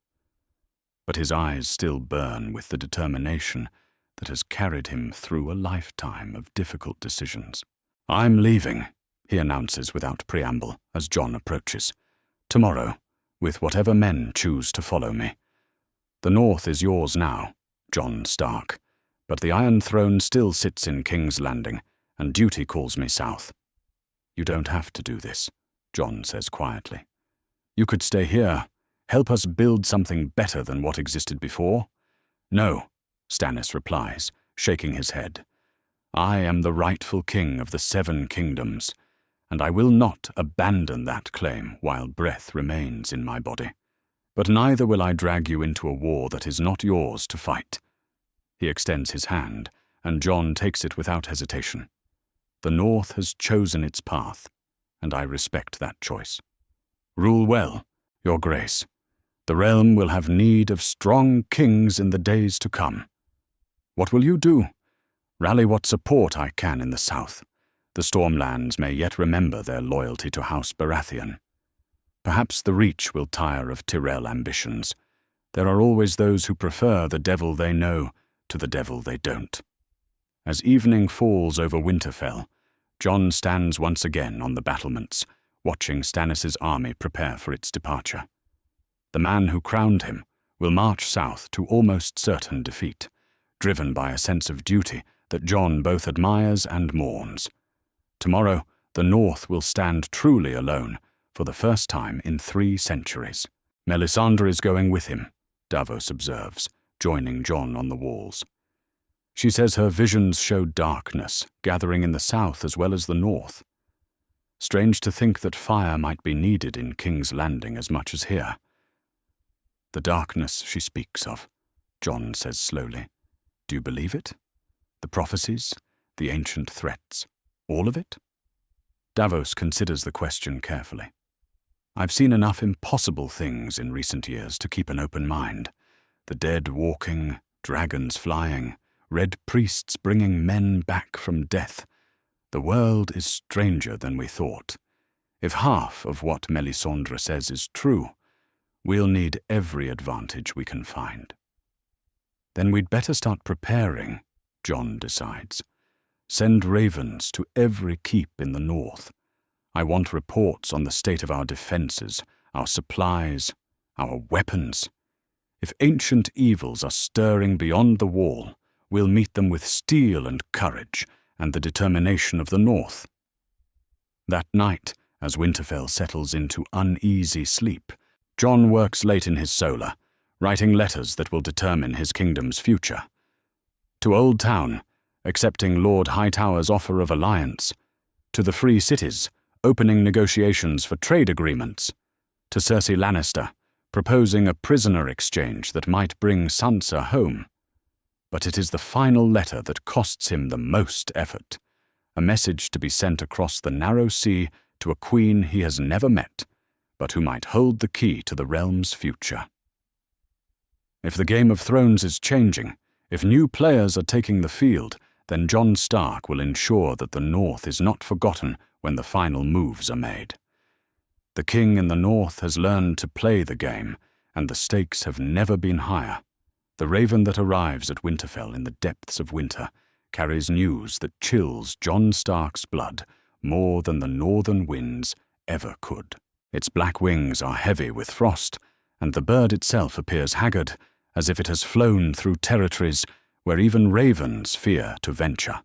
But his eyes still burn with the determination that has carried him through a lifetime of difficult decisions. I'm leaving, he announces without preamble as Jon approaches. Tomorrow, with whatever men choose to follow me. The North is yours now, Jon Stark, but the Iron Throne still sits in King's Landing, and duty calls me south. You don't have to do this, Jon says quietly. You could stay here, help us build something better than what existed before. No, Stannis replies, shaking his head. I am the rightful king of the 7 kingdoms, and I will not abandon that claim while breath remains in my body. But neither will I drag you into a war that is not yours to fight. He extends his hand, and Jon takes it without hesitation. The North has chosen its path, and I respect that choice. Rule well, Your Grace. The realm will have need of strong kings in the days to come. What will you do? Rally what support I can in the south. The Stormlands may yet remember their loyalty to House Baratheon. Perhaps the Reach will tire of Tyrell ambitions. There are always those who prefer the devil they know to the devil they don't. As evening falls over Winterfell, Jon stands once again on the battlements, watching Stannis' army prepare for its departure. The man who crowned him will march south to almost certain defeat, driven by a sense of duty that Jon both admires and mourns. Tomorrow, the North will stand truly alone for the first time in 3 centuries. Melisandre is going with him, Davos observes, joining Jon on the walls. She says her visions show darkness gathering in the south as well as the north. Strange to think that fire might be needed in King's Landing as much as here. The darkness she speaks of, Jon says slowly. Do you believe it? The prophecies, the ancient threats, all of it? Davos considers the question carefully. I've seen enough impossible things in recent years to keep an open mind. The dead walking, dragons flying, red priests bringing men back from death. The world is stranger than we thought. If half of what Melisandre says is true, we'll need every advantage we can find. Then we'd better start preparing, Jon decides. Send ravens to every keep in the north. I want reports on the state of our defenses, our supplies, our weapons. If ancient evils are stirring beyond the wall, we'll meet them with steel and courage and the determination of the north. That night, as Winterfell settles into uneasy sleep, Jon works late in his solar, writing letters that will determine his kingdom's future. To Old Town, accepting Lord Hightower's offer of alliance. To the Free Cities, opening negotiations for trade agreements. To Cersei Lannister, proposing a prisoner exchange that might bring Sansa home. But it is the final letter that costs him the most effort, a message to be sent across the narrow sea to a queen he has never met, but who might hold the key to the realm's future. If the Game of Thrones is changing, if new players are taking the field, then Jon Stark will ensure that the North is not forgotten when the final moves are made. The king in the North has learned to play the game, and the stakes have never been higher. The raven that arrives at Winterfell in the depths of winter carries news that chills Jon Stark's blood more than the northern winds ever could. Its black wings are heavy with frost, and the bird itself appears haggard, as if it has flown through territories where even ravens fear to venture.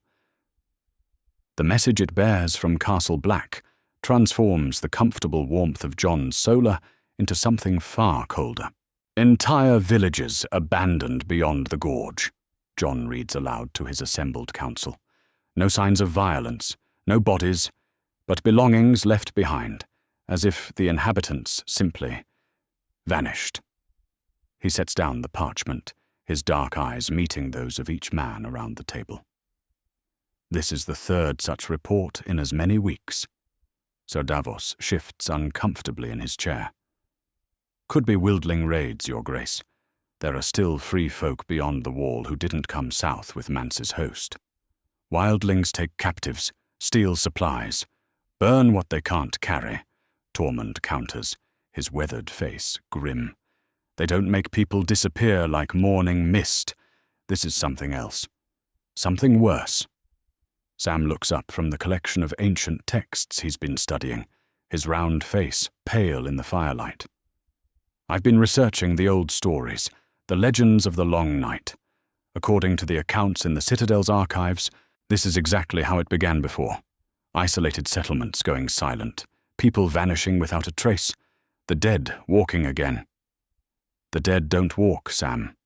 The message it bears from Castle Black transforms the comfortable warmth of Jon's solar into something far colder. "Entire villages abandoned beyond the gorge," Jon reads aloud to his assembled council. "No signs of violence, no bodies, but belongings left behind, as if the inhabitants simply vanished." He sets down the parchment, his dark eyes meeting those of each man around the table. "This is the third such report in as many weeks." Sir Davos shifts uncomfortably in his chair. "Could be wildling raids, Your Grace. There are still free folk beyond the wall who didn't come south with Mance's host. Wildlings take captives, steal supplies, burn what they can't carry," Tormund counters, his weathered face grim. "They don't make people disappear like morning mist. This is something else. Something worse." Sam looks up from the collection of ancient texts he's been studying, his round face pale in the firelight. "I've been researching the old stories, the legends of the Long Night. According to the accounts in the Citadel's archives, this is exactly how it began before. Isolated settlements going silent, people vanishing without a trace, the dead walking again." "The dead don't walk, Sam,"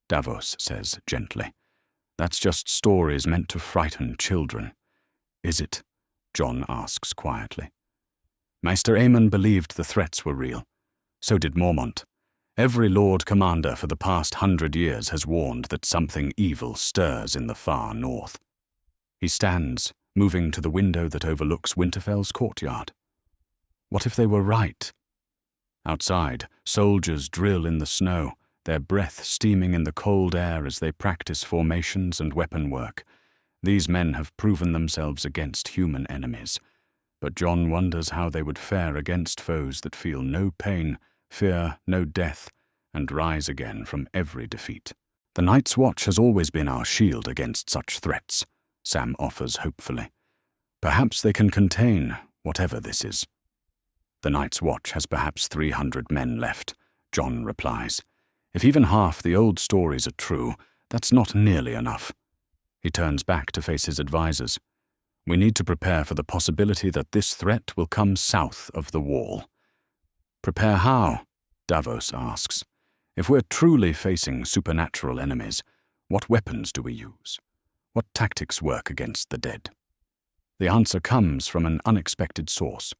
Davos says gently. "That's just stories meant to frighten children." "Is it?" Jon asks quietly. "Maester Aemon believed the threats were real. So did Mormont. Every Lord Commander for the past 100 years has warned that something evil stirs in the far north." He stands, moving to the window that overlooks Winterfell's courtyard. What if they were right? Outside, soldiers drill in the snow, their breath steaming in the cold air as they practice formations and weapon work. These men have proven themselves against human enemies, but Jon wonders how they would fare against foes that feel no pain, fear no death, and rise again from every defeat. "The Night's Watch has always been our shield against such threats," Sam offers hopefully. "Perhaps they can contain whatever this is." "The Night's Watch has perhaps 300 men left," Jon replies. "If even half the old stories are true, that's not nearly enough." He turns back to face his advisors. "We need to prepare for the possibility that this threat will come south of the wall." "Prepare how?" Davos asks. "If we're truly facing supernatural enemies, what weapons do we use? What tactics work against the dead?" The answer comes from an unexpected source.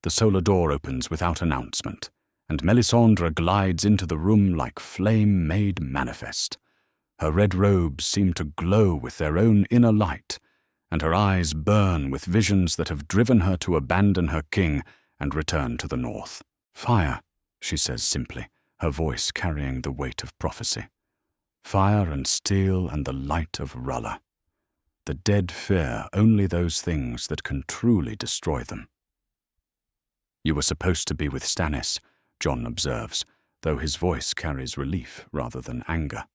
The solar door opens without announcement, and Melisandre glides into the room like flame made manifest. Her red robes seem to glow with their own inner light, and her eyes burn with visions that have driven her to abandon her king and return to the north. "Fire," she says simply, her voice carrying the weight of prophecy. "Fire and steel and the light of R'hllor. The dead fear only those things that can truly destroy them." "You were supposed to be with Stannis," Jon observes, though his voice carries relief rather than anger.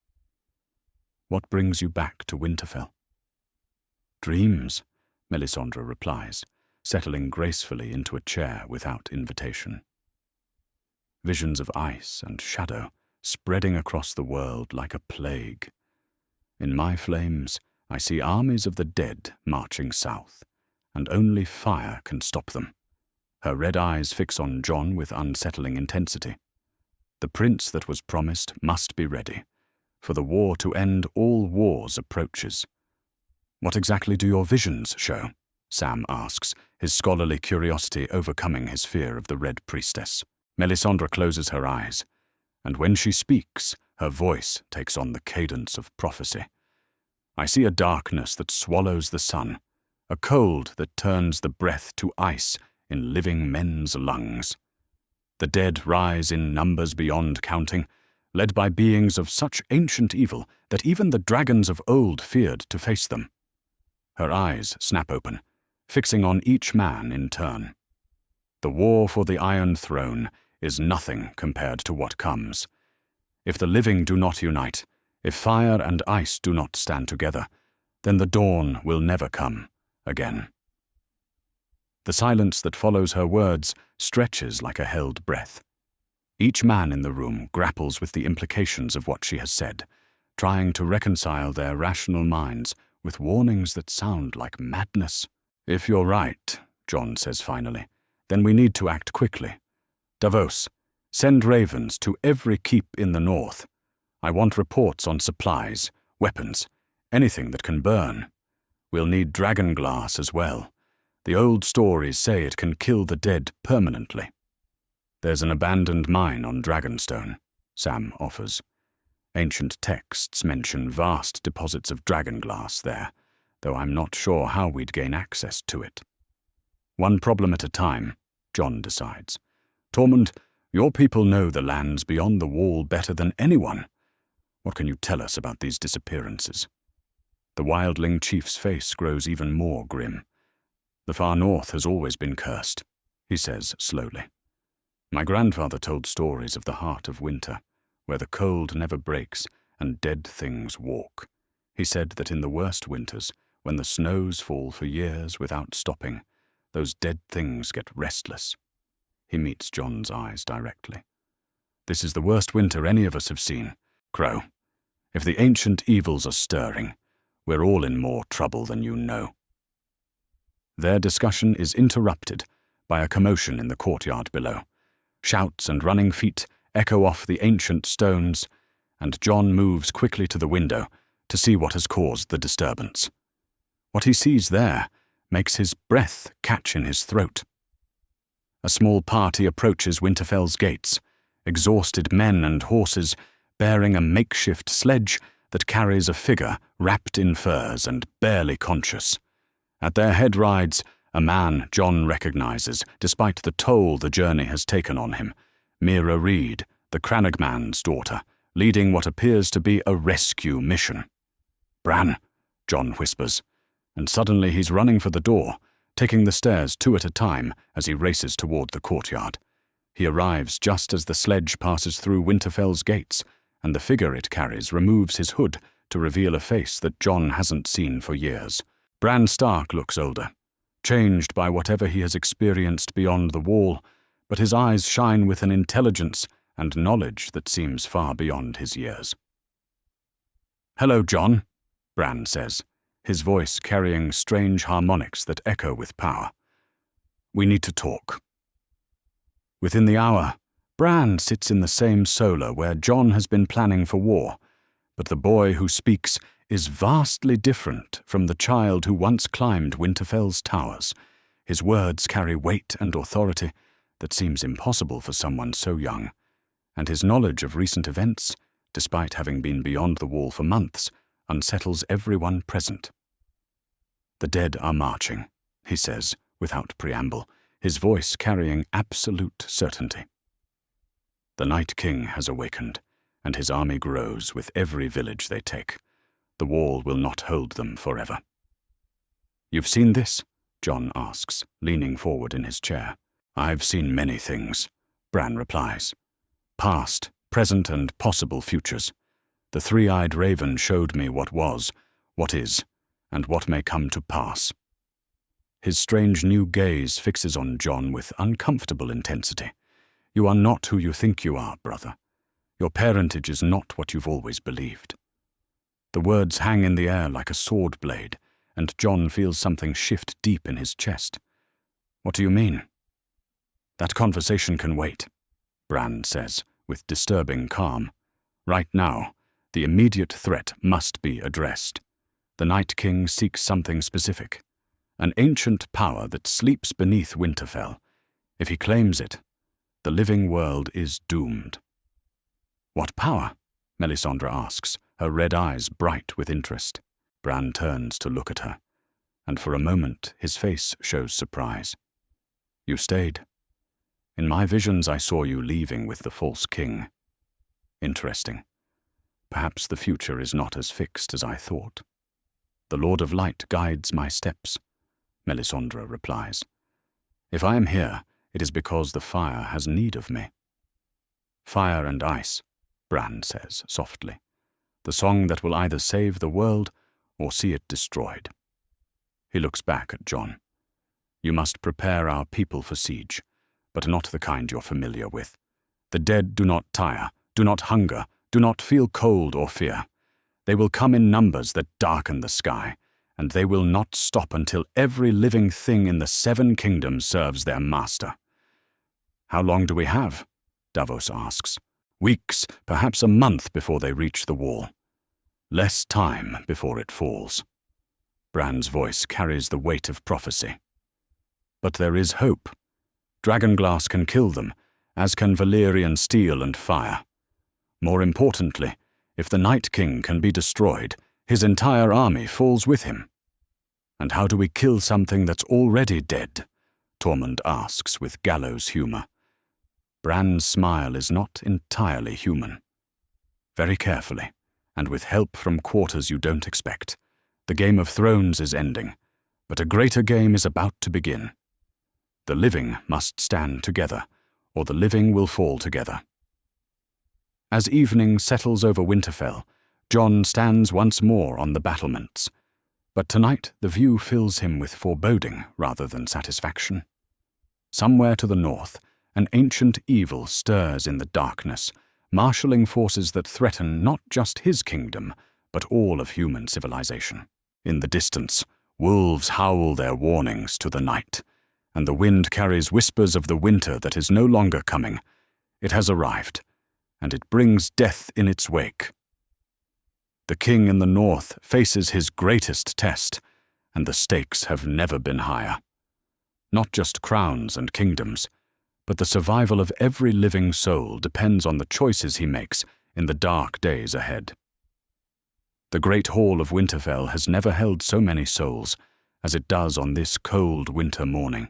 "What brings you back to Winterfell?" "Dreams," Melisandre replies, settling gracefully into a chair without invitation. "Visions of ice and shadow spreading across the world like a plague. In my flames, I see armies of the dead marching south, and only fire can stop them." Her red eyes fix on Jon with unsettling intensity. "The prince that was promised must be ready, for the war to end all wars approaches." "What exactly do your visions show?" Sam asks, his scholarly curiosity overcoming his fear of the Red Priestess. Melisandre closes her eyes, and when she speaks, her voice takes on the cadence of prophecy. "I see a darkness that swallows the sun, a cold that turns the breath to ice in living men's lungs. The dead rise in numbers beyond counting, led by beings of such ancient evil that even the dragons of old feared to face them." Her eyes snap open, fixing on each man in turn. "The war for the Iron Throne is nothing compared to what comes. If the living do not unite, if fire and ice do not stand together, then the dawn will never come again." The silence that follows her words stretches like a held breath. Each man in the room grapples with the implications of what she has said, trying to reconcile their rational minds with warnings that sound like madness. "If you're right," Jon says finally, "then we need to act quickly. Davos, send ravens to every keep in the north. I want reports on supplies, weapons, anything that can burn. We'll need dragon glass as well. The old stories say it can kill the dead permanently." "There's an abandoned mine on Dragonstone," Sam offers. "Ancient texts mention vast deposits of dragonglass there, though I'm not sure how we'd gain access to it." "One problem at a time," Jon decides. "Tormund, your people know the lands beyond the wall better than anyone. What can you tell us about these disappearances?" The wildling chief's face grows even more grim. "The far north has always been cursed," he says slowly. "My grandfather told stories of the heart of winter, where the cold never breaks and dead things walk. He said that in the worst winters, when the snows fall for years without stopping, those dead things get restless." He meets Jon's eyes directly. "This is the worst winter any of us have seen, Crow. If the ancient evils are stirring, we're all in more trouble than you know." Their discussion is interrupted by a commotion in the courtyard below. Shouts and running feet echo off the ancient stones, and Jon moves quickly to the window to see what has caused the disturbance. What he sees there makes his breath catch in his throat. A small party approaches Winterfell's gates, exhausted men and horses bearing a makeshift sledge that carries a figure wrapped in furs and barely conscious. At their head rides a man Jon recognizes, despite the toll the journey has taken on him, Mira Reed, the Crannogman's daughter, leading what appears to be a rescue mission. "Bran," Jon whispers, and suddenly he's running for the door, taking the stairs 2 at a time as he races toward the courtyard. He arrives just as the sledge passes through Winterfell's gates, and the figure it carries removes his hood to reveal a face that Jon hasn't seen for years. Bran Stark looks older, changed by whatever he has experienced beyond the wall, but his eyes shine with an intelligence and knowledge that seems far beyond his years. "Hello, Jon," Bran says, his voice carrying strange harmonics that echo with power. "We need to talk." Within the hour, Bran sits in the same solar where Jon has been planning for war, but the boy who speaks is vastly different from the child who once climbed Winterfell's towers. His words carry weight and authority that seems impossible for someone so young, and his knowledge of recent events, despite having been beyond the wall for months, unsettles everyone present. "The dead are marching," he says, without preamble, his voice carrying absolute certainty. "The Night King has awakened, and his army grows with every village they take. The wall will not hold them forever." "You've seen this?" Jon asks, leaning forward in his chair. "I've seen many things," Bran replies. "Past, present, and possible futures. The three-eyed raven showed me what was, what is, and what may come to pass." His strange new gaze fixes on Jon with uncomfortable intensity. "You are not who you think you are, brother. Your parentage is not what you've always believed." The words hang in the air like a sword blade, and Jon feels something shift deep in his chest. "What do you mean?" "That conversation can wait," Bran says, with disturbing calm. "Right now, the immediate threat must be addressed. The Night King seeks something specific, an ancient power that sleeps beneath Winterfell. If he claims it, the living world is doomed." "What power?" Melisandre asks, her red eyes bright with interest. Bran turns to look at her, and for a moment his face shows surprise. "You stayed. In my visions I saw you leaving with the false king. Interesting. Perhaps the future is not as fixed as I thought." "The Lord of Light guides my steps," Melisandre replies. "If I am here, it is because the fire has need of me." "Fire and ice," Bran says softly. "The song that will either save the world or see it destroyed." He looks back at Jon. You must prepare our people for siege, but not the kind you're familiar with. The dead do not tire, do not hunger, do not feel cold or fear. They will come in numbers that darken the sky, and they will not stop until every living thing in the 7 kingdoms serves their master. How long do we have? Davos asks. Weeks, perhaps a month before they reach the wall. Less time before it falls. Bran's voice carries the weight of prophecy. But there is hope. Dragonglass can kill them, as can Valyrian steel and fire. More importantly, if the Night King can be destroyed, his entire army falls with him. And how do we kill something that's already dead? Tormund asks with gallows humor. Bran's smile is not entirely human. Very carefully, and with help from quarters you don't expect, the Game of Thrones is ending, but a greater game is about to begin. The living must stand together, or the living will fall together. As evening settles over Winterfell, Jon stands once more on the battlements. But tonight the view fills him with foreboding rather than satisfaction. Somewhere to the north, an ancient evil stirs in the darkness, marshalling forces that threaten not just his kingdom, but all of human civilization. In the distance, wolves howl their warnings to the night, and the wind carries whispers of the winter that is no longer coming. It has arrived, and it brings death in its wake. The king in the north faces his greatest test, and the stakes have never been higher. Not just crowns and kingdoms, but the survival of every living soul depends on the choices he makes in the dark days ahead. The great hall of Winterfell has never held so many souls as it does on this cold winter morning.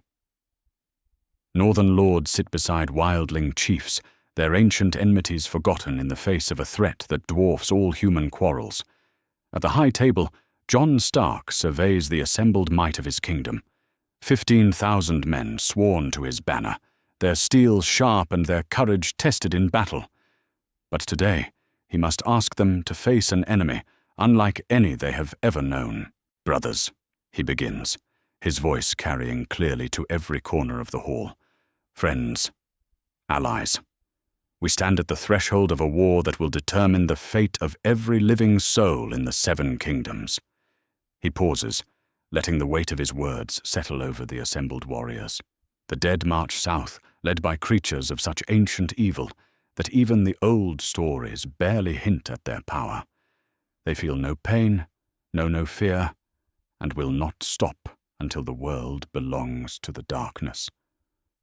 Northern lords sit beside wildling chiefs, their ancient enmities forgotten in the face of a threat that dwarfs all human quarrels. At the high table, Jon Stark surveys the assembled might of his kingdom. 15,000 men sworn to his banner, their steel sharp and their courage tested in battle. But today, he must ask them to face an enemy unlike any they have ever known. Brothers, he begins, his voice carrying clearly to every corner of the hall. Friends, allies. We stand at the threshold of a war that will determine the fate of every living soul in the 7 kingdoms. He pauses, letting the weight of his words settle over the assembled warriors. The dead march south, led by creatures of such ancient evil that even the old stories barely hint at their power. They feel no pain, know no fear, and will not stop until the world belongs to the darkness.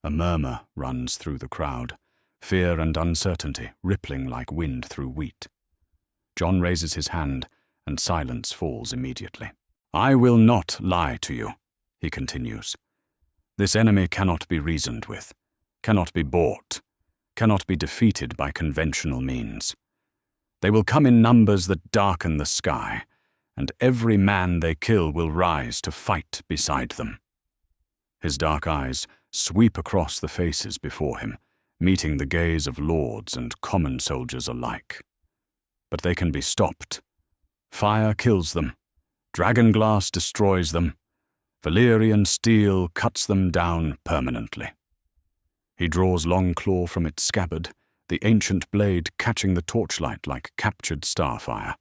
A murmur runs through the crowd, fear and uncertainty rippling like wind through wheat. Jon raises his hand, and silence falls immediately. I will not lie to you, he continues. This enemy cannot be reasoned with, cannot be bought, cannot be defeated by conventional means. They will come in numbers that darken the sky, and every man they kill will rise to fight beside them. His dark eyes sweep across the faces before him, meeting the gaze of lords and common soldiers alike. But they can be stopped. Fire kills them. Dragonglass destroys them. Valyrian steel cuts them down permanently. He draws Longclaw from its scabbard, the ancient blade catching the torchlight like captured starfire.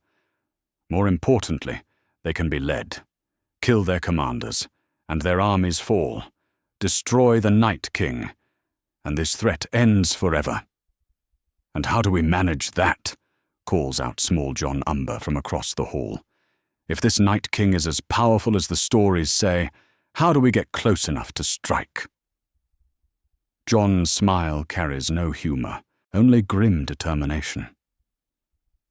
More importantly, they can be led. Kill their commanders, and their armies fall. Destroy the Night King, and this threat ends forever. And how do we manage that? Calls out Small John Umber from across the hall. If this Night King is as powerful as the stories say, how do we get close enough to strike? Jon's smile carries no humor, only grim determination.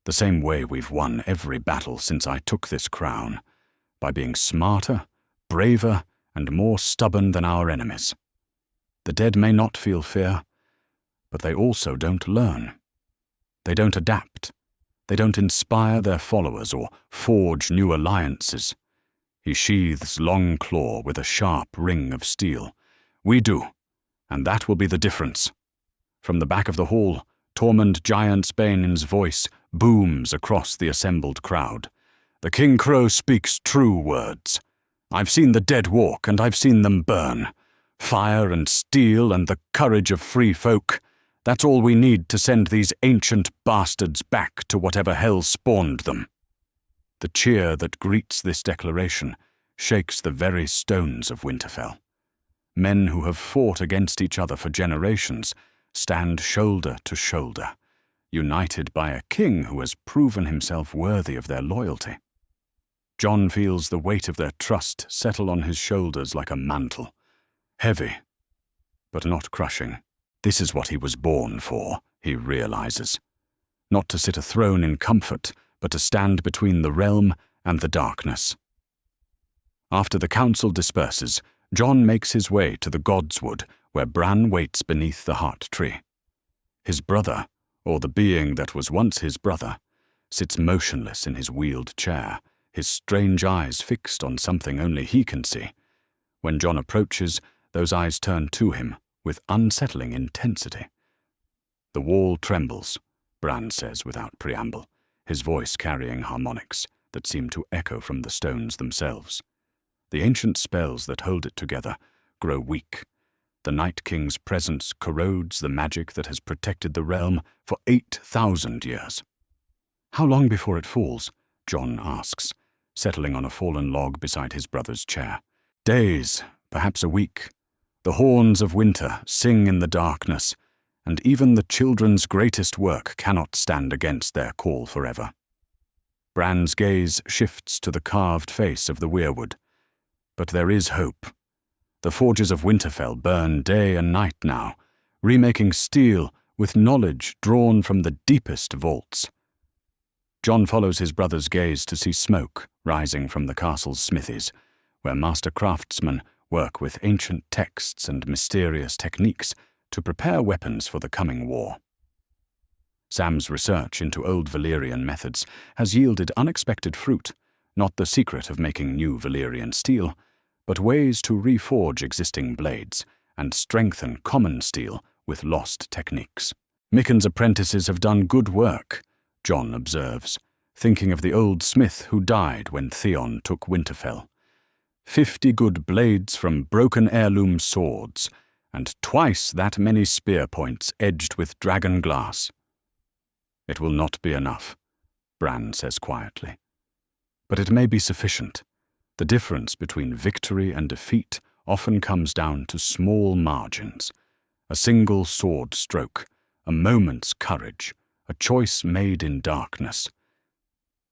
The same way we've won every battle since I took this crown, by being smarter, braver, and more stubborn than our enemies. The dead may not feel fear, but they also don't learn. They don't adapt. They don't inspire their followers or forge new alliances. He sheathes Longclaw with a sharp ring of steel. We do, and that will be the difference. From the back of the hall, Tormund Giantsbane's voice booms across the assembled crowd. The King Crow speaks true words. I've seen the dead walk, and I've seen them burn. Fire and steel and the courage of free folk. That's all we need to send these ancient bastards back to whatever hell spawned them." The cheer that greets this declaration shakes the very stones of Winterfell. Men who have fought against each other for generations stand shoulder to shoulder, united by a king who has proven himself worthy of their loyalty. Jon feels the weight of their trust settle on his shoulders like a mantle. Heavy, but not crushing. This is what he was born for, he realizes. Not to sit a throne in comfort, but to stand between the realm and the darkness. After the council disperses, Jon makes his way to the Godswood, where Bran waits beneath the heart tree. His brother, or the being that was once his brother, sits motionless in his wheeled chair, his strange eyes fixed on something only he can see. When Jon approaches, those eyes turn to him with unsettling intensity. "The wall trembles," Bran says without preamble, his voice carrying harmonics that seem to echo from the stones themselves. The ancient spells that hold it together grow weak. The Night King's presence corrodes the magic that has protected the realm for 8,000 years. "How long before it falls?" Jon asks, settling on a fallen log beside his brother's chair. "Days, perhaps a week. The horns of winter sing in the darkness, and even the children's greatest work cannot stand against their call forever." Bran's gaze shifts to the carved face of the weirwood. But there is hope. The forges of Winterfell burn day and night now, remaking steel with knowledge drawn from the deepest vaults. Jon follows his brother's gaze to see smoke rising from the castle's smithies, where master craftsmen work with ancient texts and mysterious techniques to prepare weapons for the coming war. Sam's research into old Valyrian methods has yielded unexpected fruit, not the secret of making new Valyrian steel, but ways to reforge existing blades and strengthen common steel with lost techniques. "Micken's apprentices have done good work," Jon observes, thinking of the old smith who died when Theon took Winterfell. 50 good blades from broken heirloom swords, and twice that many spear points edged with dragon glass. "It will not be enough," Bran says quietly. "But it may be sufficient. The difference between victory and defeat often comes down to small margins. A single sword stroke, a moment's courage, a choice made in darkness."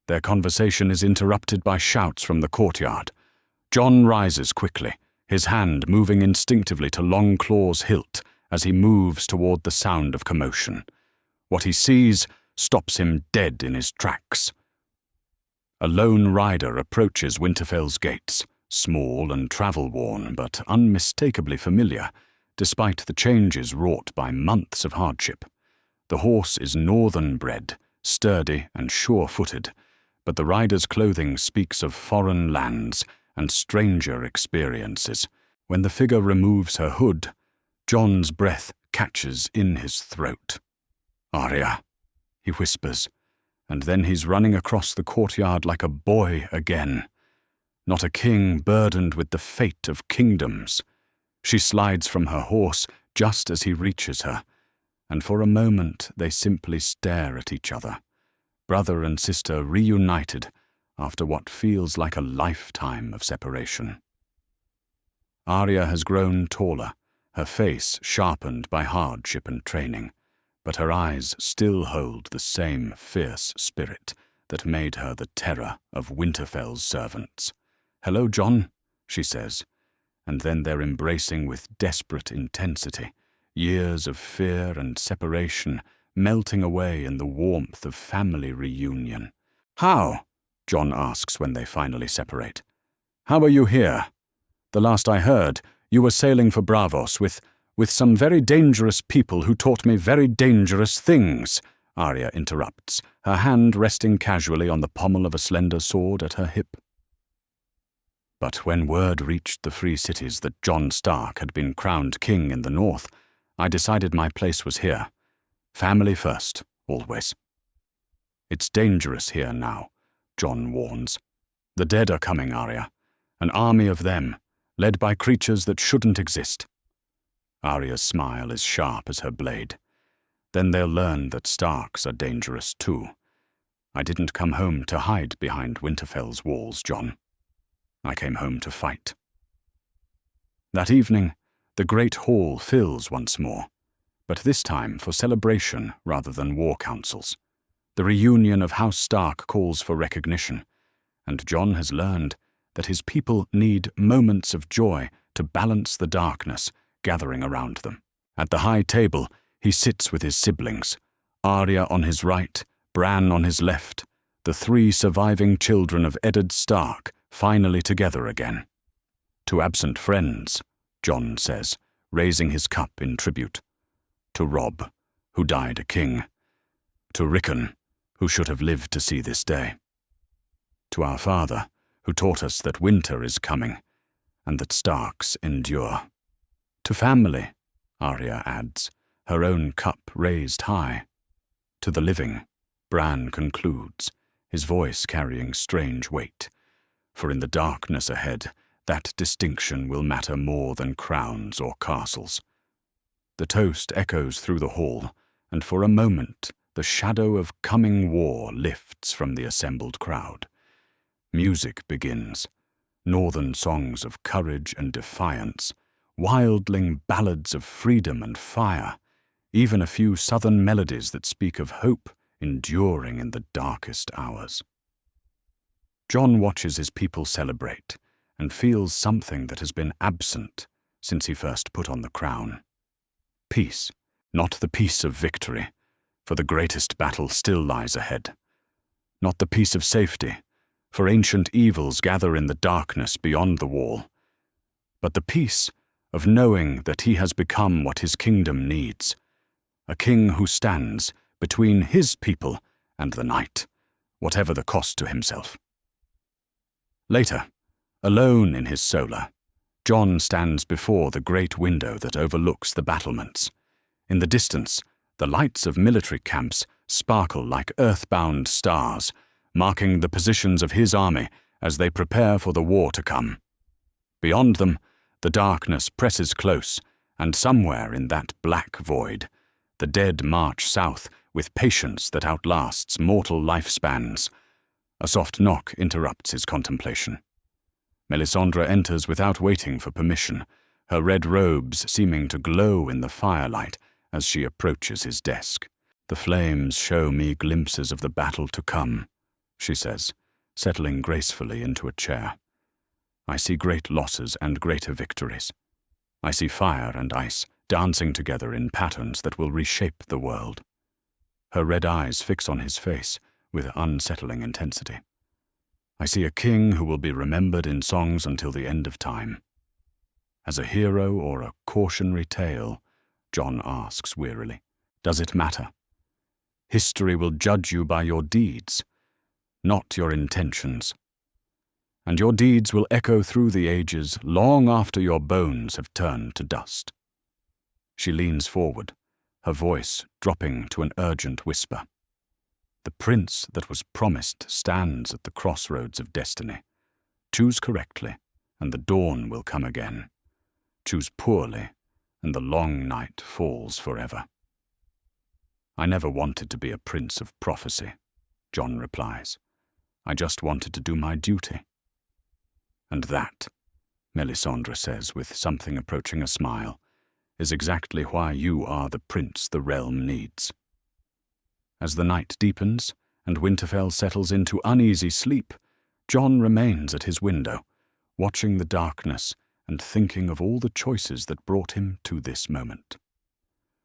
Their conversation is interrupted by shouts from the courtyard. Jon rises quickly, his hand moving instinctively to Longclaw's hilt as he moves toward the sound of commotion. What he sees stops him dead in his tracks. A lone rider approaches Winterfell's gates, small and travel-worn but unmistakably familiar, despite the changes wrought by months of hardship. The horse is northern-bred, sturdy and sure-footed, but the rider's clothing speaks of foreign lands and stranger experiences. When the figure removes her hood, Jon's breath catches in his throat. "Arya," he whispers, and then he's running across the courtyard like a boy again. Not a king burdened with the fate of kingdoms. She slides from her horse just as he reaches her, and for a moment they simply stare at each other, brother and sister reunited after what feels like a lifetime of separation. Arya has grown taller, her face sharpened by hardship and training, but her eyes still hold the same fierce spirit that made her the terror of Winterfell's servants. "Hello, Jon," she says, and then they're embracing with desperate intensity, years of fear and separation melting away in the warmth of family reunion. "How?" Jon asks when they finally separate. "How are you here? The last I heard, you were sailing for Braavos with some very dangerous people who taught me very dangerous things," Arya interrupts, her hand resting casually on the pommel of a slender sword at her hip. "But when word reached the free cities that Jon Stark had been crowned king in the north, I decided my place was here. Family first, always." "It's dangerous here now," Jon warns. "The dead are coming, Arya, An army of them, led by creatures that shouldn't exist. Arya's smile is sharp as her blade. Then they'll learn that Starks are dangerous too. I didn't come home to hide behind Winterfell's walls, Jon. I came home to fight. That evening, the great hall fills once more, but this time for celebration rather than war councils. The reunion of House Stark calls for recognition, and Jon has learned that his people need moments of joy to balance the darkness gathering around them. At the high table, he sits with his siblings, Arya on his right, Bran on his left, the three surviving children of Eddard Stark finally together again. To absent friends, Jon says, raising his cup in tribute. To Robb, who died a king. To Rickon, who should have lived to see this day. To our father, who taught us that winter is coming, and that Starks endure. To family, Arya adds, her own cup raised high. To the living, Bran concludes, his voice carrying strange weight, for in the darkness ahead, that distinction will matter more than crowns or castles. The toast echoes through the hall, and for a moment the shadow of coming war lifts from the assembled crowd. Music begins, northern songs of courage and defiance, wildling ballads of freedom and fire, even a few southern melodies that speak of hope enduring in the darkest hours. Jon watches his people celebrate and feels something that has been absent since he first put on the crown. Peace, not the peace of victory, for the greatest battle still lies ahead. Not the peace of safety, for ancient evils gather in the darkness beyond the wall, but the peace of knowing that he has become what his kingdom needs, a king who stands between his people and the night, whatever the cost to himself. Later, alone in his solar, Jon stands before the great window that overlooks the battlements. In the distance, the lights of military camps sparkle like earthbound stars, marking the positions of his army as they prepare for the war to come. Beyond them, the darkness presses close, and somewhere in that black void, the dead march south with patience that outlasts mortal lifespans. A soft knock interrupts his contemplation. Melisandre enters without waiting for permission, her red robes seeming to glow in the firelight as she approaches his desk. "The flames show me glimpses of the battle to come," she says, settling gracefully into a chair. "I see great losses and greater victories. I see fire and ice dancing together in patterns that will reshape the world." Her red eyes fix on his face with unsettling intensity. "I see a king who will be remembered in songs until the end of time." As a hero or a cautionary tale, Jon asks wearily, does it matter? History will judge you by your deeds, not your intentions. And your deeds will echo through the ages long after your bones have turned to dust. She leans forward, her voice dropping to an urgent whisper. The prince that was promised stands at the crossroads of destiny. Choose correctly, and the dawn will come again. Choose poorly, and the long night falls forever. "I never wanted to be a prince of prophecy," Jon replies. "I just wanted to do my duty." "And that," Melisandre says with something approaching a smile, "is exactly why you are the prince the realm needs." As the night deepens and Winterfell settles into uneasy sleep, Jon remains at his window, watching the darkness and thinking of all the choices that brought him to this moment.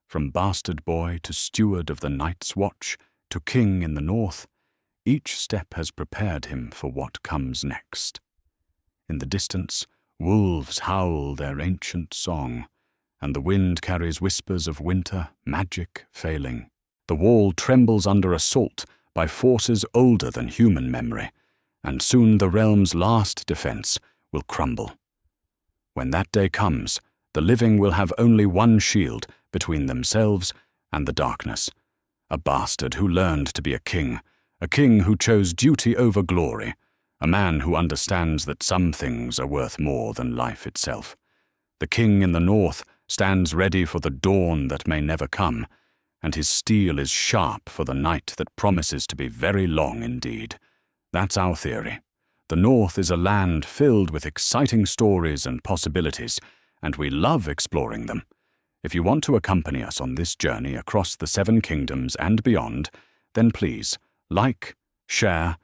From bastard boy to steward of the Night's Watch to king in the north, each step has prepared him for what comes next. In the distance, wolves howl their ancient song, and the wind carries whispers of winter, magic failing. The wall trembles under assault by forces older than human memory, and soon the realm's last defense will crumble. When that day comes, the living will have only one shield between themselves and the darkness. A bastard who learned to be a king who chose duty over glory, a man who understands that some things are worth more than life itself. The king in the north stands ready for the dawn that may never come, and his steel is sharp for the night that promises to be very long indeed. That's our theory. The north is a land filled with exciting stories and possibilities, and we love exploring them. If you want to accompany us on this journey across the Seven Kingdoms and beyond, then please like, share,